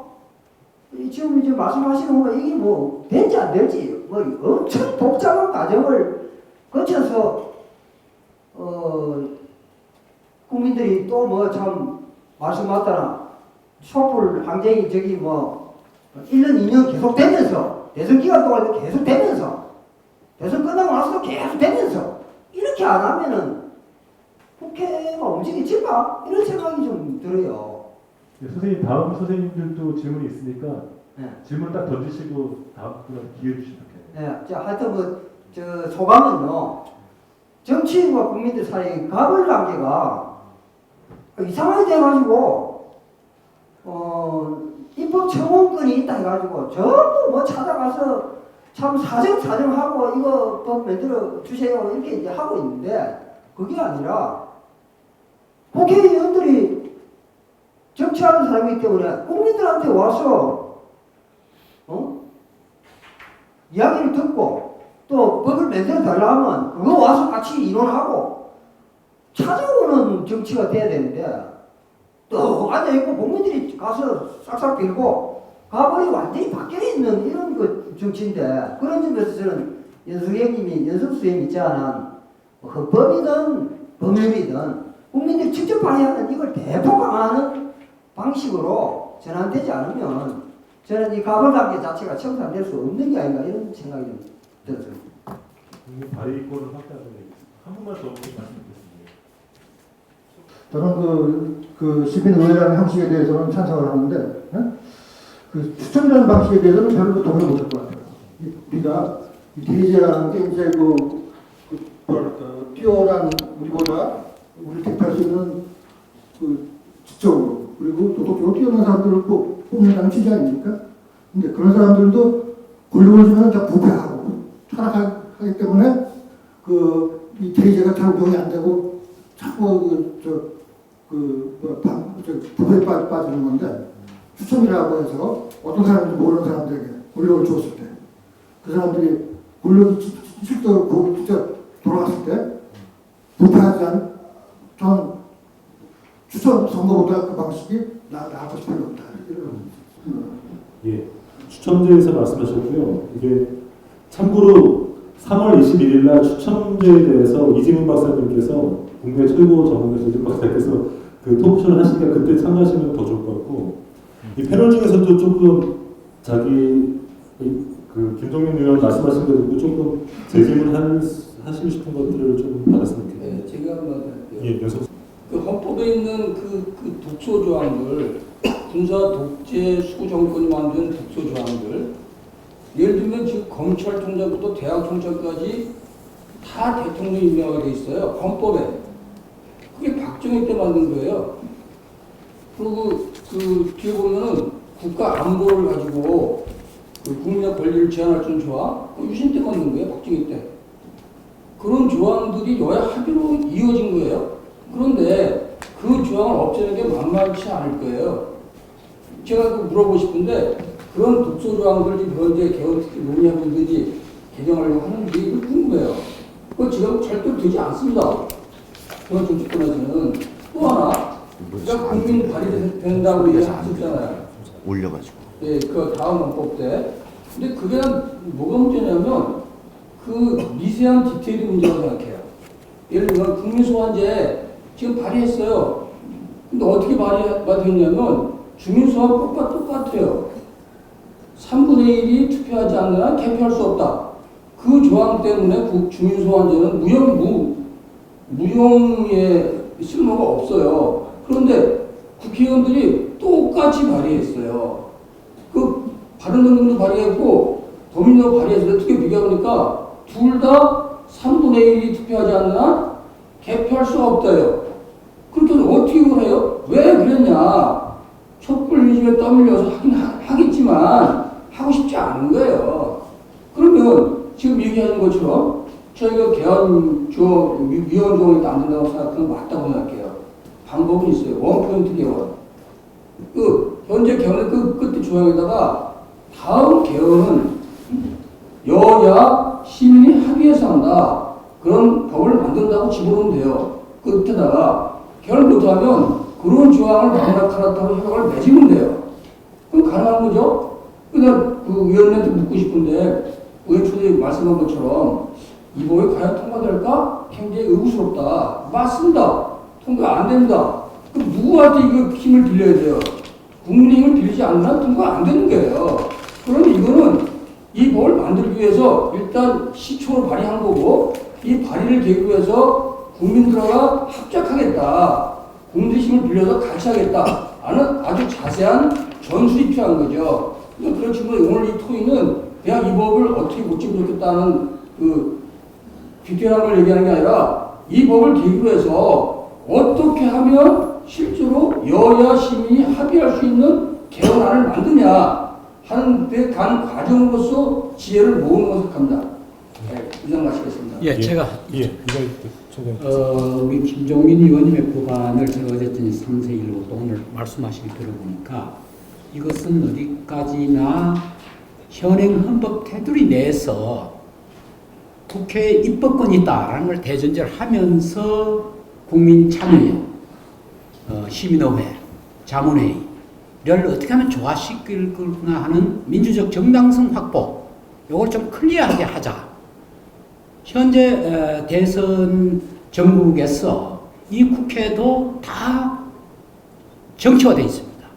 지금 이제 말씀하시는 거 이게 뭐 될지 안 될지 뭐 엄청 복잡한 과정을 거쳐서 국민들이 또 뭐 참 말씀 맞다나 촛불 항쟁이 저기 뭐 1년 2년 계속 되면서 대선 기간 동안 계속 되면서 대선 끝나고 나서도 계속 되면서 이렇게 안 하면은 국회가 움직이질까 이런 생각이 좀 들어요. 네, 선생님 다음 선생님들도 질문이 있으니까 네. 질문 딱 던지시고 다음 분한테 기회 주시면 돼요. 네, 자 하여튼 뭐 저 소감은요. 정치인과 국민들 사이 갑을 관계가 이상하게 돼가지고 입법 청원권이 있다 해가지고 전부 뭐 찾아가서 참 사정하고 이거 법 만들어 주세요 이렇게 이제 하고 있는데 그게 아니라 국회의원들이 정치하는 사람이기 때문에 국민들한테 와서 이야기를 듣고 또 법을 만들어 달라 하면 그거 와서 같이 의논하고 찾아오는 정치가 돼야 되는데 또 앉아있고 국민들이 가서 싹싹 빌고 가버리 완전히 바뀌어 있는 이런 그 정치인데 그런 점에서 저는 연석 수행이 있지 않은 헌법이든 법률이든 국민들이 직접 발의하는 이걸 대폭 강화하는 방식으로 전환되지 않으면 저는 이 가불단계 자체가 청산될 수 없는 게 아닌가 이런 생각이 좀 들었어요. 발의권을 확대하는 한 번만 더 말씀드리겠습니다. 저는 그 시민의회라는 형식에 대해서는 찬성을 하는데, 예? 그 추첨이라는 방식에 대해서는 별로 동의 못할 것 같아요. 우리가 이 대제라는 게 이제 뛰어난 우리를 대표할 수 있는 그 지적으로 그리고 도덕적으로 뛰어난 사람들을 뽑는다는 취지 아닙니까? 근데 그런 사람들도 권력을 주면 다 부패하고 타락하기 때문에 이 대제가 적용이 안 되고 자꾸 부패에 빠지는 건데 추첨이라고 해서 어떤 사람인지 모르는 사람들에게 권력을 줬을 때 그 사람들이 권력이 실제로 진짜 돌아갔을 때 부패하지 않은 저는 추천 선거보다 그 방식이 나을 것이 별로 없다. 예, 추첨제에서 말씀하셨고요. 이게 참고로 3월 21일 날 추첨제에 대해서 이지문 박사님께서 국내 최고 전문가 조직 박사께서 그 토크쇼를 하시니까 그때 참가하시면 더 좋을 것 같고 이 패널 중에서도 조금 그 김종민 의원 말씀하신 거 듣고 조금 재질문 하시고 싶은 것들을 좀 받았으면 좋겠네요. 네, 제가 한번 할게요. 예, 연속. 그 헌법에 있는 그 독소 조항들, 군사 독재 수구 정권이 만든 독소 조항들, 예를 들면 지금 검찰총장부터 대학총장까지 다 대통령이 임명하게 돼 있어요. 헌법에. 그게 박정희 때 만든 거예요. 그리고 그 뒤에 보면은 국가 안보를 가지고 그 국민의 권리를 제한할 수 있는 조항, 유신 때 만든 거예요. 박정희 때. 그런 조항들이 여야 합의로 이어진 거예요. 그런데 그 조항을 없애는 게 만만치 않을 거예요. 제가 물어보고 싶은데 그런 독소 조항들 지금 현재 개헌특위 논의하고 있는지 개정하려고 하는지 이거 궁금해요. 그거 지금 절대 되지 않습니다. 개헌 정치권에서는. 또 하나, 그러니까 국민 발의된다고 얘기하셨잖아요. 올려가지고. 예, 그 다음 헌법 때. 근데 그게 뭐가 문제냐면 그 미세한 디테일이 문제라고 생각해요. 예를 들면 국민소환제 지금 발의했어요. 근데 어떻게 발의했냐면 주민소환법과 똑같아요. 3분의 1이 투표하지 않는 한 개표할 수 없다. 그 조항 때문에 주민소환제는 무용의 쓸모가 없어요. 그런데 국회의원들이 똑같이 발의했어요. 그 바른정당도 발의했고 더민주도 발의했을 때 어떻게 비교하니까 둘 다 3분의 1이 투표하지 않는 한 개표할 수가 없다요. 그렇게 어떻게 그래요? 왜 그랬냐? 촛불 위주에 떠밀려서 하긴 하겠지만 하고 싶지 않은 거예요. 그러면 지금 얘기하는 것처럼 저희가 위헌 조항이 안 된다고 생각하면 맞다고 생각해요. 방법은 있어요. 원포인트 개헌. 현재 개헌의 끝에 조항에다가 다음 개헌은 여야 시민이 합의해서 한다. 그런 법을 만든다고 집어넣으면 돼요. 끝에다가 개헌을 못하면 그런 조항을 만나타났다고 협약을 맺으면 돼요. 그럼 가능한 거죠? 그냥 그 의원님한테 묻고 싶은데 의원 초대 말씀한 것처럼 이 법이 과연 통과될까? 굉장히 의구스럽다. 맞습니다. 통과 안 됩니다. 그럼 누구한테 이거 힘을 빌려야 돼요? 국민의 힘을 빌리지 않으면 통과 안 되는 거예요. 그러면 이거는 이 법을 만들기 위해서 일단 시초로 발의한 거고 이 발의를 계기로 해서 국민들과 합작하겠다. 국민의 힘을 빌려서 같이 하겠다. 하는 아주 자세한 전술이 필요한 거죠. 그렇지만 오늘 이 토의는 그냥 이 법을 어떻게 고치면 좋겠다는 디테일한 걸 얘기하는 게 아니라 이 법을 계기로 해서 어떻게 하면 실제로 여야 시민이 합의할 수 있는 개헌안을 만드냐 하는 데 간 과정으로서 지혜를 모으는 것을 생각합니다. 네, 이상 마치겠습니다. 예, 제가 총장님. 우리 김종민 의원님의 법안을 제가 어쨌든 상세히 읽고 또 오늘 말씀하시기 들어보니까 이것은 어디까지나 현행 헌법 테두리 내에서 국회에 입법권이 있다라는 걸 대전제를 하면서 국민 참여, 시민의회, 자문회의를 어떻게 하면 조화시킬 거나 하는 민주적 정당성 확보, 이걸 좀 클리어하게 하자. 현재 대선 전국에서 이 국회도 다 정치화되어 있습니다.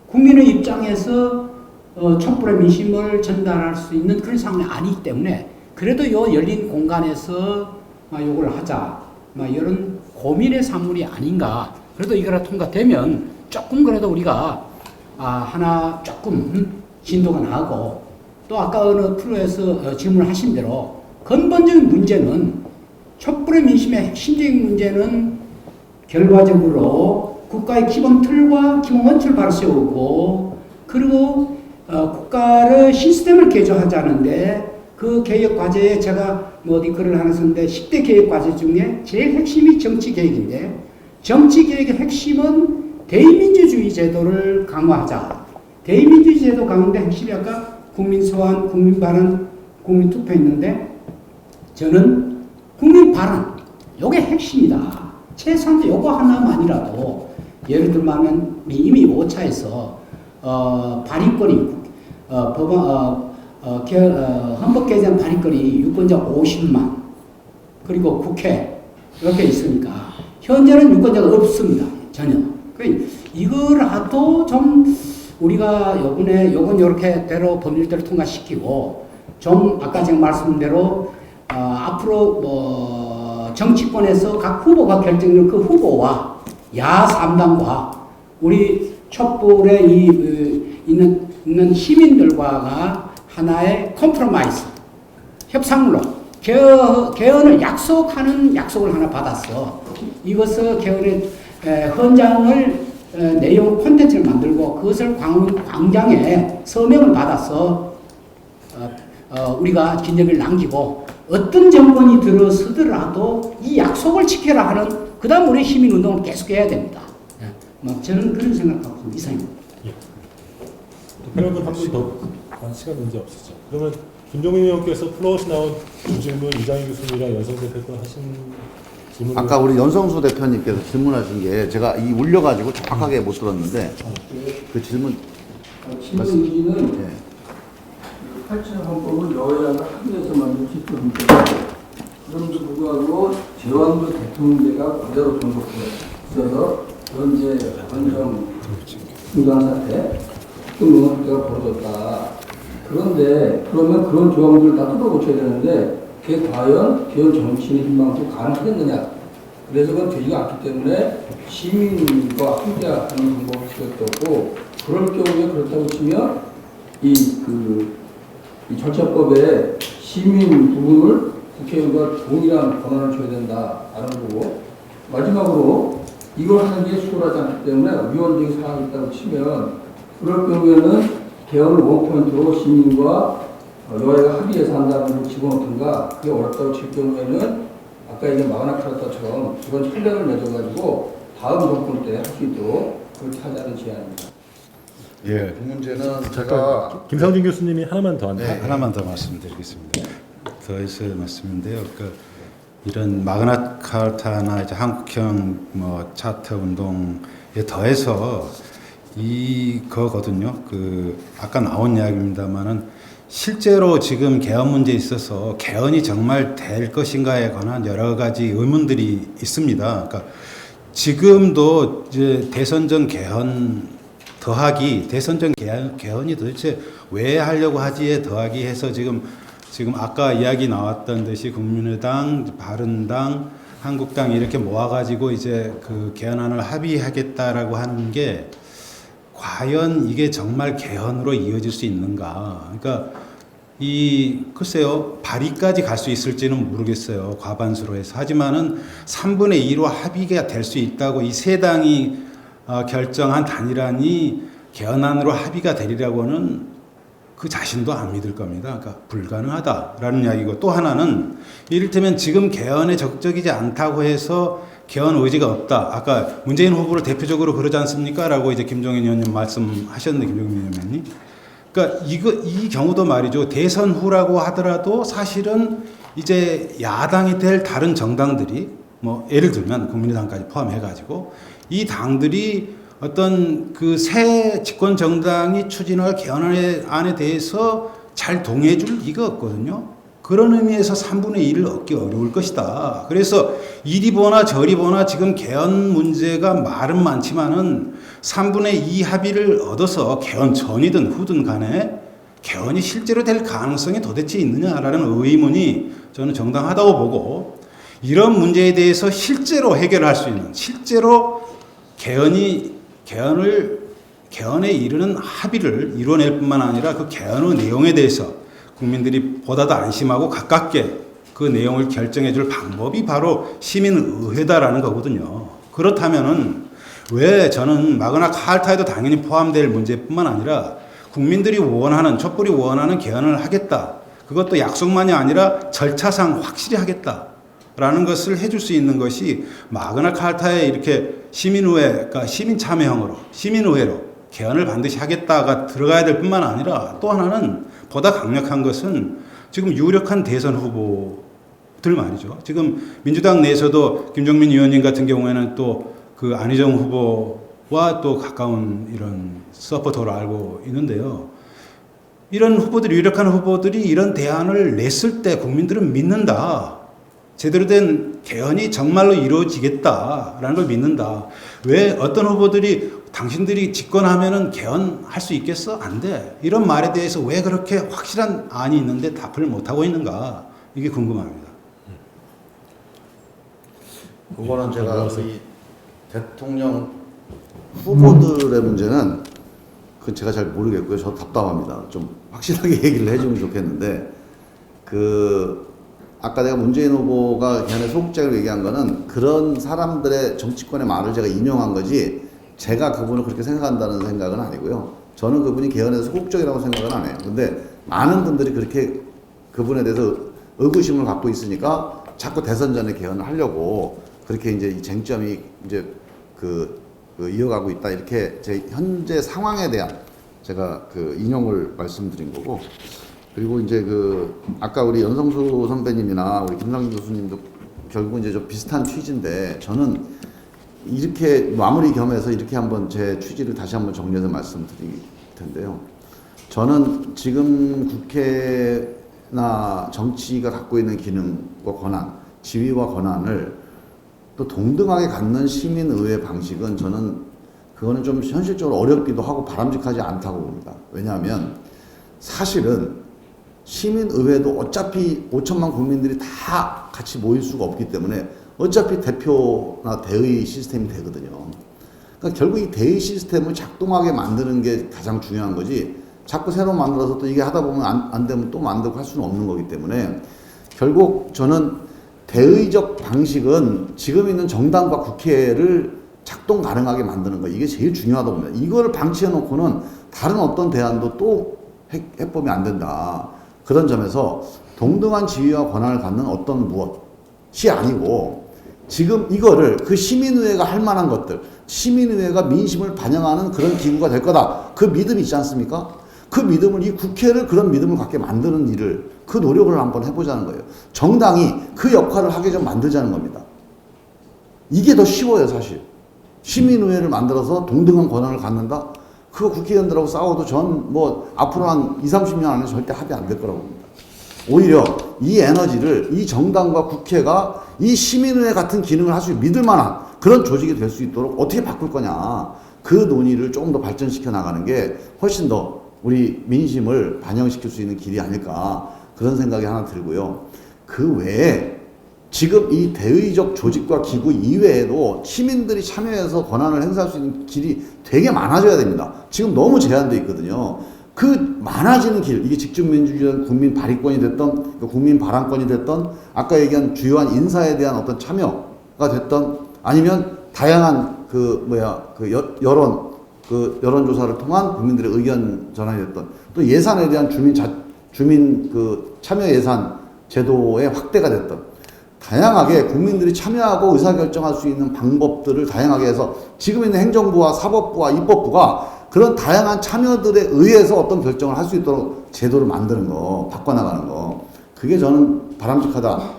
국민의 입장에서 촛불의 민심을 전달할 수 있는 그런 상황이 아니기 때문에 그래도 요 열린 공간에서 요걸 하자 이런 고민의 산물이 아닌가. 그래도 이거가 통과되면 조금 그래도 우리가 하나 조금 진도가 나고 또 아까 어느 프로에서 질문하신 대로 근본적인 문제는 촛불의 민심의 핵심적인 문제는 결과적으로 국가의 기본 틀과 기본 원칙을 바로 세우고 그리고 국가의 시스템을 개조하자는데 그 개혁 과제에 제가 어디 글을 하나 썼는데 10대 개혁 과제 중에 제일 핵심이 정치 개혁인데 정치 개혁의 핵심은 대의민주주의 제도를 강화하자. 대의민주주의 제도 강화인데 핵심이 아까 국민 소환, 국민 발언, 국민 투표 있는데 저는 국민 발언 요게 핵심이다. 최소한 요거 하나만이라도 예를 들면 이미 5차에서 발의권이 헌법 개정 발의권이 유권자 50만 그리고 국회 이렇게 있으니까 현재는 유권자가 없습니다. 전혀. 그러니까 이거라도 좀 우리가 요건 이렇게 대로 법률대로 통과시키고 좀 아까 제가 말씀대로 앞으로 정치권에서 각 후보가 결정되는 그 후보와 야 3당과 우리 촛불에 있는 시민들과가 하나의 컴프로마이즈 협상으로 개헌을 약속하는 약속을 하나 받았어. 이것을 개헌의 헌장을 내용 콘텐츠를 만들고 그것을 광장에 서명을 받아서 우리가 기념을 남기고 어떤 정권이 들어서더라도 이 약속을 지켜라 하는 그 다음 우리 시민운동을 계속해야 됩니다. 저는 그런 생각하고 있습니다. 이상입니다. 패널분 한 분 더 시간 문제 없으시죠? 그러면 김종민 의원께서 플러스 나온 두 질문 이장희 교수님이랑 연성 대표가 하신 질문 아까 우리 연성수 대표님께서 질문하신 게 제가 울려가지고 정확하게 못 들었는데 그 질문 질문 의지는 예. 8차 헌법은 여야가 합의해서 만든 기초헌법입니다. 그럼에도 불구하고 제왕도 대통령제가 그대로 존속되어 있어서 현재 헌정 중단 사태, 특검 사태가 벌어졌다. 그런데 그러면 그런 조항들을 다 뜯어고쳐야 되는데 그게 과연 개헌 정치인의 희망도 가능하겠느냐. 그래서 그건 되지가 않기 때문에 시민과 함께하는 방법을 수밖에 없고 그럴 경우에 그렇다고 치면 이 절차법에 시민 부분을 국회의원과 동일한 권한을 줘야 된다라는 거고 마지막으로 이걸 하는 게 수월하지 않기 때문에 위헌적인 사항이 있다고 치면 그럴 경우에는 개헌을 원포인트로 시민과 여야가 합의해서 한다는 걸 집어넣든가 그게 어렵다고 칠 경우에는 아까 이제 마그나 카르타처럼 그런 판례를 맺어가지고 다음 정권 때 할 수 있도록 그렇게 하자는 제안입니다. 예. 그 문제는 제가 김상준 교수님이 하나만 더 네, 하나만 더 말씀드리겠습니다. 더해서 말씀인데요. 이런 마그나 카타나 이제 한국형 차트 운동에 더해서 이거거든요. 아까 나온 이야기입니다만은 실제로 지금 개헌 문제에 있어서 개헌이 정말 될 것인가에 관한 여러 가지 의문들이 있습니다. 그러니까 지금도 이제 대선 전 개헌 더하기 대선 전 개헌이 도대체 왜 하려고 하지에 더하기 해서 지금 아까 이야기 나왔던 듯이 국민의당, 바른당, 한국당 이렇게 모아가지고 이제 그 개헌안을 합의하겠다라고 하는 게 과연 이게 정말 개헌으로 이어질 수 있는가? 그러니까 글쎄요, 발의까지 갈 수 있을지는 모르겠어요. 과반수로 해서. 하지만은 3분의 2로 합의가 될 수 있다고 이 세 당이 결정한 단일안이 개헌안으로 합의가 되리라고는 그 자신도 안 믿을 겁니다. 그러니까 불가능하다라는 이야기고 또 하나는 이를테면 지금 개헌에 적극적이지 않다고 해서 개헌 의지가 없다. 아까 문재인 후보를 대표적으로 그러지 않습니까? 라고 이제 김종인 의원님 말씀하셨는데 김종민 의원님. 그러니까 이 경우도 말이죠. 대선 후라고 하더라도 사실은 이제 야당이 될 다른 정당들이 예를 들면 국민의당까지 포함해가지고 이 당들이 어떤 그 새 집권 정당이 추진할 개헌안에 대해서 잘 동의해 줄 리가 없거든요. 그런 의미에서 3분의 1을 얻기 어려울 것이다. 그래서 이리 보나 저리 보나 지금 개헌 문제가 말은 많지만은 3분의 2 합의를 얻어서 개헌 전이든 후든 간에 개헌이 실제로 될 가능성이 도대체 있느냐라는 의문이 저는 정당하다고 보고, 이런 문제에 대해서 실제로 해결할 수 있는, 실제로 개헌에 이르는 합의를 이뤄낼 뿐만 아니라 그 개헌의 내용에 대해서 국민들이 보다 더 안심하고 가깝게 그 내용을 결정해 줄 방법이 바로 시민의회다라는 거거든요. 그렇다면은 왜 저는 마그나 카르타에도 당연히 포함될 문제뿐만 아니라 국민들이 원하는, 촛불이 원하는 개헌을 하겠다. 그것도 약속만이 아니라 절차상 확실히 하겠다라는 것을 해줄 수 있는 것이 마그나 카르타에 이렇게 시민의회, 그러니까 시민 참여형으로, 시민의회로 개헌을 반드시 하겠다가 들어가야 될 뿐만 아니라, 또 하나는 보다 강력한 것은 지금 유력한 대선 후보들 말이죠. 지금 민주당 내에서도 김종민 의원님 같은 경우에는 또 그 안희정 후보와 또 가까운 이런 서포터로 알고 있는데요. 이런 후보들이, 유력한 후보들이 이런 대안을 냈을 때 국민들은 믿는다. 제대로 된 개헌이 정말로 이루어지겠다라는 걸 믿는다. 왜 어떤 후보들이 당신들이 집권하면은 개헌할 수 있겠어? 안 돼. 이런 말에 대해서 왜 그렇게 확실한 안이 있는데 답을 못하고 있는가? 이게 궁금합니다. 그거는 제가 우리 대통령 후보들의 문제는 그건 제가 잘 모르겠고요. 저 답답합니다. 좀 확실하게 얘기를 해주면 좋겠는데, 아까 내가 문재인 후보가 개헌의 소극적으로 얘기한 거는 그런 사람들의 정치권의 말을 제가 인용한 거지, 제가 그분을 그렇게 생각한다는 생각은 아니고요. 저는 그분이 개헌에 소극적이라고 생각은 안 해요. 근데 많은 분들이 그렇게 그분에 대해서 의구심을 갖고 있으니까 자꾸 대선 전에 개헌을 하려고 그렇게 이제 이 쟁점이 이제 이어가고 있다. 이렇게 제 현재 상황에 대한 제가 인용을 말씀드린 거고, 그리고 이제 아까 우리 연성수 선배님이나 우리 김상진 교수님도 결국 이제 좀 비슷한 취지인데, 저는 이렇게 마무리 겸해서 이렇게 한번 제 취지를 다시 한번 정리해서 말씀드릴 텐데요. 저는 지금 국회나 정치가 갖고 있는 기능과 권한, 지위와 권한을 또 동등하게 갖는 시민의회 방식은 저는 그거는 좀 현실적으로 어렵기도 하고 바람직하지 않다고 봅니다. 왜냐하면 사실은 시민의회도 어차피 5천만 국민들이 다 같이 모일 수가 없기 때문에 어차피 대표나 대의 시스템이 되거든요. 그러니까 결국 이 대의 시스템을 작동하게 만드는 게 가장 중요한 거지, 자꾸 새로 만들어서 또 이게 하다 보면 안 되면 또 만들고 할 수는 없는 거기 때문에, 결국 저는 대의적 방식은 지금 있는 정당과 국회를 작동 가능하게 만드는 거, 이게 제일 중요하다고 봅니다. 이걸 방치해 놓고는 다른 어떤 대안도 또 해법이 안 된다. 그런 점에서 동등한 지위와 권한을 갖는 어떤 무엇이 아니고, 지금 이거를 그 시민의회가 할 만한 것들, 시민의회가 민심을 반영하는 그런 기구가 될 거다. 그 믿음이 있지 않습니까? 그 믿음을, 이 국회를 그런 믿음을 갖게 만드는 일을, 그 노력을 한번 해보자는 거예요. 정당이 그 역할을 하게 좀 만들자는 겁니다. 이게 더 쉬워요, 사실. 시민의회를 만들어서 동등한 권한을 갖는다? 그거 국회의원들하고 싸워도 전 앞으로 한 20, 30년 안에 절대 합의 안 될 거라고 봅니다. 오히려 이 에너지를 이 정당과 국회가 이 시민의회 같은 기능을 할 수 믿을 만한 그런 조직이 될 수 있도록 어떻게 바꿀 거냐, 그 논의를 조금 더 발전시켜 나가는 게 훨씬 더 우리 민심을 반영시킬 수 있는 길이 아닐까, 그런 생각이 하나 들고요. 그 외에 지금 이 대의적 조직과 기구 이외에도 시민들이 참여해서 권한을 행사할 수 있는 길이 되게 많아져야 됩니다. 지금 너무 제한되어 있거든요. 그 많아지는 길, 이게 직접민주주의든 국민 발의권이 됐던, 국민 발언권이 됐던, 아까 얘기한 주요한 인사에 대한 어떤 참여가 됐던, 아니면 다양한 여론조사를 통한 국민들의 의견 전환이 됐던, 또 예산에 대한 주민 참여 예산 제도의 확대가 됐던, 다양하게 국민들이 참여하고 의사결정할 수 있는 방법들을 다양하게 해서 지금 있는 행정부와 사법부와 입법부가 그런 다양한 참여들에 의해서 어떤 결정을 할 수 있도록 제도를 만드는 거, 바꿔나가는 거, 그게 저는 바람직하다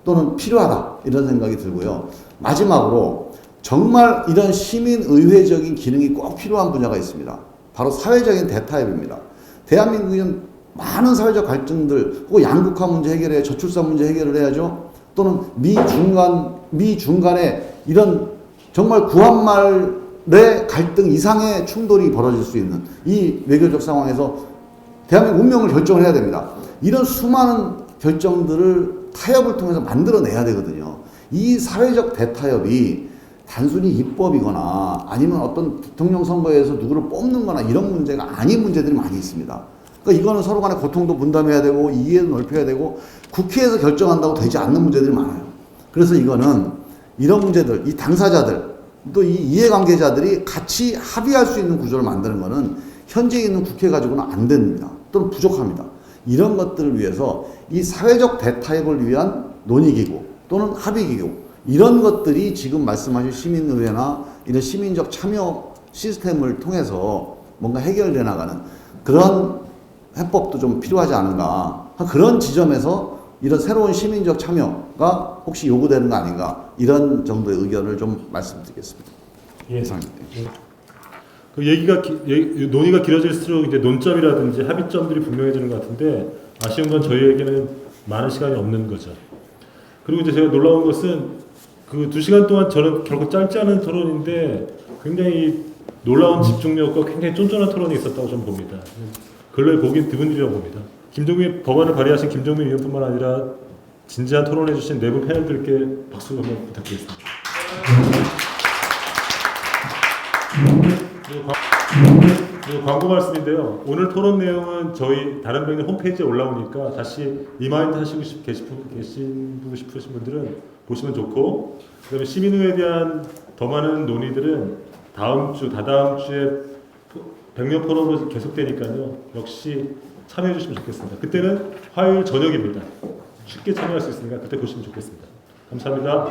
또는 필요하다, 이런 생각이 들고요. 마지막으로 정말 이런 시민의회적인 기능이 꼭 필요한 분야가 있습니다. 바로 사회적인 대타협입니다. 대한민국은 많은 사회적 갈등들, 혹은 양극화 문제 해결해, 저출산 문제 해결을 해야죠. 또는 미 중간에 이런 정말 구한말의 갈등 이상의 충돌이 벌어질 수 있는 이 외교적 상황에서 대한민국 운명을 결정을 해야 됩니다. 이런 수많은 결정들을 타협을 통해서 만들어내야 되거든요. 이 사회적 대타협이 단순히 입법이거나 아니면 어떤 대통령 선거에서 누구를 뽑는 거나 이런 문제가 아닌 문제들이 많이 있습니다. 그러니까 이거는 서로 간의 고통도 분담해야 되고 이해도 넓혀야 되고 국회에서 결정한다고 되지 않는 문제들이 많아요. 그래서 이거는 이런 문제들, 이 당사자들, 또 이 이해관계자들이 같이 합의할 수 있는 구조를 만드는 거는 현재 있는 국회 가지고는 안 됩니다. 또는 부족합니다. 이런 것들을 위해서 이 사회적 대타협을 위한 논의기구 또는 합의기구 이런 것들이 지금 말씀하신 시민의회나 이런 시민적 참여 시스템을 통해서 뭔가 해결돼 나가는 그런 해법도 좀 필요하지 않은가. 그런 지점에서 이런 새로운 시민적 참여가 혹시 요구되는 거 아닌가. 이런 정도의 의견을 좀 말씀드리겠습니다. 예. 이상입니다. 그 논의가 길어질수록 이제 논점이라든지 합의점들이 분명해지는 것 같은데 아쉬운 건 저희에게는 많은 시간이 없는 거죠. 그리고 이제 제가 놀라운 것은 그 2시간 동안 저는 결코 짧지 않은 토론인데 굉장히 놀라운 집중력과 굉장히 쫀쫀한 토론이 있었다고 저는 봅니다. 근로에 복이 드문이라고 봅니다. 김종민 법안을 발의하신 김종민 의원뿐만 아니라 진지한 토론해주신 내부 패널들께 박수 한번 부탁드리겠습니다. 그리고 광고 말씀인데요. 오늘 토론 내용은 저희 다른 병력 홈페이지에 올라오니까 다시 리마인드 하시고 싶으신 분들은 보시면 좋고, 그다음에 시민의회에 대한 더 많은 논의들은 다음 주, 다다음 주에 병력 포럼으로 계속되니까요. 역시 참여해 주시면 좋겠습니다. 그때는 화요일 저녁입니다. 쉽게 참여할 수 있으니까 그때 보시면 좋겠습니다. 감사합니다.